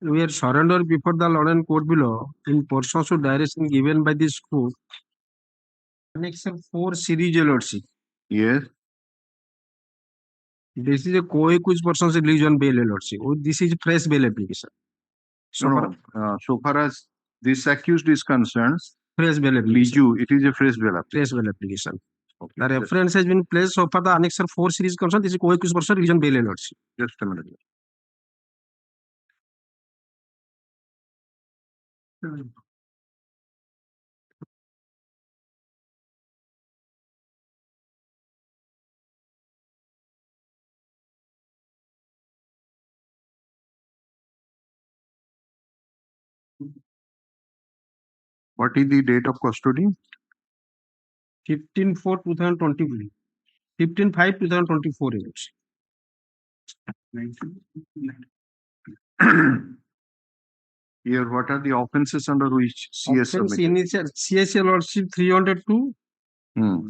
were surrendered before the Lord and court below in persons to direction given by this court. Annex 4 series, your lordship. Yes. This is a co-accused person's release on bail, your lordship. This is fresh bail application. So far as this accused is concerned, Fresh bail application. Liju, it is a fresh bail application. Fresh bail application. Okay. The reference has been placed so far the Annex 4 series concerned. This is co-accused person release on bail, your lordship. Just a minute. What is the date of custody? 15/4/2023. 15/5/2024, your lordship. Here, what are the offenses under which CS Offense submitted? initial CS, your lordship, 302. Hmm.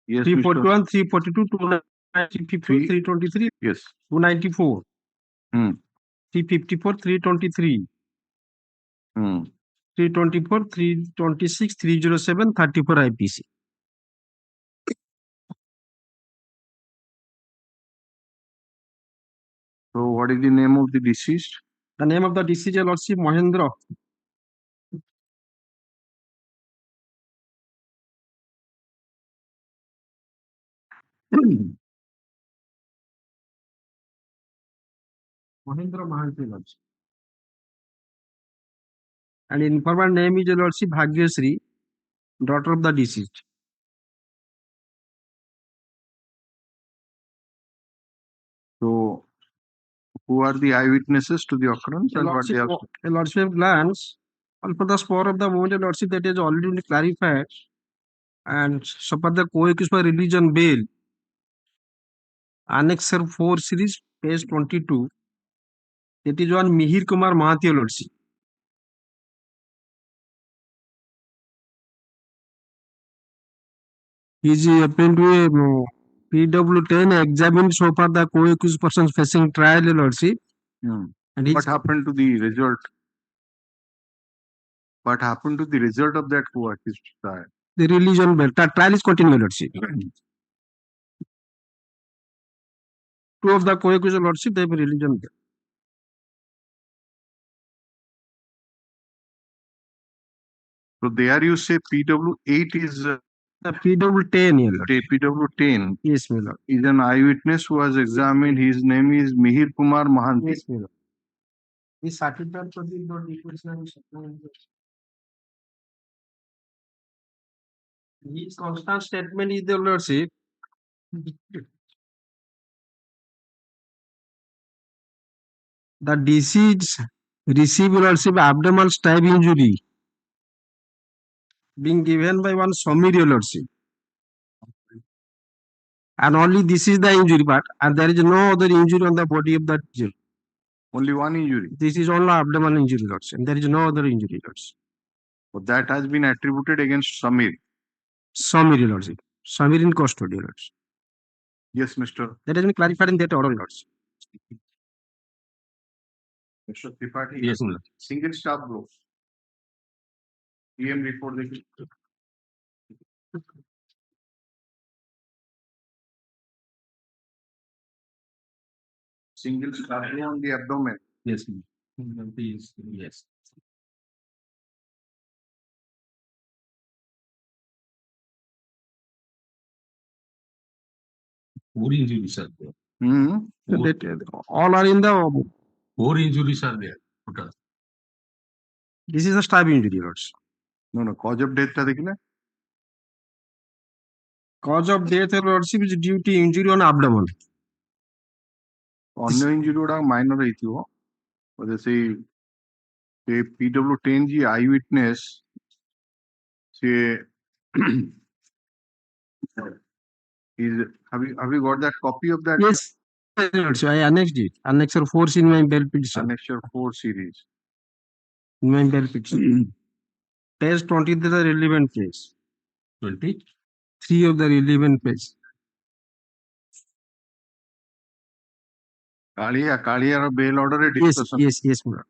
Yes, 341, 342, 294, 323. Yes. 294. 354, 323. 324, 326, 307, 34 IPC. So, what is the name of the deceased? The name of the deceased, your lordship, Mahendra. Mahendra Mahanti, lordship. And informal name is, your lordship, Bhagyasri, daughter of the deceased. So, who are the eyewitnesses to the occurrence and what they have? A lordship glance, and for the spur of the moment, a lordship, that is already been clarified. And so far the co-accused by release on bail. Annex 4 series, page 22. That is one Mihir Kumar Mahathi, your lordship. He is apparent to a PW10 examined so far the co-accused persons facing trial, your lordship. And What happened to the result? What happened to the result of that co-accused trial? The release on bail. The trial is continuing, your lordship. Two of the co-accused, your lordship, they have released on bail. So, there you say PW8 is the PW10, your lordship. PW10 Yes, my lord. is an eyewitness who was examined. His name is Mihir Kumar Mahanti. Yes, my lord. Is certified for the not equation. His constant statement is, the lordship. The deceased received, lordship, abdominal stab injury being given by one Samir, your lordship. And only this is the injury part, and there is no other injury on the body of that deceased. Only one injury. This is only abdominal injury, lordship, and there is no other injury, lordship. So that has been attributed against Samir. Samir, lordship. Samir in custody, lordship. Yes, Mr. That has been clarified in that order, lordship. Mr. Tripathi. Yes, my lord. Single staff blow. PM report. Single staff blow on the abdomen. Yes, yes. Four injuries are there. All are in the. 4 injuries are there. Total. This is a stab injury, lordship. No, cause of death. Cause of death, lordship, is due to injury on abdomen. अन्य injury गुड़ा minor रही थी वो जैसे PW10 जी आई witness से have you got that copy of that? Yes, so I annexed it. Annexure 4 in my bail petition. Annexure 4 series. In my bail petition. Page 20 is the relevant case. 20? 3 of the relevant page. Kalia bail order Yes, discussion. yes, my lord.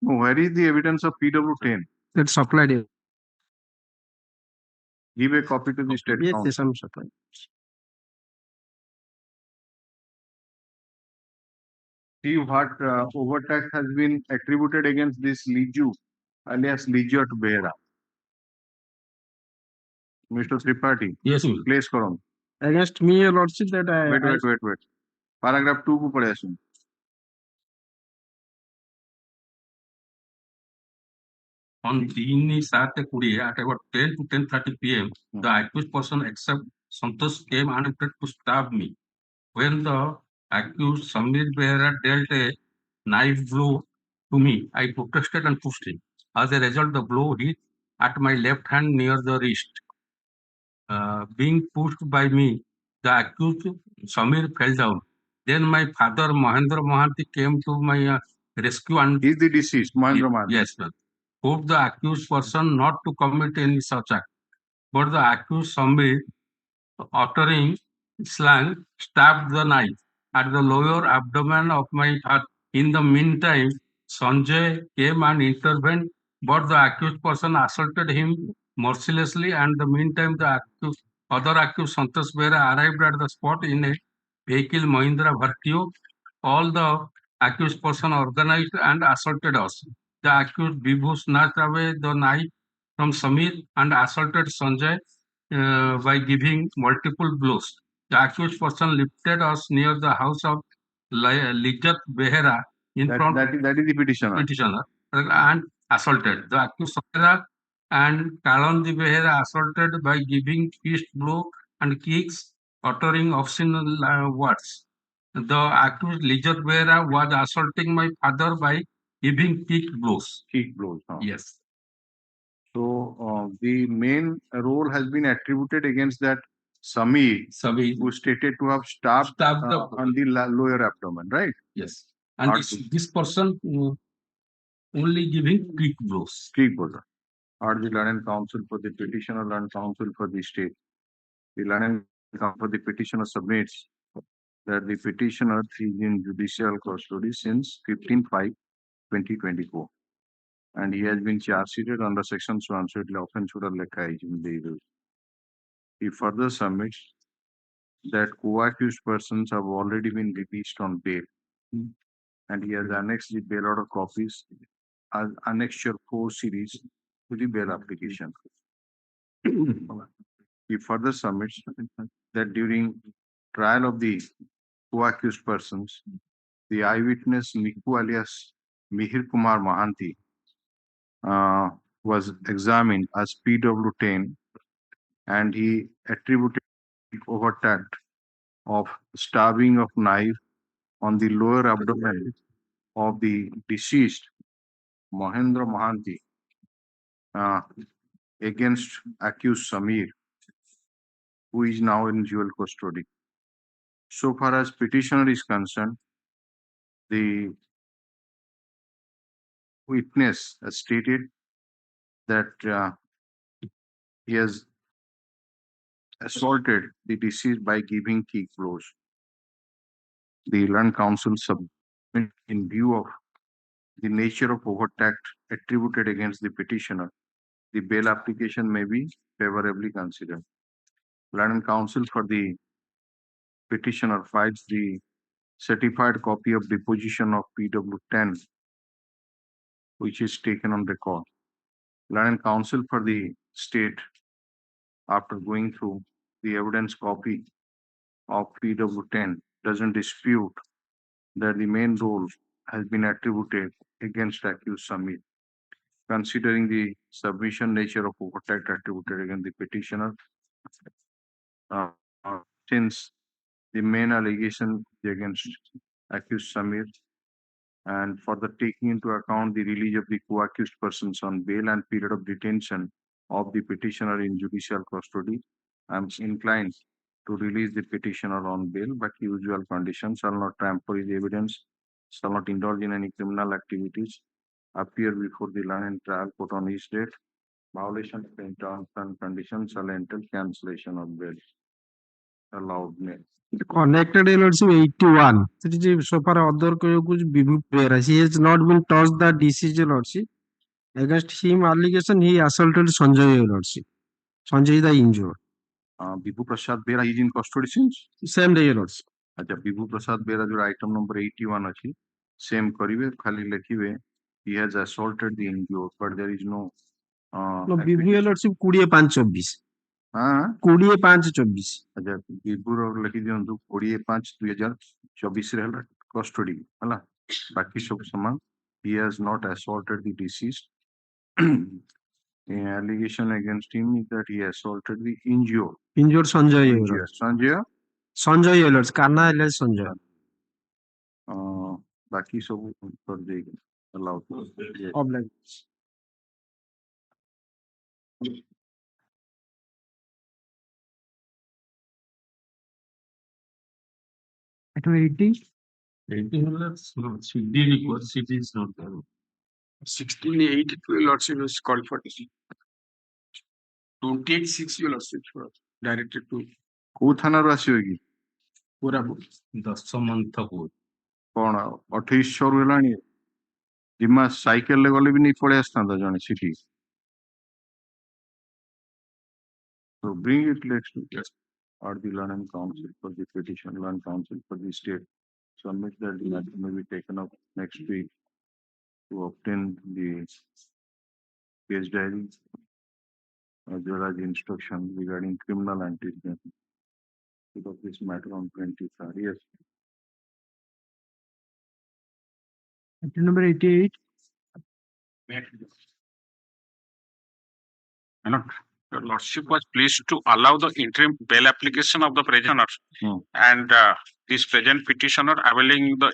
Where is the evidence of PW10? That's supplied here. Give a copy to the state Yes, council. yes, I'm supplied. See what overtax has been attributed against this Liju alias Lijat Behra. Mr. Tripathi. Yes, sir. Place करो. Against me, your lordship, that Wait. Paragraph 2 को पढ़े सुन. On 3/7/20 at about 10 to 10:30 p.m., the accused person except Santosh came and attempted to stab me. When the accused Samir Behra dealt a knife blow to me, I protested and pushed him. As a result, the blow hit at my left hand near the wrist. Being pushed by me, the accused Samir fell down. Then my father Mahendra Mohanty came to my rescue and Is the deceased Mahendra Mohanty? Yes, sir. Told the accused person not to commit any such act. But the accused Samir, uttering slang, stabbed the knife at the lower abdomen of my heart. In the meantime, Sanjay came and intervened, but the accused person assaulted him mercilessly, and the meantime the other accused Santosh Behra arrived at the spot in a vehicle Mahindra Bhartiyo. All the accused person organized and assaulted us. The accused Vibhu snatched away the knife from Samir and assaulted Sanjay by giving multiple blows. The accused person lifted us near the house of Lijat Behra in front that is the petitioner. And assaulted. The accused Behra and Kalandi Behra assaulted by giving fist blow and kicks, uttering obscene words. The accused Lijat Behra was assaulting my father by giving kick blows. Kick blows. Yes. So the main role has been attributed against that Samir, who stated to have stabbed on the lower abdomen, right? Yes. And this person only giving kick blows. Kick blows. Or the learned counsel for the petitioner, learned counsel for the state. The learned counsel for the petitioner submits that the petitioner is in judicial custody since 15/5/2024. And he has been charged under section so and so offense should have the He further submits that co-accused persons have already been released on bail, and he has annexed the bail order copies as annexure 4 series to the bail application. He further submits that during trial of the co-accused persons, the eyewitness Niku alias Mihir Kumar Mahanti was examined as PW10, and he attributed overtact of stabbing of knife on the lower abdomen of the deceased Mahendra Mohanty against accused Samir, who is now in dual custody. So far as petitioner is concerned, the witness has stated that he has assaulted the deceased by giving kick blows. The learned counsel submit in view of the nature of overtact attributed against the petitioner, the bail application may be favorably considered. Learned counsel for the petitioner files the certified copy of deposition of PW10, which is taken on record. Learned counsel for the state, after going through the evidence copy of PW10, doesn't dispute that the main role has been attributed against accused Samir. Considering the submission nature of overtact attributed against the petitioner, since the main allegation is against accused Samir, and further taking into account the release of the co-accused persons on bail and period of detention of the petitioner in judicial custody, I am inclined to release the petitioner on bail, but usual conditions shall not tamper with evidence, shall not indulge in any criminal activities, appear before the learned and trial court on each date. Violation of any terms and conditions shall entail cancellation of bail. Allowed me. Connected LLC 81. So far, other he has not been touched the DCJ LLC. Against him allegation he assaulted Sanjay LLC. Sanjay is the injured. Bibu Prasad Bera is in custody since? Same day LLC. अच्छा Bibu Prasad Bera जो item number 81 अच्छी same करीबे खाली लिखिबे he has assaulted the injured but there is no No, Bibu LLC 25-24. हाँ 25-24. अच्छा बिबू रो लिखि दियंतु 25/2024 रे हला custody हला बाकी सब समान he has not assaulted the deceased. The allegation against him is that he assaulted the injured. Injured Sanjay LLC. Sanjay LLC. Karna LLC Sanjay. बाकी सब कर देगी allowed. Obliged. Item 80. 18 CD request, CD is not there. 1682 lordship is called for this. 28/6 lordship directed to କୋଉ ଥାନାରୁ ଆସିବ କି? Koraput 10 month ago. କଣ 2800 ହେଲାଣି ଦି ମାସ ସାଇକେଲରେ ଗଲେ ବି ନେଇ ପଳେଇ ଆସିଥାନ୍ତା ଜଣେ ସେଠି. So bring it next to or the learning council for the petition, learn council for the state. Submit that the matter may be taken up next week to obtain the case diary as well as instruction regarding criminal antecedents of this matter on 23rd. Yes. Item number 88. Your lordship was pleased to allow the interim bail application of the prisoner and this present petitioner availing the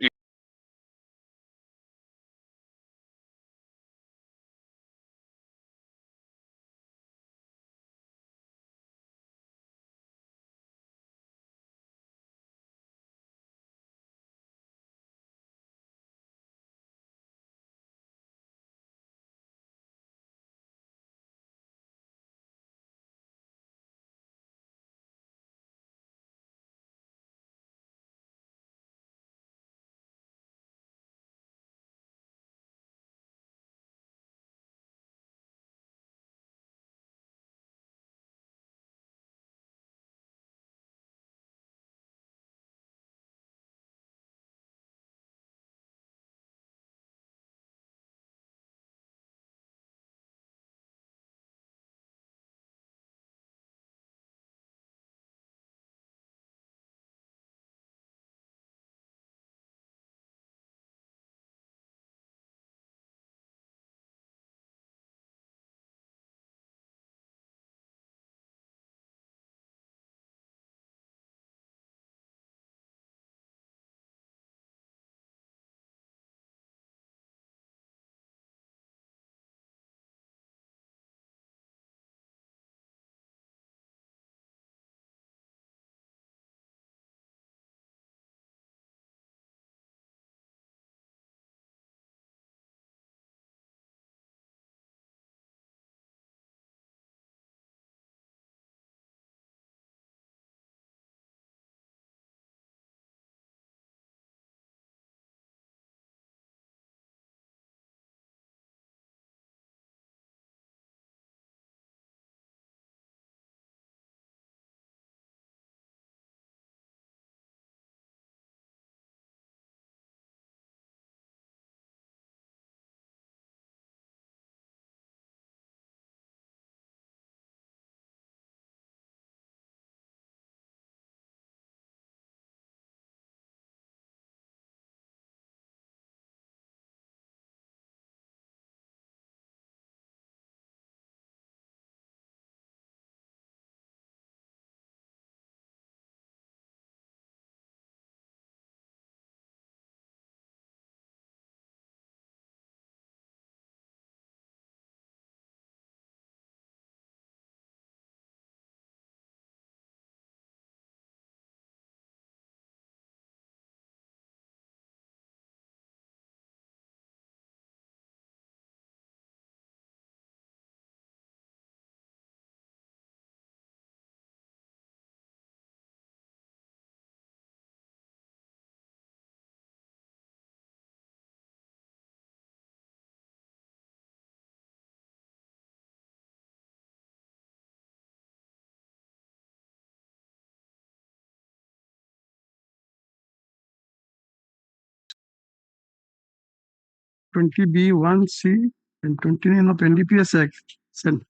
20B1C and 29 of NDPS Act. Send.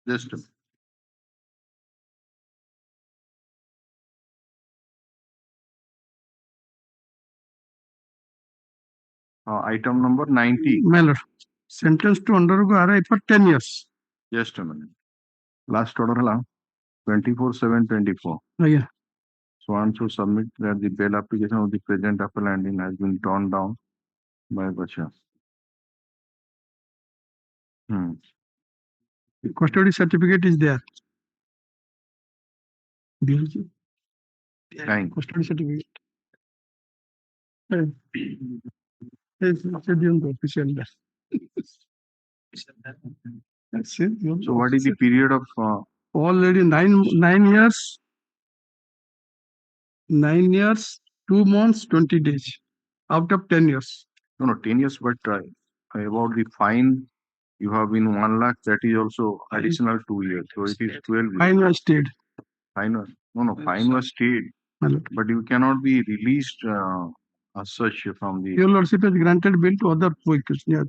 Just a minute. Item number 90. My lord, sentenced to undergo RI for 10 years. Just a minute. Last order hala 24/7/24. Yeah. So on to submit that the bail application of the present appellant has been turned down by Bacha. The custody certificate is there. DLG. Fine. Custody certificate. It's on the official. That's it. So what is the period of already 9 years, 9 years, 2 months, 20 days out of 10 years. No, 10 years, but about the fine, you have been 1 lakh, that is also additional 2 years. So it is 12 years. Fine was stayed. Fine was stayed, but you cannot be released as such from the. Your Lordship has granted bail to other vehicles. Yeah,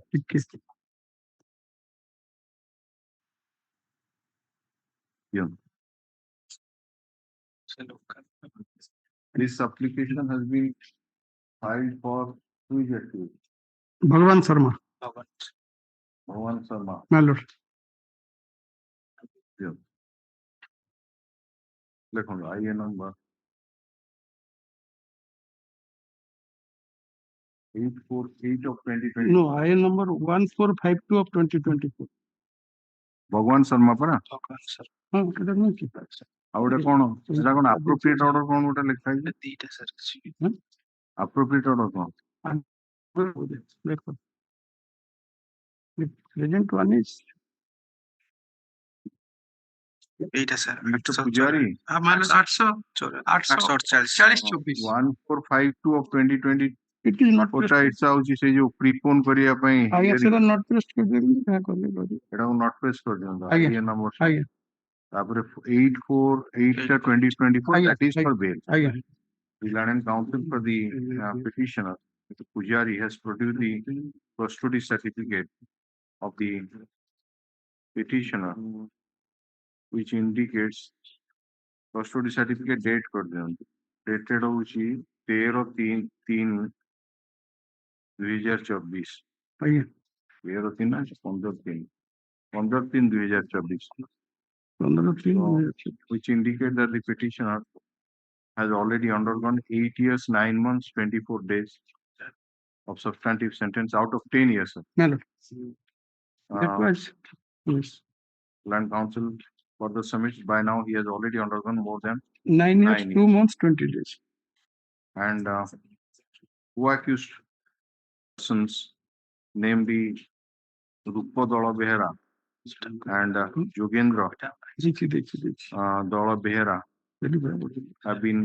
Yeah. This application has been filed for who is it? Bhagwan Sharma. Bhagwan Sharma. My lord. Yeah. Look on the IA number 848 of 2020. No, IA number 1452 of 2024. Bhagwan Sharma para? ହଁ କେଟା ନୁହେଁ କି? ଆଉ ଗୋଟେ କଣ ସେଟା କଣ appropriate order କଣ ଗୋଟେ ଲେଖା ହେଇଛି? ଦିଟା ସାର୍ appropriate order କଣ? Present one is এইটা sir Pujari 1452 of 2020. it is not ওটা ইচ্ছা হଉଛି ସେ ଯୋଉ ପ୍ରିପୋନ କରିବା ପାଇଁ ଆଜ୍ଞା ସେଟା not pressed କରିଦେବି ଯାହା କଲେ କରିବି ଏଟାକୁ not press କରିଦିଅନ୍ତୁ ଆଜ୍ଞା ଇଏ ନମ୍ବର ଆଜ୍ଞା ତାପରେ 848/2024 that is for bail. ଆଜ୍ଞା The Land Council for the petitioner, Mr. Pujari, has produced the custody certificate of the petitioner, which indicates custody certificate date for them. Dated hochi 13/3/2024. ଆଜ୍ଞା 13 ନା 15/3 15/3/2024. 15/3 which indicate that the petitioner has already undergone 8 years, 9 months, 24 days of substantive sentence out of 10 years. My lord. That was yes. Land Council further submits by now he has already undergone more than 9 years, 2 months, 20 days. And who accused persons, namely Rupa Dala Behera and Yogendra Dala Behera, have been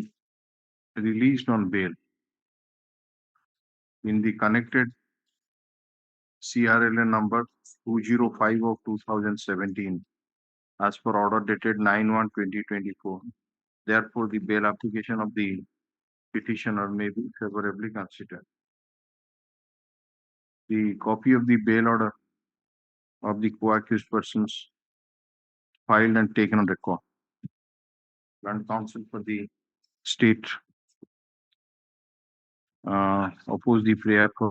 released on bail in the connected CRLA number 205 of 2017 as per order dated 9/1/2024. Therefore, the bail application of the petitioner may be favorably considered. The copy of the bail order of the co-accused persons filed and taken on record. Land Council for the state oppose the prayer for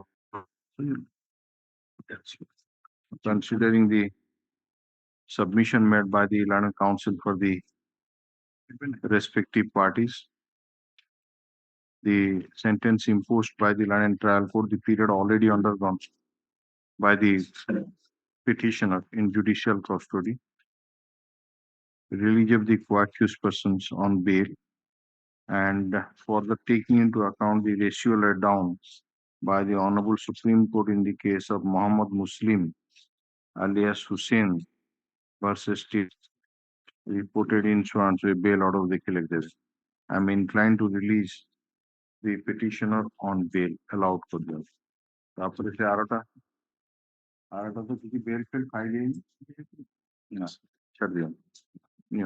considering the submission made by the Land Council for the respective parties. The sentence imposed by the Land and Trial Court, the period already undergone by the petitioner in judicial custody, release of the co-accused persons on bail, and further taking into account the ratio laid down by the Honorable Supreme Court in the case of Muhammad Muslim alias Hussein versus State reported in Swan's bail order of the collector. I am inclined to release the petitioner on bail allowed for them. तापर से आरटा तो किसी bail fill file ही ना छोड़ दिया नहीं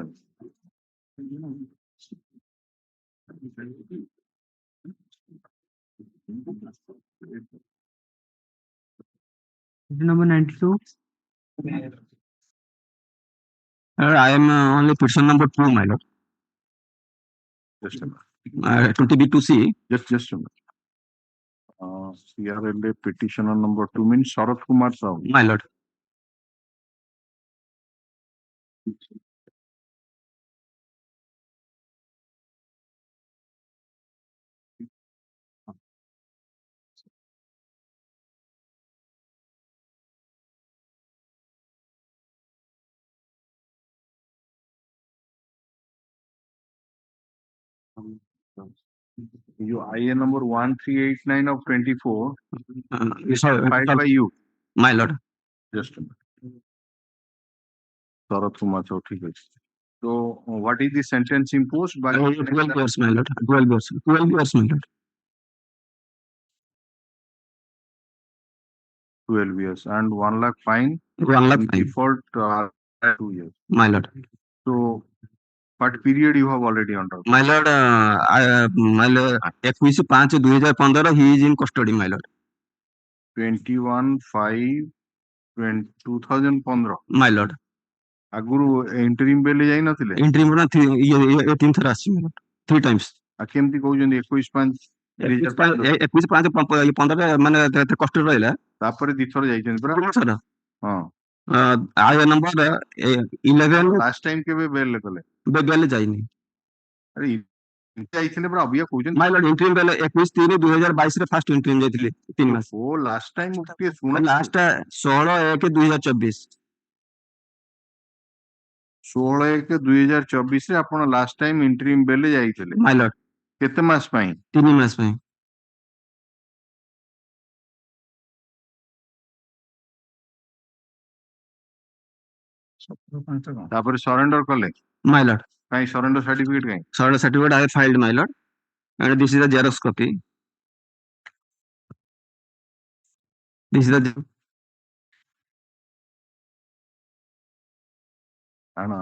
Number 92. I am only petition number 2, my lord. Just a minute. 20B2C. Just a minute. CRLA petitioner number 2 means Sharath Kumar Sahu. My lord. Your IA number 1389 of 24 Sir, filed by you. my lord. Just a minute. Sharath Kumar Sahu, ठीक है. So, what is the sentence imposed by 12 years, my lord. 12 years. 12 years, my lord. 12 years and 1 lakh fine. 1 lakh and fine. default 2 years. My lord. So, what period you have already under? My lord, my lord, 21/5/2015, he is in custody, my lord. 21/5/2015. My lord. ଆଗରୁ interim bail ଯାଇନଥିଲେ? Interim ନା 3 ଥର ଆସିଛି, my lord. 3 times. ଆଉ କେମିତି କହୁଛନ୍ତି 21/5/15 ମାନେ କଷ୍ଟରେ ରହିଲା। ତାପରେ 2 ଥର ଯାଇଛନ୍ତି ପରା? ସର ହଁ। ଆୟ ନମ୍ବର 11। ଲାଷ୍ଟ ଟାଇମ କେବେ ବେଲ କଲେ? ବେଲ ଯାଇନି। ଆରେ ଯାଇଥିଲେ ପରା ଅବିକା କହୁଛନ୍ତି। ମାଇ ଲର୍ଡ ଇଣ୍ଟରିମ୍ ବେଲ 21/3/2022 ରେ ଫାଷ୍ଟ ଇଣ୍ଟରିମ୍ ଯାଇଥିଲି 3 ମାସ। ଓ ଲାଷ୍ଟ ଟାଇମ ଟିକେ ଶୁଣ। ଲାଷ୍ଟ 16/1/2024। 16/1/2024 ରେ ଆପଣ ଲାଷ୍ଟ ଟାଇମ ଇଣ୍ଟରିମ୍ ବେଲ ଯାଇଥିଲେ। ମାଇ ଲର୍ଡ। କେତେ ମାସ ପାଇଁ? 3 ମାସ ପାଇଁ। ତାପରେ ସରେଣ୍ଡର କଲେ? ମାଇ ଲର୍ଡ। କାଇଁ ସରେଣ୍ଡର ସାର୍ଟିଫିକେଟ କାଇଁ? Surrender certificate I filed, my lord, and this is the Xerox copy. This is the ଆଣ।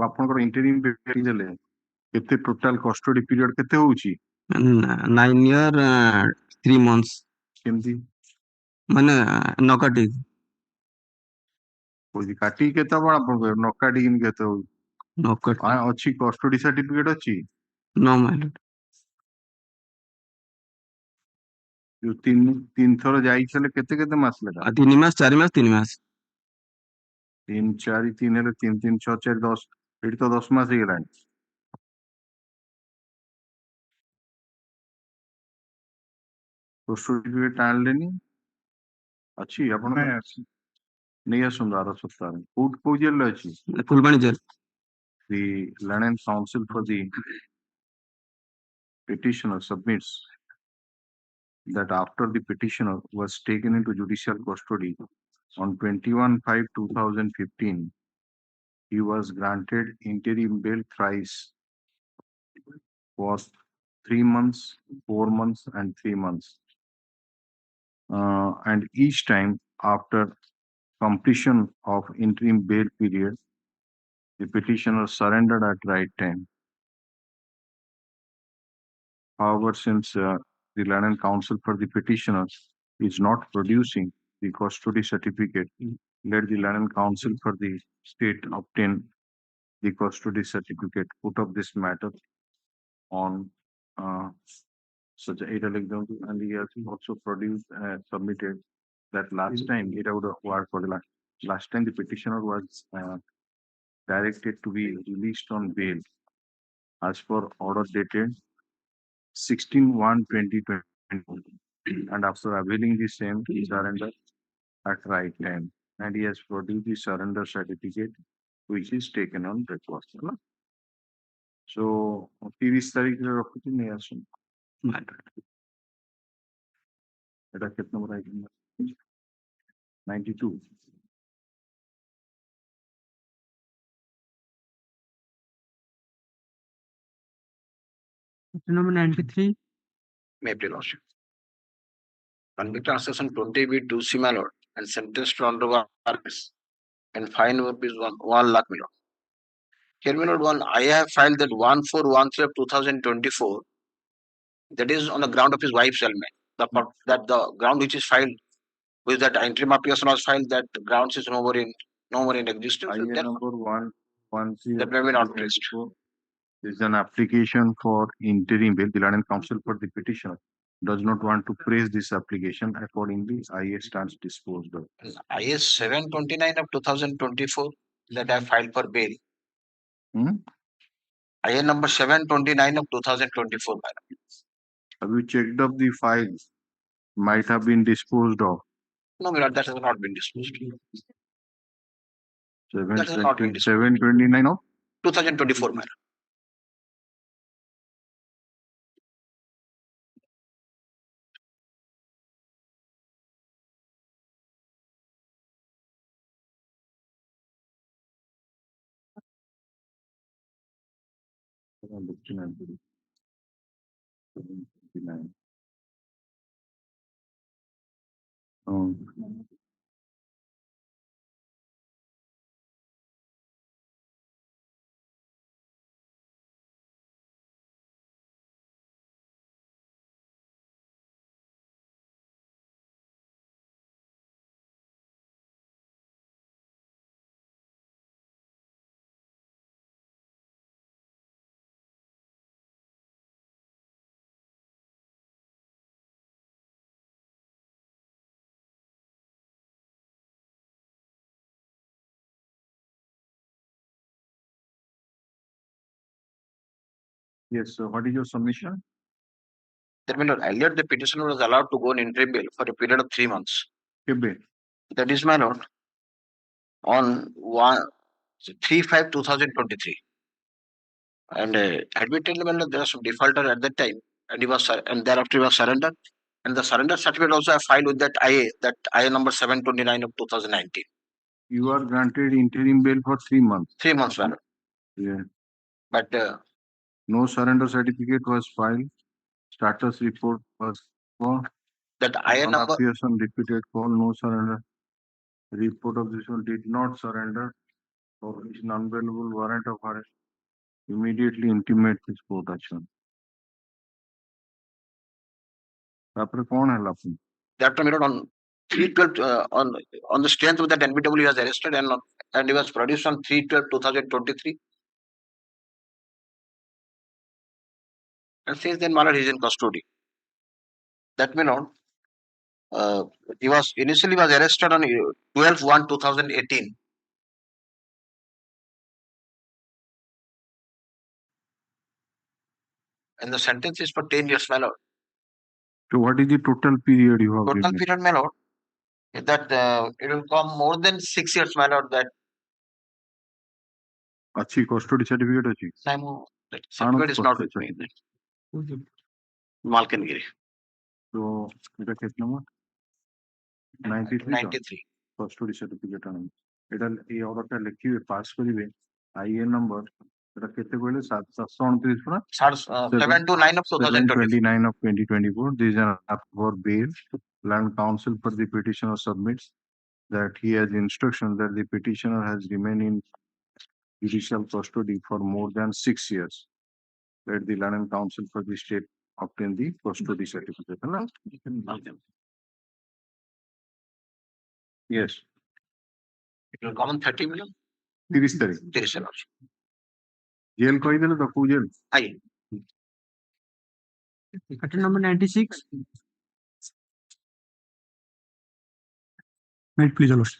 ଆପଣଙ୍କର ଇଣ୍ଟରିମ୍ ବେଲ ଦେଲେ କେତେ ଟୋଟାଲ କଷ୍ଟଡି ପିରିୟଡ କେତେ ହଉଛି? 9 year 3 months. କେମିତି? ମାନେ ନ କାଟି କହୁଛି କାଟିକି କେତେ ହବ ଆପଣଙ୍କ ନ କାଟିକି କେତେ ହଉଛି? ଅଛି କଷ୍ଟଡି ସାର୍ଟିଫିକେଟ ଅଛି? No my lord. ଯୋଉ 3 ଥର ଯାଇଥିଲେ କେତେ କେତେ ମାସ ଲେଖା? 3 ମାସ 4 ମାସ 3 ମାସ। 3 4 3 ହେଲେ 3 3 6 4 10 ଏଠି ତ 10 ମାସ ହେଇଗଲାଣି। ସାର୍ଟିଫିକେଟ ଆଣିଲେନି? ଅଛି ଆପଣ ନେଇ ଆସନ୍ତୁ ଆର ସପ୍ତାହରେ। କୋଉ ଜେଲରେ ଅଛି? Phulbani jail. The Lenient Counsel for the petitioner submits that after the petitioner was taken into judicial custody on 21/5/2015, he was granted interim bail thrice for 3 months, 4 months, and 3 months. And each time after completion of interim bail period, the petitioner surrendered at right time. However, since the Lenient Counsel for the petitioner is not producing the custody certificate, let the Lenient Counsel for the state obtain the custody certificate, put up this matter on such a and he has also produced submitted that last time it would work for the last time the petitioner was directed to be released on bail as per order dated 16/1/2020, and after availing the same, he surrendered at right time, and he has produced the surrender certificate, which is taken on record. So, 30 ତାରିଖରେ ରଖୁଛି ନେଇ ଆସନ୍ତୁ। ଏଟା କେତେ number item? 92 Number 93. May please lordship. Convicted on section 20B 2C, my lord, and sentenced to undergo arrest and fine rupees 1 lakh, my lord. Here, my lord, I have filed that 1413 of 2024. That is on the ground of his wife's ailment. The ground which is filed with that interim application was filed, that grounds is no more in existence. IA number 110. That may be not traced. This is an application for interim bail. The London Council for the petitioner does not want to praise this application. Accordingly, IA stands disposed of. IS 729 of 2024 that I filed for bail. IA number 729 of 2024. Have you checked up the files? Might have been disposed of. No, my lord, that has not been disposed. That has not been disposed. 729 of 2024, my lord. Yes, so what is your submission? That means earlier the petitioner was allowed to go on interim bail for a period of 3 months. That is, my lord, on 3/5/2023. And admittedly, my lord, there was some defaulter at that time, and thereafter he was surrendered. And the surrender certificate also I filed with that IA number 729 of 2019. You are granted interim bail for 3 months. 3 months, my lord. Yeah. But no surrender certificate was filed. Status report was for that IA number. Application repeated call, no surrender. Report of this one did not surrender. For which non-available warrant of arrest. Immediately intimate this court action. तापर कौन है लाफी? Thereafter, my lord, on 3/12 on the strength of that NBW, he was arrested and he was produced on 3/12/2023. And since then, my lord, he is in custody. That may not. He was initially arrested on 12/1/2018. And the sentence is for 10 years, my lord. So what is the total period you have Total given? period, my lord, is that it will come more than 6 years, my lord. That अच्छी custody certificate अच्छी. that certificate is not with me. Malkangiri. So এটা case number 93 93. custody certificate আনন্দ. এটা এই অর্ডারটা লিখিবে pass করিবে IA নম্বর এটা কেতে কইলে 729 পুরা 729 of 729 of 2024. This is an app for bail. Land Council for the petitioner submits that he has instruction that the petitioner has remained in judicial custody for more than 6 years. Let the Land Council for the state obtain the custody certificate. Yes. It will come on 30 million. 30 তারিখ 30 million. Jail কই দিলে তো কো jail? Aye. Pattern number 96. Wait, please, Lordship.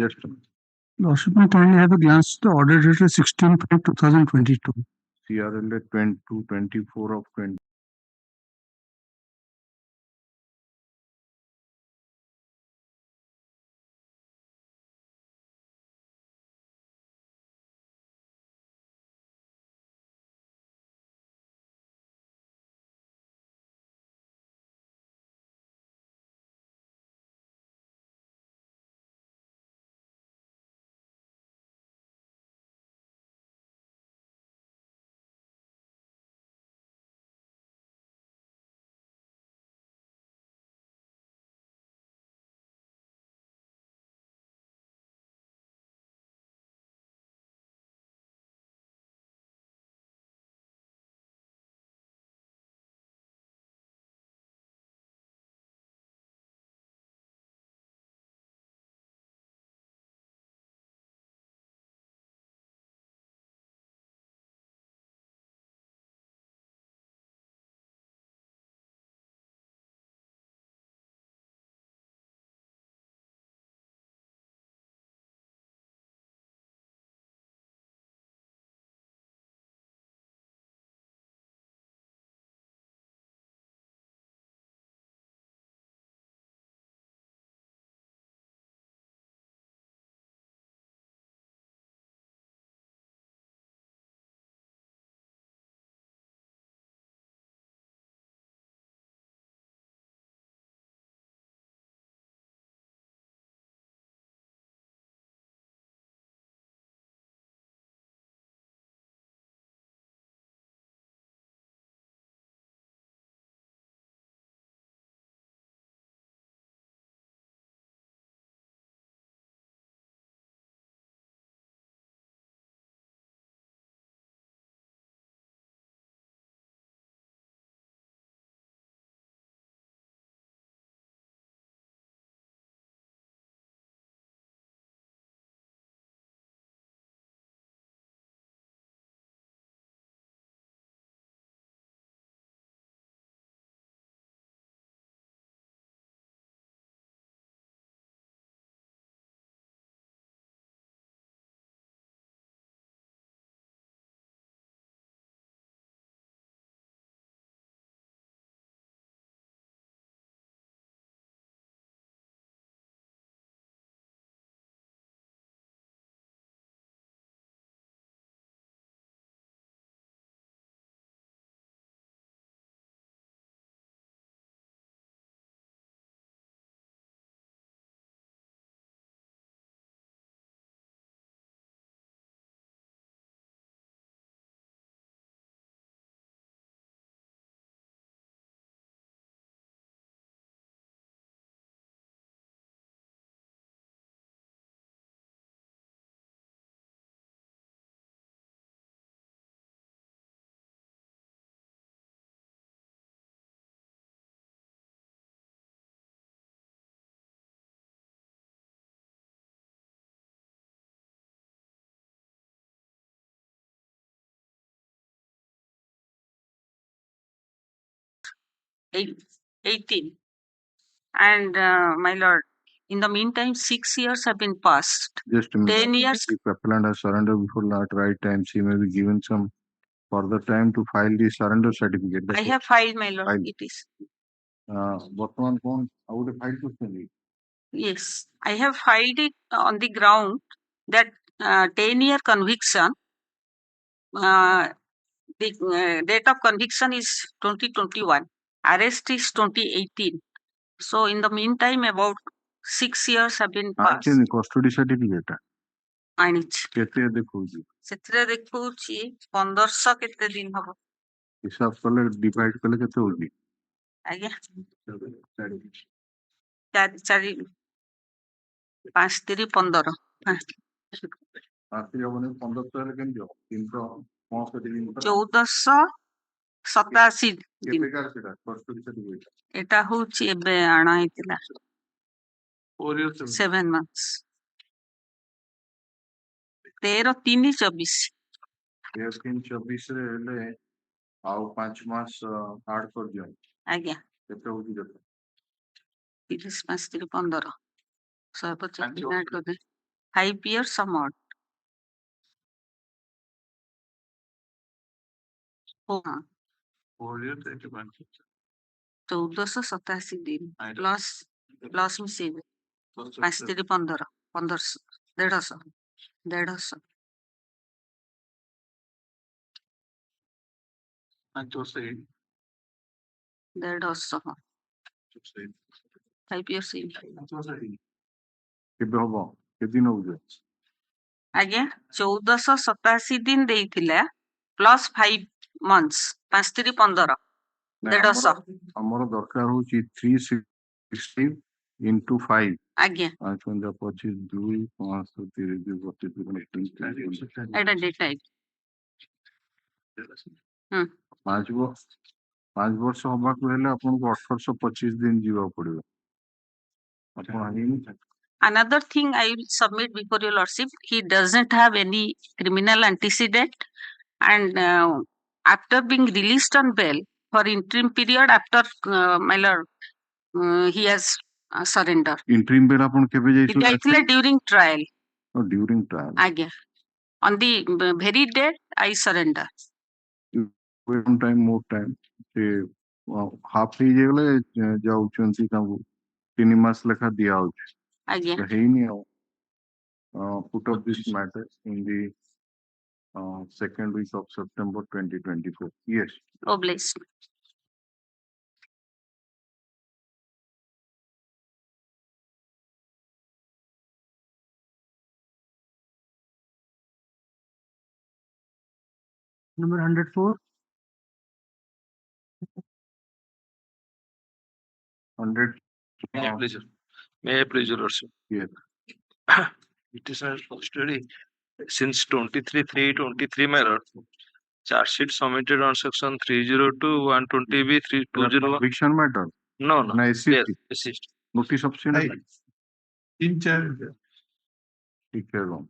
Yes. Lordship, may kindly have a glance to the order dated 16/5/2022. CRL 2224 of 20. 18. And my lord, in the meantime, 6 years have been passed. Just a minute. 10 years. If appellant has surrendered before that right time, she may be given some further time to file the surrender certificate. I have filed, my lord. File. It is. ବର୍ତ୍ତମାନ କଣ ଆଉ ଗୋଟେ file କରୁଛନ୍ତି? Yes, I have filed it on the ground that 10-year conviction, the date of conviction is 2021, arrest is 2018. So in the meantime, about 6 years have been passed. ଆଣିଛନ୍ତି custody certificate ଆଣିଛି କେତେ ଦେଖଉଛି? ସେଥିରେ ଦେଖଉଛି 1500 କେତେ ଦିନ ହବ ହିସାବ କଲେ ଡିଭାଇଡ କଲେ କେତେ ହଉଛି? ଆଜ୍ଞା 4 5 3 15 ରାତି ହବନି 1500 ହେଲେ କେମିତି ହବ? 365 ଦିନ 1487 ଦିନ କେବେକାର ସେଟା କଷ୍ଟଡି ସାର୍ଟିଫିକେଟ? ଏଟା ହଉଛି ଏବେ ଆଣା ହେଇଥିଲା 7 months 13/3/24 13/3/24 ରେ ହେଲେ ଆଉ 5 ମାସ ଆଡ କରିଦିଅ। ଆଜ୍ଞା କେତେ ହଉଛି କେତେ? 30 5 3 15 150 ଦିନ add କରିଦେ 5 years amount ହଁ 1487 ଦିନ ପ୍ଲସ୍ ମିଶେଇବେ 5 3 15 1500 150 150 150 5 years କେବେ ହବ? କେତେ ଦିନ ହଉଛି? ଆଜ୍ଞା 1487 ଦିନ ଦେଇଥିଲା ପ୍ଲସ୍ 5 months 5 3 15 150 ଆମର ଦରକାର ହଉଛି 360 into 5 ଆଜ୍ଞା 5 25 2 5 30 32 ଏଟା ଡେଟା 5 ବର୍ଷ ହବାକୁ ହେଲେ ଆପଣଙ୍କୁ 1825 ଦିନ ଯିବାକୁ ପଡିବ। ଆପଣ ହେଇନି? Another thing I will submit before your lordship, he doesn't have any criminal antecedent, and after being released on bail for interim period after my lord, he has surrendered. Interim bail ଆପଣ କେବେ ଯାଇଥିଲେ? ଯାଇଥିଲେ during trial. During trial. ଆଜ୍ଞା on the very date I surrender. One time more time ସେ half ହେଇଗଲେ ଯାଉଛନ୍ତି ତାଙ୍କୁ 3 ମାସ ଲେଖା ଦିଆ ହଉଛି। ଆଜ୍ଞା ହେଇନି ଆଉ put up this matter in the second week of September 2024. Yes. Obliged. Number 104. 100. May I please, may I please, your lordship? Yes. It is a custody since 23/3/23, my lord. Charge sheet submitted on section 302 120B 3201. Conviction matter? No. No, Yes, assist. Notice of sin. In charge. ठीक है wrong.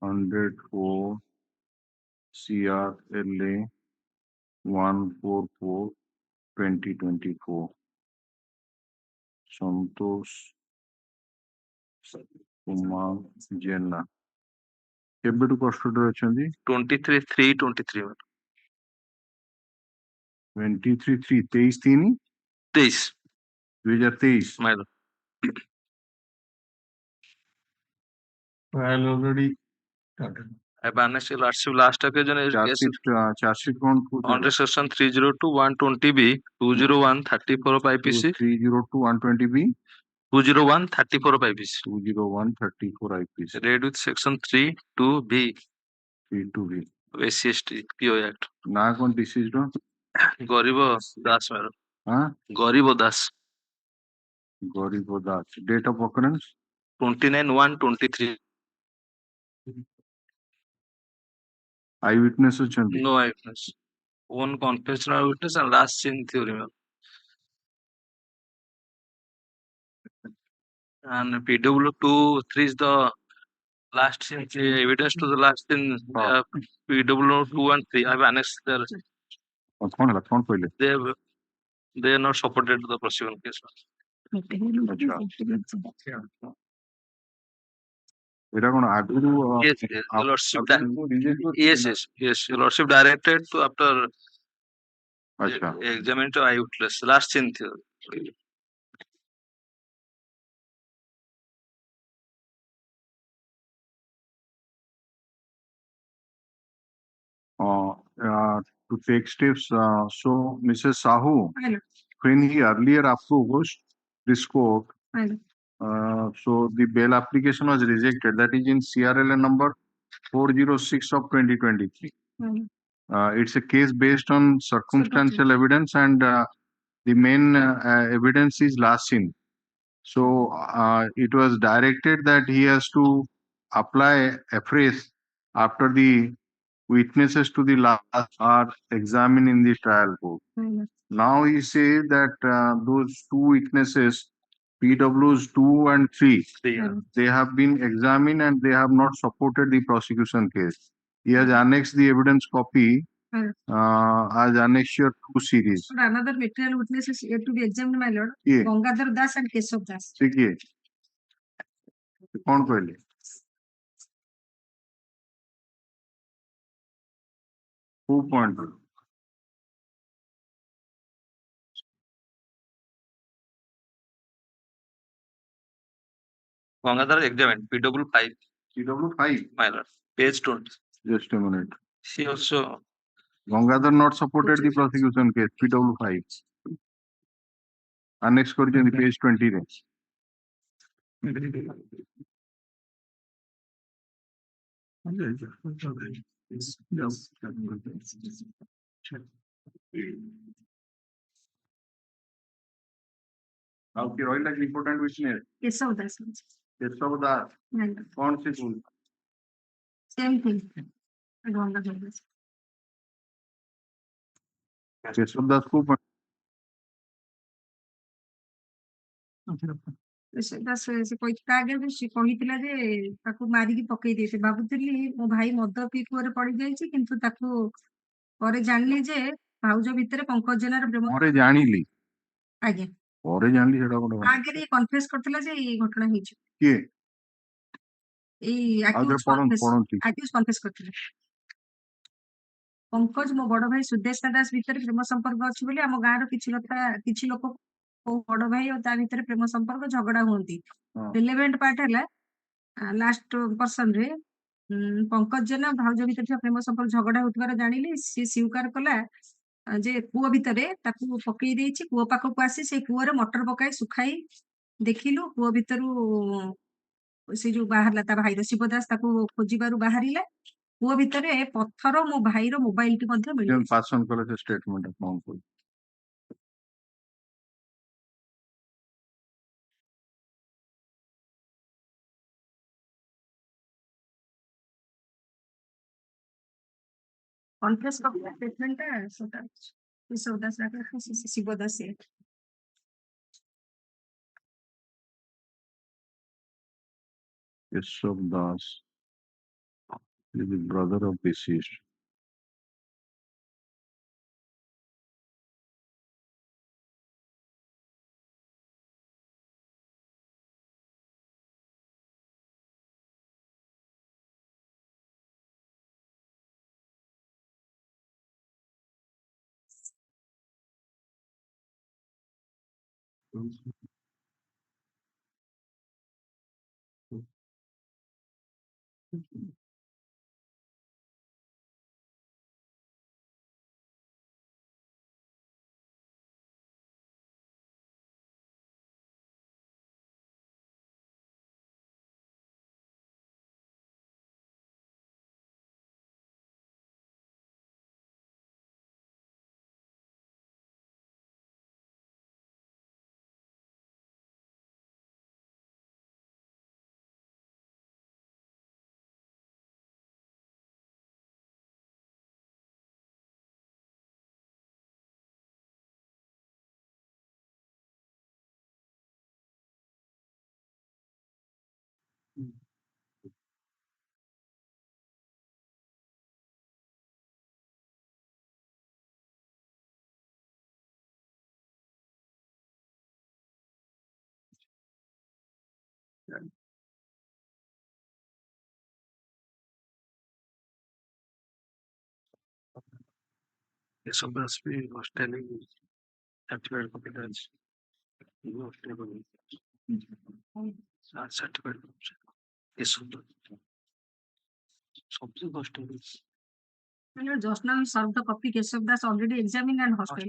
Hundred 4 CRLA 144 2024. Santosh Kumar Jena. କେବେଠୁ କଷ୍ଟଡିରେ ଅଛନ୍ତି? 23/3/23. 23/3 23/3 2023. My lord. Trial already started. Your lordship, last occasion is charge sheet under section 302 120B 201 34 IPC 302 120B 201 34 IPC 201 34 IPC read with section 32B 32B SCST PO Act. ना कौन deceased हो? गरीब दास मेरा। हाँ? गरीब दास। गरीब दास. Date of occurrence? 29/1/23. Eyewitness अछंती? No eyewitness. One confessional witness and last scene theory. And PW 2/3 is the Last scene, evidence to the last scene, PW 2 and 3. I have annexed their. They have, they are not supported to the prosecution case. এটা কোন আগুরু Yes, yes, your lordship. Yes, yes, yes. Your lordship directed to after আচ্ছা examine to eyewitness. Last scene. to take steps. So, Mrs. Sahu, when he earlier approved this court, so the bail application was rejected. That is in CRL number 406 of 2023. It's a case based on circumstantial evidence, and the main evidence is last seen. So it was directed that he has to apply afresh after the witnesses to the last are examined in the trial court. Now he says that those two witnesses, PWs 2 and 3, they have been examined and they have not supported the prosecution case. He has annexed the evidence copy as annexure 2 series. But another material witness is yet to be examined, my lord. Yeah. Gangadhar Das and Keshav Das. ठीक है कौन कहले who pointed Gangadhar examined PW 5. PW 5. My lord. Page 20. Just a minute. She also. Gangadhar not supported the prosecution case. PW 5. Annex corrigion page 20 re. आपकी royal like important witness Keshav Das. Keshav Das कौन सी tool Same thing. Gangadhar Das. Keshav Das को ସେ କହିଥିଲା ଆଗେ ସେ କହିଥିଲା ଯେ ତାକୁ ମାରିକି ପକେଇ ଦେଇছে ଭାବୁଥିଲି ମୋ ଭାଇ ମଦ ପିଇ କୂଅରେ ପଡିଯାଇଛି କିନ୍ତୁ ତାକୁ ପରେ ଜାଣିଲି ଯେ ଭାଉଜ ଭିତରେ ପଙ୍କଜ ଜେନାର ପ୍ରେମ ପରେ ଜାଣିଲି ଆଜ୍ଞା ପରେ ଜାଣିଲି ସେଟା ଗୋଟେ ଆଗରେ କନଫେସ କରିଥିଲା ଯେ ଏଇ ଘଟଣା ହେଇଛି କିଏ ଏଇ ଆଉଥରେ ଆକ୍ୟୁଜ କନଫେସ କରିଥିଲେ ପଙ୍କଜ ମୋ ବଡ ଭାଇ ସୁଦେଶ ଦାସ ଭିତରେ ପ୍ରେମ ସମ୍ପର୍କ ଅଛି ବୋଲି ଆମ ଗାଁର କିଛି ଲୋକ ବଡ ଭାଇ ଆଉ ତା ଭିତରେ ପ୍ରେମ ସମ୍ପର୍କ ଝଗଡା ହୁଅନ୍ତି ରିଲେଭେଣ୍ଟ ପାର୍ଟ ହେଲା ଲାଷ୍ଟ ପର୍ସନ ରେ ପଙ୍କଜ ଜେନା ଭାଉଜ ଭିତରେ ଥିବା ପ୍ରେମ ସମ୍ପର୍କ ଝଗଡା ହଉଥିବାର ଜାଣିଲେ ସିଏ ସ୍ୱୀକାର କଲା ଯେ କୂଅ ଭିତରେ ତାକୁ ପକେଇ ଦେଇଛି କୂଅ ପାଖକୁ ଆସି ସେଇ କୂଅରେ ମଟର ପକାଇ ଶୁଖାଇ ଦେଖିଲୁ କୂଅ ଭିତରୁ ସେ ଯୋଉ ବାହାରିଲା ତା ଭାଇର ଶିବ ଦାସ ତାକୁ ଖୋଜିବାରୁ ବାହାରିଲା କୂଅ ଭିତରେ ପଥର ମୋ ଭାଇର ମୋବାଇଲଟି ମଧ୍ୟ ମିଳିଲା ପାସନ କଲେ ସେ ଷ୍ଟେଟମେଣ୍ଟ କଣ କରୁ कॉन्फ्रेंस का स्टेटमेंट है Saudas Shivdas Keshav Das is the brother of deceased. Yes, obviously, was telling certified competence. Certified. Yes, something was telling. Just now you solved the copy. Keshav Das already examined and hostel.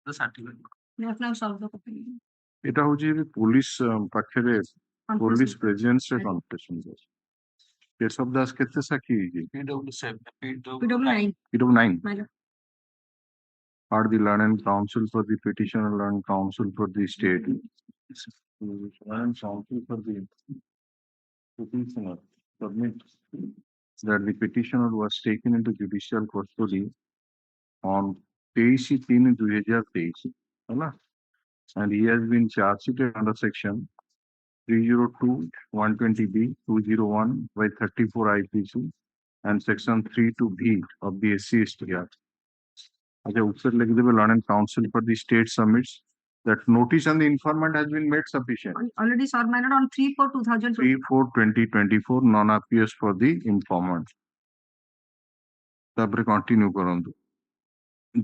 The certificate. Just now solved the copy. এটা হচ্ছে police ପାଖରେ ପୁଲିଶ ପ୍ରେଜେନ୍ସରେ କନଫେସନ ଅଛି। କେଶବ ଦାସ କେତେ ସାକ୍ଷୀ ହେଇଛି? PW9. PW9. Are the learned counsel for the petitioner, learned counsel for the state, learned counsel for the petitioner submit that the petitioner was taken into judicial custody on 23/3/2023, and he has been charged sheeted under section 302(120)B 201/34 IPC and section 32B of the SC/ST Act. Okay, उत्तर लिख देवे learned counsel for the state submits that notice and the informant has been made sufficient. Already served my lord on 3/4/2024. 3/4/2024 non appears for the informant. तापर continue करंतु.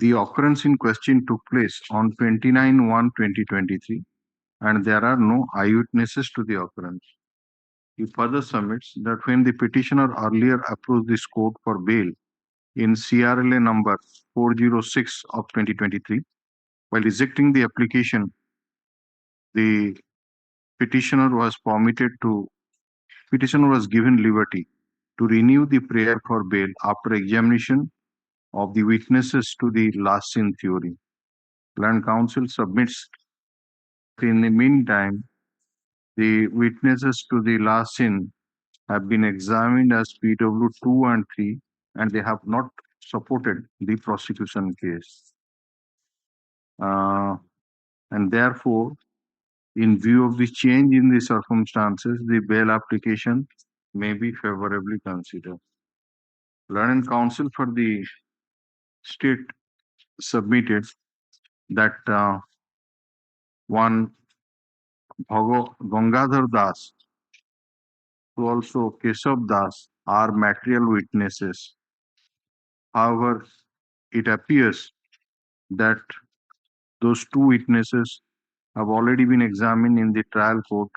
The occurrence in question took place on 29/1/2023 and there are no eyewitnesses to the occurrence. He further submits that when the petitioner earlier approached this court for bail in CRLA number 406 of 2023, while rejecting the application, the petitioner was given liberty to renew the prayer for bail after examination of the witnesses to the last seen theory. Land Council submits that in the meantime, the witnesses to the last seen have been examined as PW 2 and 3 and they have not supported the prosecution case. And therefore, in view of the change in the circumstances, the bail application may be favorably considered. Learned counsel for the state submitted that one Gangadhar Das, who also Keshav Das, are material witnesses. However, it appears that those two witnesses have already been examined in the trial court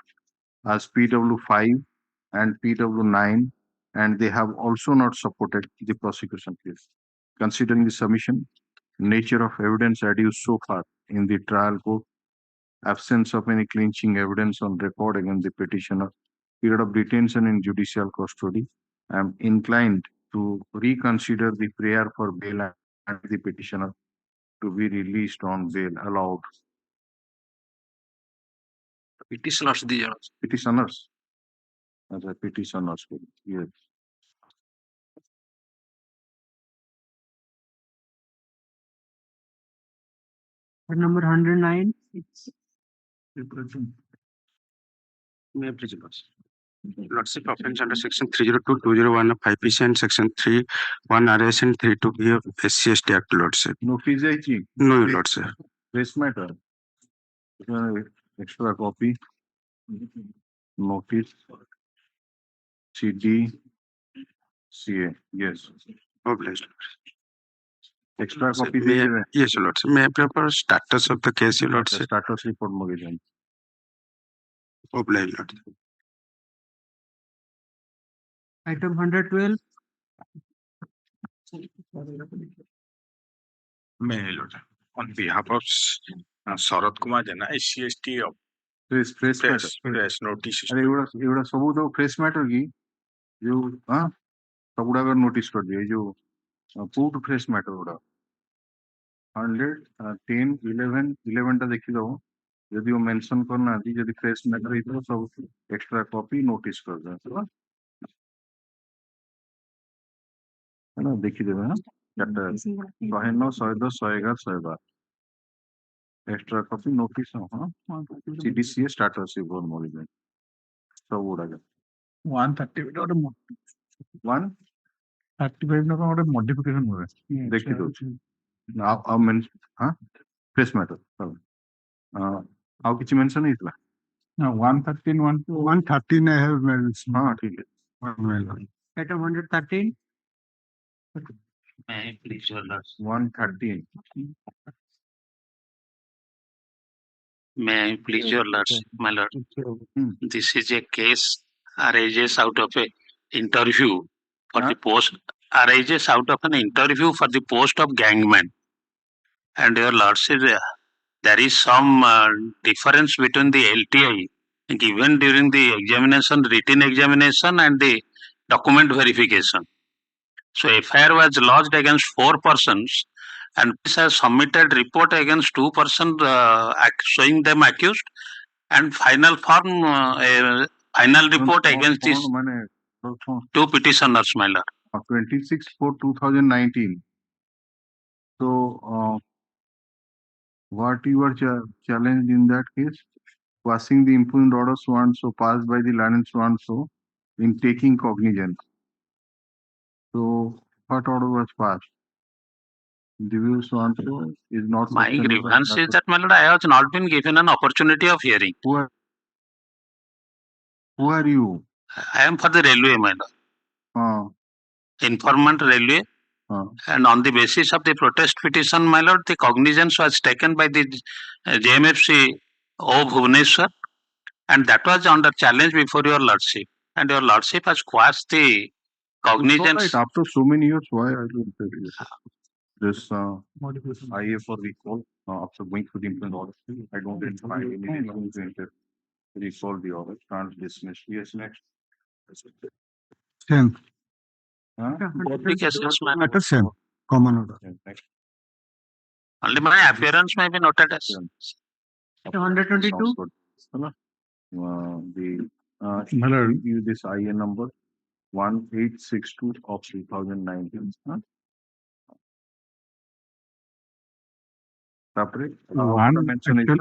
as PW5 and PW9, and they have also not supported the prosecution case. Considering the submission, nature of evidence adduced so far in the trial court, absence of any clinching evidence on record against the petitioner, period of detention in judicial custody, I am inclined to reconsider the prayer for bail and the petitioner to be released on bail allowed. Petitioners, Petitioners. As a petitioners, yes. Number 109. It's May prisoners. Lordship offense under section 302(201) of IPC and section 3(1) RS and 32B of SC/ST Act, Lordship. Notice I No, Lordship. Press matter. Extra copy. Notice. CD. CA. Yes. Obliged. Extra copy. Yes, Lordship. May I prepare status of the case, Lordship? Status report magazine. Obliged, Lordship. Item 112. May I, Lord. On behalf of Sarat Kumar Jana, SC/ST of press notice. एवढा सबू तो press matter की जो हाँ सबूड़ा का notice कर दिया जो पूट प्रेस मैटर उड़ा 100 10 11 टा देखी दो यदि वो मेंशन करना थी यदि प्रेस मैटर ही तो सब एक्स्ट्रा कॉपी नोटिस कर दें है ना देखी देवे हाँ चैप्टर 109 110 111 112 एक्स्ट्रा कॉपी नोटिस हाँ CDCA स्टाटस रिपोर्ट मोली सब उड़ा गया 130 ଗୋଟେ 135 ନା କଣ ଗୋଟେ ମଡିଫିକେସନ ହୁଏ ଦେଖି ଦଉଛି ଆଉ ମେନ୍ ହଁ ପ୍ରେସ୍ ମ୍ୟାଟର ଆଉ କିଛି ମେନସନ ହେଇଥିଲା No, 113, 113 I have made. हाँ ठीक है. Item 113. May I please your lordship? 113. May I please your lordship, my lord? This is a case arises out of a interview for the post arises out of an interview for the post of gangman. And your lordship, there is some difference between the LTI given during the examination, written examination, and the document verification. So FIR was lodged against 4 persons, and this has submitted report against 2 persons showing them accused, and final form final report against these 2 petitioners, my lord. 26/4/2019. So, what you were challenged in that case? Passing the impugned order so and so passed by the land and so and so in taking cognizance. So, what order was passed? The view so and so is not. My grievance is that, my lord, I have not been given an opportunity of hearing. Who are you? I am for the railway, my lord. Informant railway. And on the basis of the protest petition, my lord, the cognizance was taken by the JMFC O Bhubaneswar, and that was under challenge before your lordship. And your lordship has quashed the cognizance. Right, after so many years, why I don't tell you this IA for recall after going through the implement order? I don't find any reason to recall the order. Can't dismiss. Yes, next. 10th. Applications, my Matter 10. Common order. Next. Only my appearance may be noted as. 122. Use this IA number 1862 of 2019. Separate. 117,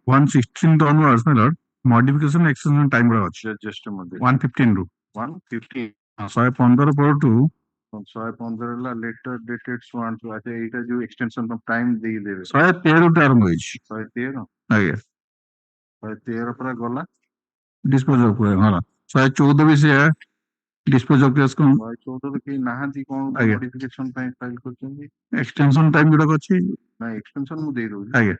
116 onwards, my lord. Modification extension time just a moment. 115 ରୁ 115 115 ପରଠୁ 115 later dated so and so ଆଚ୍ଛା ଏଇଟା ଯୋଉ extension of time ଦେଇଦେବେ 113 ରୁ ଆରମ୍ଭ ହେଇଛି 113 ଆଜ୍ଞା 113 ପୁରା ଗଲା ଡିସ୍ପୋଜ ଅଫ୍ ହଁ 114 ବି ସେ ଡିସ୍ପୋଜ ଅଫ୍ କେସ୍ କଣ 114 କେହି ନାହାନ୍ତି କଣ ମଡିଫିକେସନ ପାଇଁ ଫାଇଲ କରିଛନ୍ତି ଏକ୍ସଟେନସନ ଟାଇମ ଗୁଡାକ ଅଛି ନା ଏକ୍ସଟେନସନ ମୁଁ ଦେଇ ଦଉଛି ଆଜ୍ଞା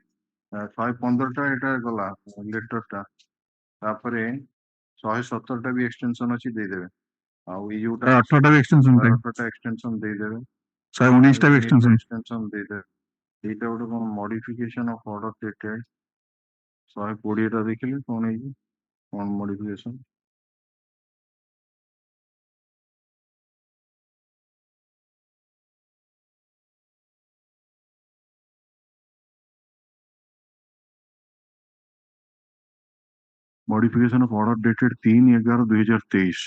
115ଟା ଏଟା ଗଲା ଲେଟରଟା ତାପରେ 117ଟା ବି ଏକ୍ସଟେନସନ ଅଛି ଦେଇଦେବେ ଆଉ ଏଇ ଯୋଉଟା 18ଟା ବି ଏକ୍ସଟେନସନ ଟାଇମ 18ଟା ଏକ୍ସଟେନସନ ଦେଇଦେବେ 119ଟା ବି ଏକ୍ସଟେନସନ ଦେଇଦେବେ ଏଇଟା ଗୋଟେ କଣ ମଡିଫିକେସନ ଅଫ ଅର୍ଡର ଡେଟେଡ 120ଟା ଦେଖିଲେ କଣ ହେଇଛି କଣ ମଡିଫିକେସନ modification of order dated 3/11/2023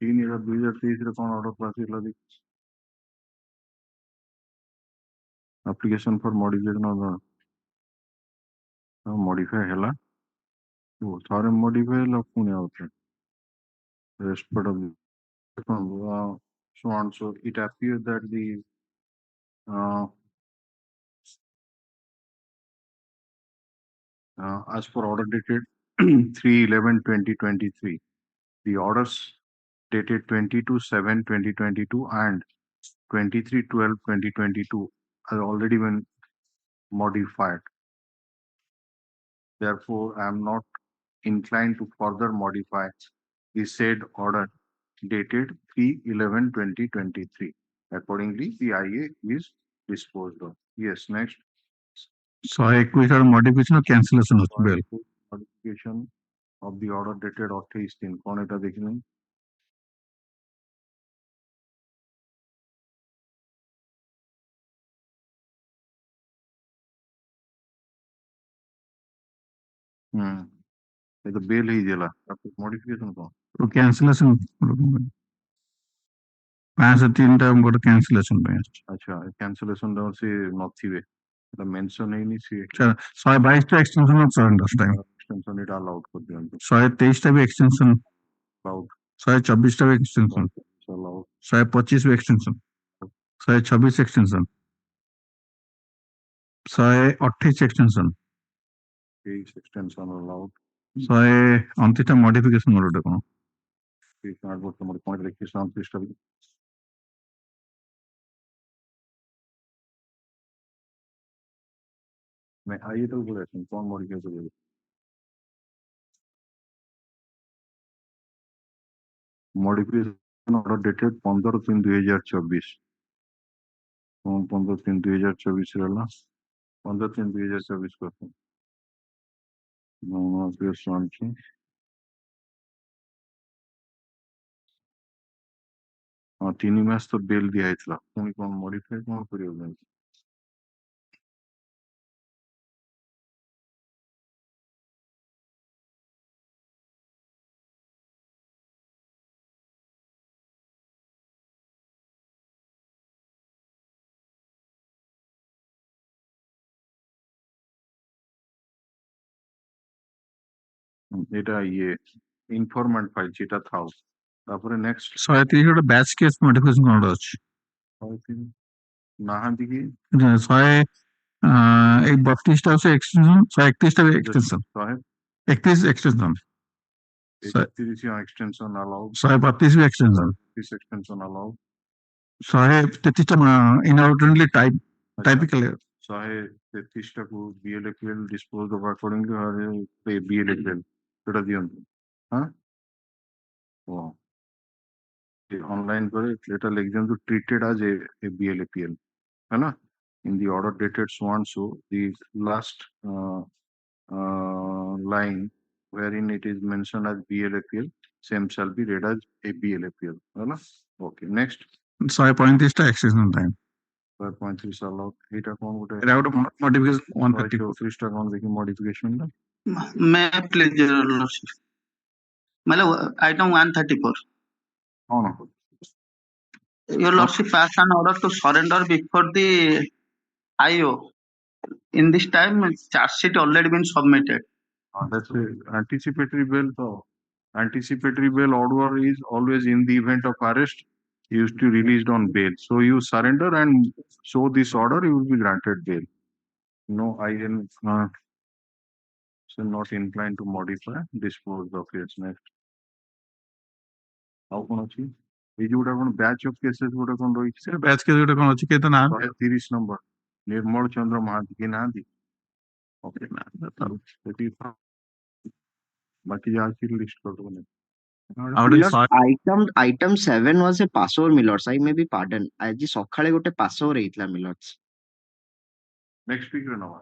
3/11/2023 ରେ କଣ order pass ହେଲା ଦେଖ application for modification of modify ହେଲା ଥରେ modify ହେଲା ପୁଣି ଆଉଥରେ rest part of so on so it appears that the as per order dated 3/11/2023 the orders dated 22/7/2022 and 23/12/2022 has already been modified. Therefore, I am not inclined to further modify the said order dated 3/11/2023. Accordingly, the IA is disposed of. Yes, next. 121 modification or cancellation of bail. Modification of the order dated 28/3 कौन এটা देखने ये तो bell ही दिला आपको modification कौन तो cancellation 503ଟା ଗୋଟେ cancellation ପାଇଁ ଅଛି अच्छा कैंसिलेशन दा से नथिबे द मेंशन है नहीं सी 122ଟା extension of surrender time extension it allowed कर दियंतु 123ଟା ବି extension allowed 124ଟା ବି extension allowed 125 extension 126 extension 128 extension extension allowed. 129टा मॉडिफिकेशन मोड कोन Please not go to point like this on please tell. मैं आइए तो बोले कौन मॉडिफिकेशन बोले मॉडिफिकेशन ऑर्डर डेटेड 15/3/2024 15/3/2024 रहला 15/3/2024 को नो प्लेस लॉन्च हाँ 3 मास तो बेल दिया इतला पुणी कौन मॉडिफाई कौन करियो এটা ইয়ে ইনফরম্যান্ট ফাইল যেটা থাও তারপরে নেক্সট 130 ଗୋଟେ ବ୍ୟାଚ୍ କେସ୍ ମଡିଫିକେସନ କୋड ଅଛି ନାହାନ୍ତି କି 132ଟା ଅଛି ଏକ୍ସଟେନସନ 131ଟା ବି ଏକ୍ସଟେନସନ 31 ଏକ୍ସଟେନସନ 130 extension allowed 132 ବି ଏକ୍ସଟେନସନ this extension allowed 133ଟା inadvertently typical 133 টাକୁ BLFL dispose of accordingly or BLFL ସେଟା ଦିଅନ୍ତୁ ହଁ ऑनलाइन करे लेटर लिख दियंतु treated as a BLFL है ना in the order dated so and so the last line wherein it is mentioned as BLFL same shall be read as a BLFL है ना okay next 135ଟା extension time 135 allowed एटा कौन गोटे एटा गोटे modification 134 टा कौन देखि मॉडिफिकेशन दा मैं प्लीज मतलब item 134 कौन your lordship passed an order to surrender before the IO in this time charge sheet already been submitted that's a anticipatory bail so anticipatory bail order is always in the event of arrest used to released on bail so you surrender and show this order you will be granted bail no I am so not inclined to modify dispose of its next ଆଉ କଣ ଅଛି ଏଇ ଯୋଉଟା କଣ batch of cases ଗୋଟେ କଣ ରହିଛି ସେ ବ୍ୟାଚ୍ କେସ୍ ଗୋଟେ କଣ ଅଛି କେତେ ନା 130 ନମ୍ବର ନିର୍ମଳ ଚନ୍ଦ୍ର ମହାନ୍ତି କି ନାହାନ୍ତି ଓକେ ନା ସେଠି ବାକି ଯାହା ଅଛି ଲିଷ୍ଟ କରିଦେବ item 7 was a passover milords I may be pardon ଆଜି ସକାଳେ ଗୋଟେ passover ହେଇଥିଲା milords ନେକ୍ସଟ ୱିକ୍ ରେ ନବା